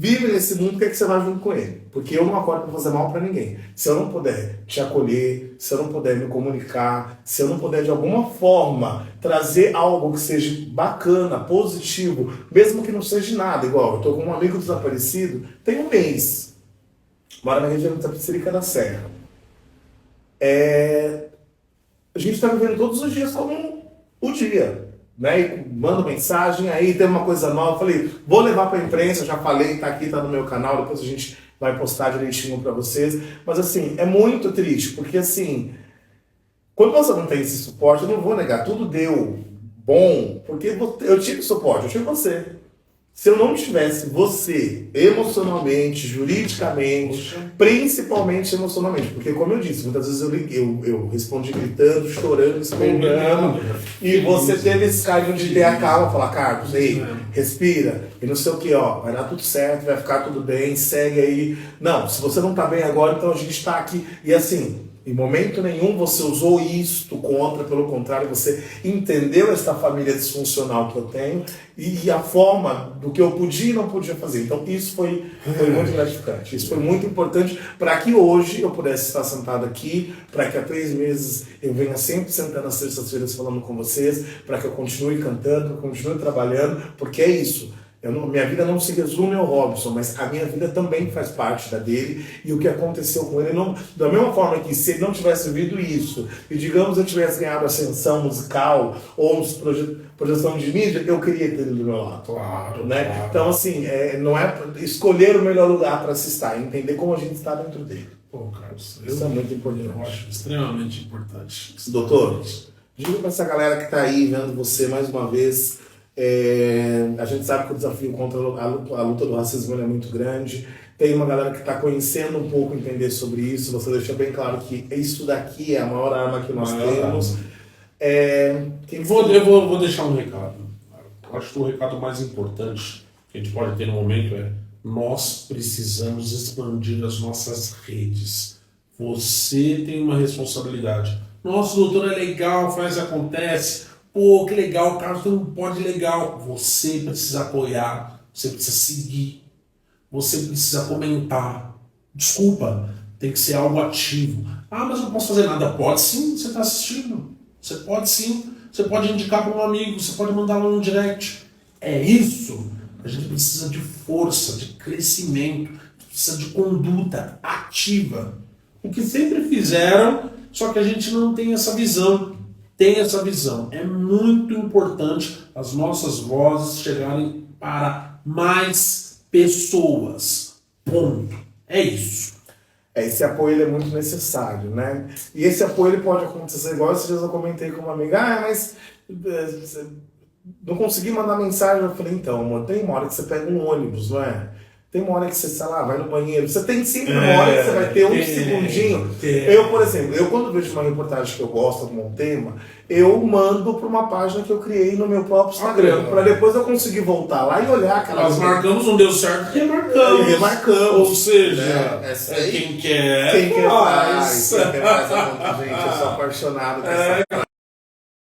vive nesse mundo, que você vai junto com ele? Porque eu não acordo para fazer mal para ninguém. Se eu não puder te acolher, se eu não puder me comunicar, se eu não puder de alguma forma trazer algo que seja bacana, positivo, mesmo que não seja nada, igual eu tô com um amigo desaparecido, tem um mês, mora na região de Itapecerica da Serra. A gente está vivendo todos os dias como o dia. Né? E mando mensagem, aí tem uma coisa nova, falei, vou levar para a imprensa, já falei, tá aqui, tá no meu canal, depois a gente vai postar direitinho para vocês, mas assim, é muito triste, porque assim, quando você não tem esse suporte, eu não vou negar, tudo deu bom, porque eu tive suporte, eu tive você. Se eu não tivesse você, emocionalmente, juridicamente, principalmente emocionalmente, porque como eu disse, muitas vezes eu respondi gritando, chorando, esperneando, e você teve esse carinho de ter a calma, falar, Carlos, ei, respira, e não sei o que, ó, vai dar tudo certo, vai ficar tudo bem, segue aí. Não, se você não tá bem agora, então a gente tá aqui, e assim, em momento nenhum você usou isto contra, pelo contrário, você entendeu esta família disfuncional que eu tenho e a forma do que eu podia e não podia fazer. Então isso foi muito gratificante, isso foi muito importante para que hoje eu pudesse estar sentado aqui, para que há 3 meses eu venha sempre sentando às terças-feiras falando com vocês, para que eu continue cantando, que eu continue trabalhando, porque é isso. Minha vida não se resume ao Robson, mas a minha vida também faz parte da dele, e o que aconteceu com ele, não, da mesma forma que se ele não tivesse vivido isso, e digamos eu tivesse ganhado ascensão musical ou projeção de mídia, eu queria ter ele do meu lado. Claro, né? claro. Então, assim, não é escolher o melhor lugar para se estar, é entender como a gente está dentro dele. Pô, Carlos, Isso é muito importante. Eu acho extremamente importante. Doutor, diga para essa galera que está aí vendo você mais uma vez. A gente sabe que o desafio contra a luta do racismo é muito grande. Tem uma galera que está conhecendo um pouco, entender sobre isso. Você deixou bem claro que isso daqui é a maior arma que nós temos. Eu vou deixar um recado. Acho que o recado mais importante que a gente pode ter no momento é: nós precisamos expandir as nossas redes. Você tem uma responsabilidade. Nossa, doutor, é legal, faz, acontece. Pô, que legal, o Carlos tem um pod legal. Você precisa apoiar, você precisa seguir, você precisa comentar. Desculpa, tem que ser algo ativo. Ah, mas eu não posso fazer nada. Pode sim, você está assistindo. Você pode sim, você pode indicar para um amigo, você pode mandar lá no direct. É isso. A gente precisa de força, de crescimento, precisa de conduta ativa. O que sempre fizeram, só que a gente não tem essa visão. Tem essa visão. É muito importante as nossas vozes chegarem para mais pessoas. Ponto. É isso. Esse apoio ele é muito necessário, né? E esse apoio ele pode acontecer, igual esses dias eu comentei com uma amiga, mas não consegui mandar mensagem. Eu falei, então, amor, tem uma hora que você pega um ônibus, não é? Tem uma hora que você, sei lá, vai no banheiro. Você tem sempre uma hora que você vai ter um segundinho. Eu, por exemplo, quando vejo uma reportagem que eu gosto, algum tema, eu mando para uma página que eu criei no meu próprio Instagram, para depois eu conseguir voltar lá e olhar aquela... Nós marcamos, não deu certo, remarcamos. Ou seja, quem quer... Quem quer faz. Quem quer faz a conta, gente. Eu sou apaixonado por essa...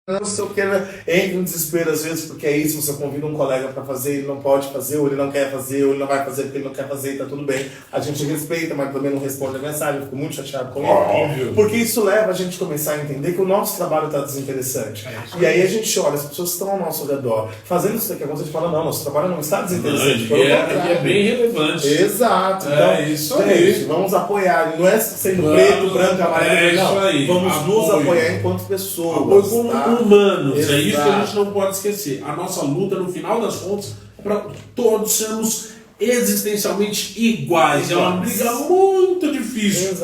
Não sei o que, entra em desespero às vezes, porque é isso, você convida um colega para fazer, ele não pode fazer, ou ele não quer fazer, ou ele não vai fazer porque ele não quer fazer, e tá tudo bem. A gente respeita, mas também não responde a mensagem, eu fico muito chateado com ele. Porque isso leva a gente a começar a entender que o nosso trabalho está desinteressante. E aí a gente olha, as pessoas que estão ao nosso redor fazendo isso daqui, a gente fala, não, nosso trabalho não está desinteressante. E é bem relevante. Exato. Então, isso gente, aí. vamos apoiar, não é sendo preto, branco, amarelo, não. Isso aí. Vamos nos apoiar enquanto pessoas. Apoio como tá? humanos. Exato. É isso que a gente não pode esquecer. A nossa luta, no final das contas, é para todos sermos existencialmente iguais. É uma briga muito difícil.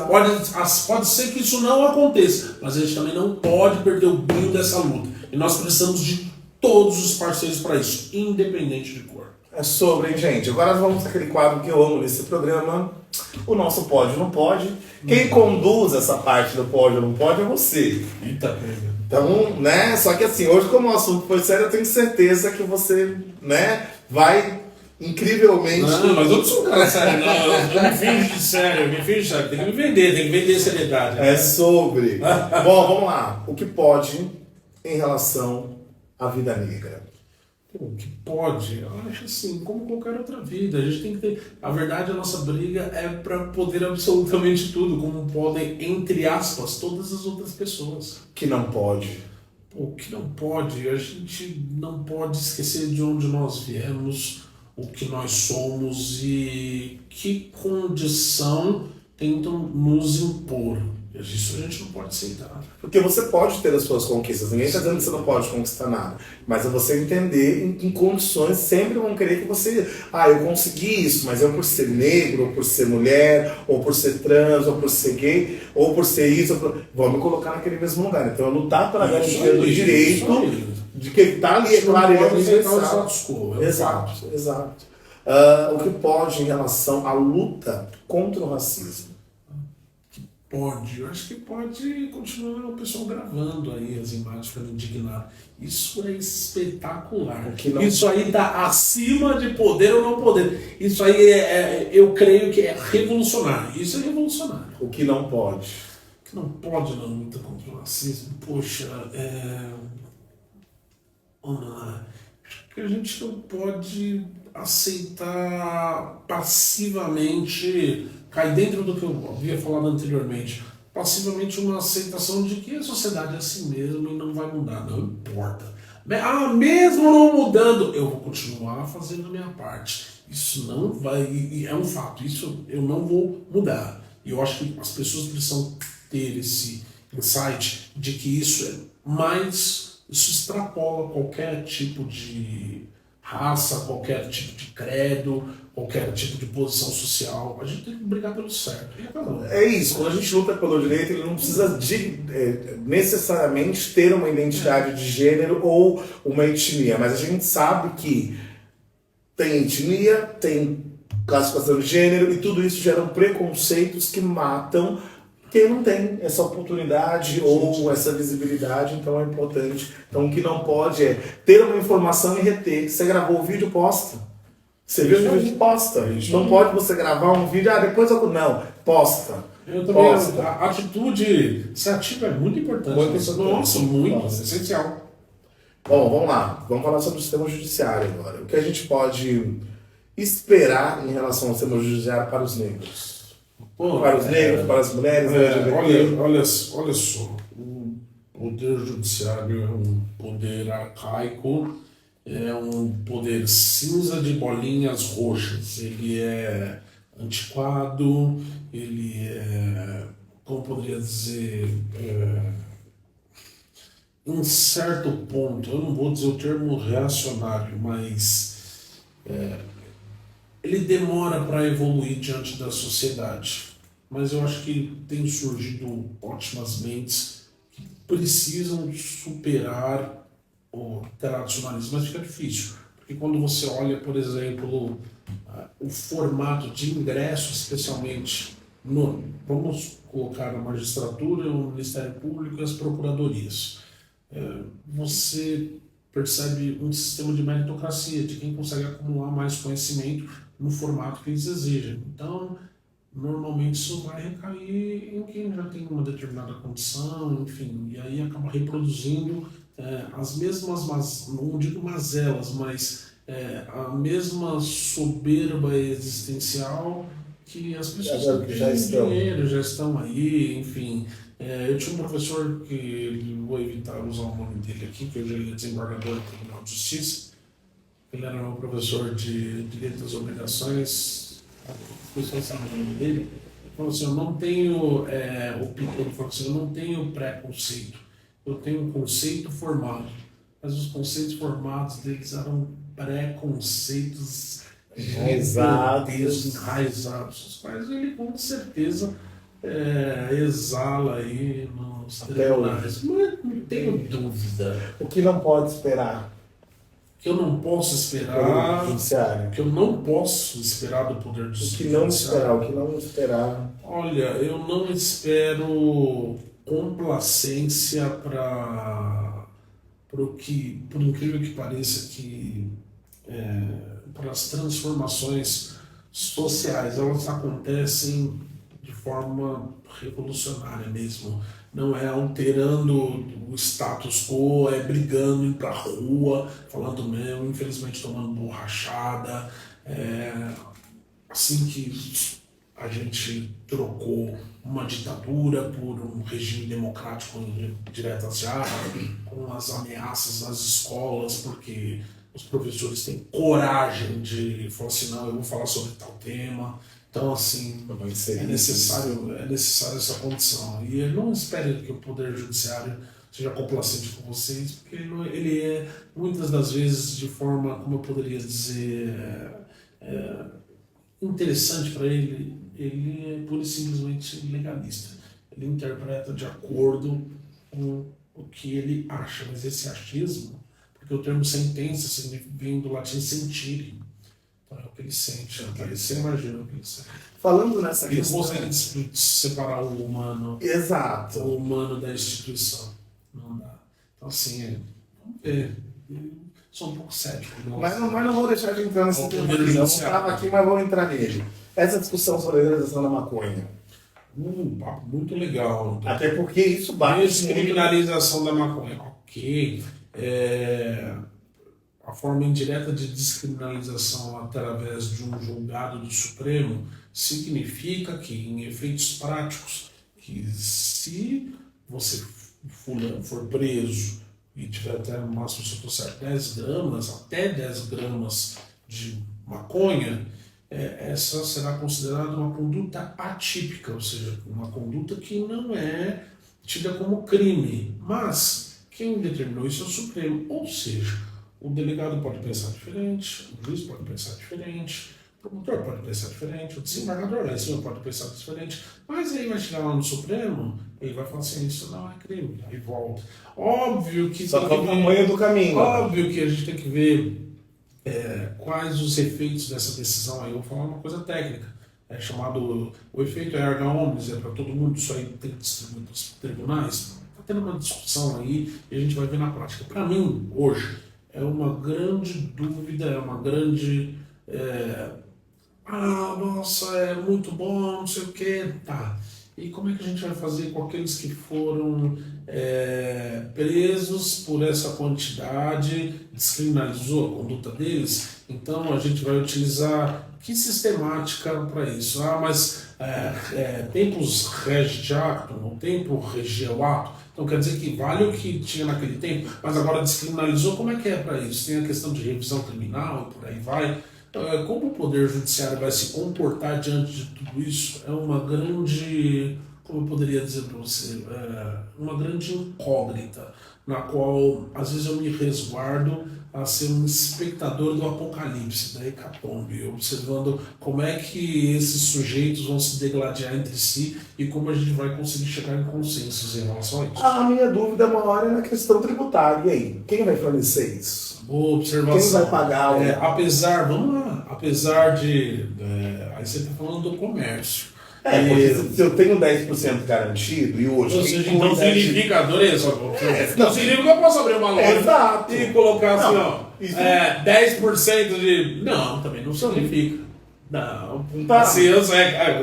Pode ser que isso não aconteça, mas a gente também não pode perder o brilho dessa luta. E nós precisamos de todos os parceiros para isso, independente de cor. É sobre, hein, gente? Agora vamos àquele quadro que eu amo nesse programa. O nosso Pode Não Pode. Quem conduz essa parte do Pode Não Pode é você. Eita, pega. Então, né? Só que assim, hoje como o assunto foi sério, eu tenho certeza que você, né, vai incrivelmente... Não, mas eu não sou um cara sério, não. Eu me finjo de sério, Tem que me vender, tem que vender seriedade. É sobre. Bom, vamos lá. O que pode em relação à vida negra? O que pode? Eu acho assim, como qualquer outra vida. A gente tem que ter... A verdade, a nossa briga é para poder absolutamente tudo, como podem, entre aspas, todas as outras pessoas. Que não pode. O que não pode? A gente não pode esquecer de onde nós viemos, o que nós somos e que condição tentam nos impor. Isso a gente não pode aceitar. Porque você pode ter as suas conquistas, ninguém está dizendo que você não pode conquistar nada, mas é você entender em condições, sempre vão querer que você, eu consegui isso, mas eu por ser negro, ou por ser mulher, ou por ser trans, ou por ser gay, ou por ser isso, vão me colocar naquele mesmo lugar. Então eu lutar para garantir o direito de que está ali, é claro, ele é universal. Exato. Exato. O que pode em relação à luta contra o racismo? Eu acho que pode continuar o pessoal gravando aí as imagens para me indignar. Isso é espetacular. Isso aí está acima de poder ou não poder. Isso aí eu creio que é revolucionário. Isso é revolucionário. O que não pode? O que não pode na luta contra o racismo, poxa, vamos lá. Acho que a gente não pode aceitar passivamente, cair dentro do que eu havia falado anteriormente, passivamente uma aceitação de que a sociedade é assim mesmo e não vai mudar, não importa. Mesmo não mudando, eu vou continuar fazendo a minha parte. Isso não vai, e é um fato, isso eu não vou mudar. E eu acho que as pessoas precisam ter esse insight de que isso isso extrapola qualquer tipo de raça, qualquer tipo de credo, qualquer tipo de posição social. A gente tem que brigar pelo certo. É isso, quando a gente luta pelo direito, ele não precisa necessariamente ter uma identidade de gênero ou uma etnia, mas a gente sabe que tem etnia, tem classificação de gênero e tudo isso geram preconceitos que matam quem não tem essa oportunidade ou essa visibilidade, então é importante. Então o que não pode é ter uma informação e reter. Você gravou o vídeo, posta. Você viu o vídeo, posta. Não pode você gravar um vídeo, depois eu... Não, posta. Eu também, a atitude ativa é muito importante. Nossa, muito, essencial. Bom, vamos lá. Vamos falar sobre o sistema judiciário agora. O que a gente pode esperar em relação ao sistema judiciário para os negros? Para os negros, para as mulheres, olha só, o poder judiciário é um poder arcaico, é um poder cinza de bolinhas roxas. Ele é antiquado, ele é, como poderia dizer, em certo ponto, eu não vou dizer o termo reacionário, mas ele demora para evoluir diante da sociedade. Mas eu acho que tem surgido ótimas mentes que precisam superar o tradicionalismo, mas fica difícil. Porque quando você olha, por exemplo, o formato de ingresso, especialmente vamos colocar na magistratura, o Ministério Público e as procuradorias, você percebe um sistema de meritocracia, de quem consegue acumular mais conhecimento no formato que eles exigem. Então, normalmente isso vai recair em quem já tem uma determinada condição, enfim, e aí acaba reproduzindo as mesmas, não digo mazelas, mas a mesma soberba existencial que as pessoas que têm dinheiro já estão aí, enfim. Eu tinha um professor que, vou evitar usar o nome dele aqui, que hoje ele é desembargador do Tribunal de Justiça. Ele era meu professor de Direito das Obrigações, o nome dele. Ele falou assim, eu não tenho preconceito, eu tenho um conceito formado. Mas os conceitos formados deles eram preconceitos enraizados, os quais ele com certeza exala aí nos tribunais. Não tenho dúvida. O que não pode esperar? Que eu não posso esperar. Que eu não posso esperar do poder judiciário. O que não esperar. Olha, eu não espero complacência para o que, por incrível que pareça, para as transformações sociais, elas acontecem de forma revolucionária mesmo. Não é alterando o status quo, é brigando, indo pra rua, falando mesmo, infelizmente tomando borrachada. Assim que a gente trocou uma ditadura por um regime democrático em diretas já, com as ameaças nas escolas, porque os professores têm coragem de falar assim, não, eu vou falar sobre tal tema. Então, assim, é necessário essa condição. E não espere que o Poder Judiciário seja complacente com vocês, porque ele é, muitas das vezes, de forma, como eu poderia dizer, interessante para ele é pura e simplesmente legalista. Ele interpreta de acordo com o que ele acha, mas esse achismo porque o termo sentença vem do latim sentire. Então é o que ele sente, você imagina o que ele sente. Falando nessa Ele questão... consegue separar o humano, Exato. o humano da instituição. Não dá. Então assim, vamos ver. Eu sou um pouco cético. Mas não vou deixar de entrar nesse tema aqui. Eu não estava aqui, mas vou entrar nele. Essa discussão sobre a legalização da maconha. Um papo muito legal. Até porque isso bate... Descriminalização da maconha. Ok. A forma indireta de descriminalização através de um julgado do Supremo significa que, em efeitos práticos, que se você for preso e tiver até no máximo, se eu estou certo, 10 gramas, até 10 gramas de maconha, essa será considerada uma conduta atípica, ou seja, uma conduta que não é tida como crime. Mas quem determinou isso é o Supremo, ou seja, o delegado pode pensar diferente, o juiz pode pensar diferente, o promotor pode pensar diferente, o desembargador lá em cima pode pensar diferente, mas aí vai chegar lá no Supremo, ele vai falar assim, isso não é crime, aí volta. Óbvio que... Só que é o tamanho do caminho. Óbvio que a gente tem que ver quais os efeitos dessa decisão aí. Eu vou falar uma coisa técnica, é chamado, o efeito erga omnes, é para todo mundo, isso aí tem que distribuir para os tribunais. Está tendo uma discussão aí e a gente vai ver na prática. Para mim, hoje, é uma grande dúvida, é uma grande... nossa, é muito bom, não sei o que, tá. E como é que a gente vai fazer com aqueles que foram presos por essa quantidade, descriminalizou a conduta deles? Então a gente vai utilizar que sistemática para isso? Mas tempus regit actum, o tempo regia o ato. Então quer dizer que vale o que tinha naquele tempo, mas agora descriminalizou, como é que é para isso? Tem a questão de revisão criminal e por aí vai. Como o Poder Judiciário vai se comportar diante de tudo isso é uma grande, como eu poderia dizer para você, uma grande incógnita, na qual às vezes eu me resguardo a ser um espectador do apocalipse, da hecatombe, observando como é que esses sujeitos vão se degladiar entre si e como a gente vai conseguir chegar em consensos em relação a isso. A minha dúvida maior é na questão tributária. E aí? Quem vai fornecer isso? Boa observação. Quem vai pagar apesar de... aí você está falando do comércio. Porque se eu tenho 10% garantido e hoje... Ou seja, então significa, adorei só. Não significa que eu posso abrir uma loja e colocar assim, ó, 10% de... Não, também não significa. Não, assim,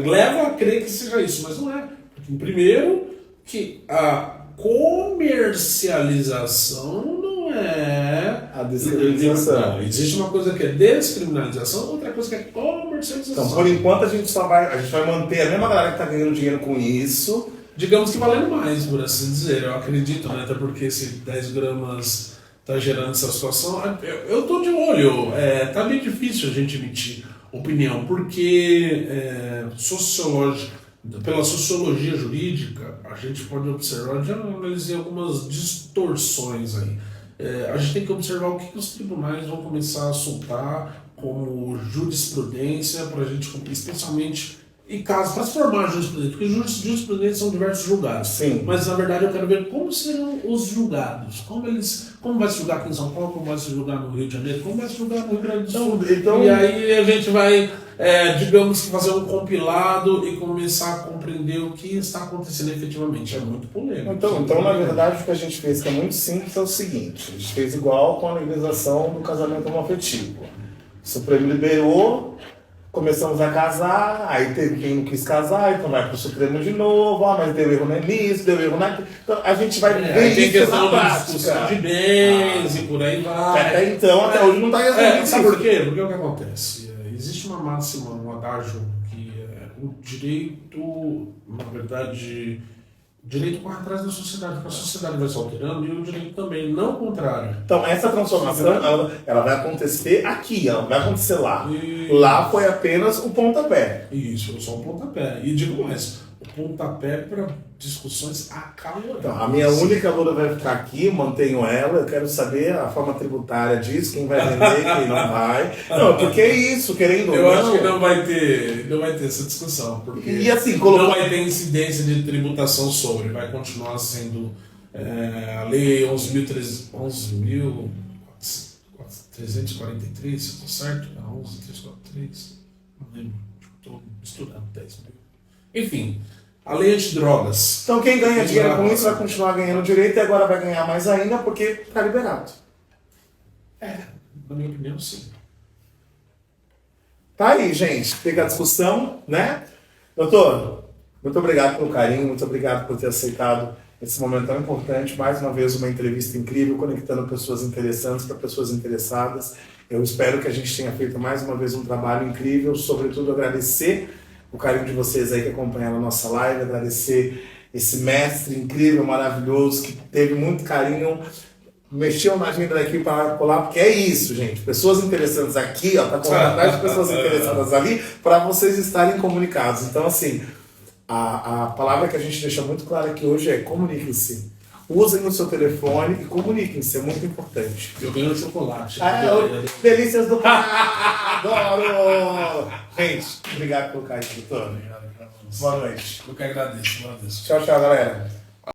leva a crer que seja isso, mas não é. Porque, primeiro, que a comercialização não é a descriminalização. Não, existe uma coisa que é descriminalização, outra coisa que é comercialização. Então, por enquanto, a gente vai manter a mesma galera que está ganhando dinheiro com isso. Digamos que valendo mais, por assim dizer. Eu acredito, né? Até porque esse 10 gramas está gerando essa situação. Eu estou de olho. Tá bem difícil a gente emitir opinião, porque pela sociologia jurídica, a gente pode observar, já analisei algumas distorções aí. A gente tem que observar o que os tribunais vão começar a soltar como jurisprudência para a gente cumprir, especialmente em casos, para se formar jurisprudência, porque jurisprudência são diversos julgados. Sim. Mas na verdade eu quero ver como serão os julgados, como vai se julgar aqui em São Paulo, como vai se julgar no Rio de Janeiro, como vai se julgar no Rio Grande do Sul. Então, e aí a gente vai, digamos que fazer um compilado e começar a compreender o que está acontecendo efetivamente. É muito polêmico. Então, na verdade, o que a gente fez, que é muito simples, é o seguinte: a gente fez igual com a legalização do casamento homoafetivo. O Supremo liberou, começamos a casar, aí teve quem não quis casar, então vai para o Supremo de novo, mas deu erro nisso, deu erro naquilo. Então a gente vai ver tem isso questão na prática. discussão de bens e por aí vai. Até hoje não está resolvido. Sabe por quê? Porque o que acontece? Existe uma máxima, um adágio, que o direito, na verdade, o direito corre atrás da sociedade, porque a sociedade vai se alterando e o direito também, não o contrário. Então, essa transformação, ela vai acontecer aqui, ela não vai acontecer lá. E... Lá foi apenas o pontapé. Isso, só um pontapé. E digo mais, o pontapé para discussões acaloradas. Então, a minha única luta vai ficar aqui, mantenho ela, eu quero saber a forma tributária disso, quem vai vender, quem não vai. Não, porque é isso, querendo ou não. Eu acho que não vai ter essa discussão, porque e assim, não vai ter incidência de tributação sobre, vai continuar sendo a lei 11.400, 343, se eu tô certo? É 11.343, não lembro. Estou estudando 10 mil. Enfim, a lei antidrogas. Então quem ganha dinheiro com isso vai continuar ganhando direito e agora vai ganhar mais ainda porque está liberado. Na minha opinião, sim. Tá aí, gente. Fica a discussão, né? Doutor, muito obrigado pelo carinho, muito obrigado por ter aceitado esse momento tão importante. Mais uma vez, uma entrevista incrível, conectando pessoas interessantes para pessoas interessadas. Eu espero que a gente tenha feito mais uma vez um trabalho incrível. Sobretudo, agradecer o carinho de vocês aí que acompanharam a nossa live, agradecer esse mestre incrível, maravilhoso, que teve muito carinho, mexeu na agenda daqui para colar, porque é isso, gente. Pessoas interessantes aqui, ó, tá com vontade de pessoas interessadas ali, para vocês estarem comunicados. Então, assim, a palavra que a gente deixa muito clara aqui hoje é comuniquem-se. Usem o seu telefone e comuniquem-se, é muito importante. Eu ganho chocolate. Delícias do Adoro! Gente, obrigado pelo carinho, doutor. Boa noite. Eu que agradeço. Tchau, tchau, galera.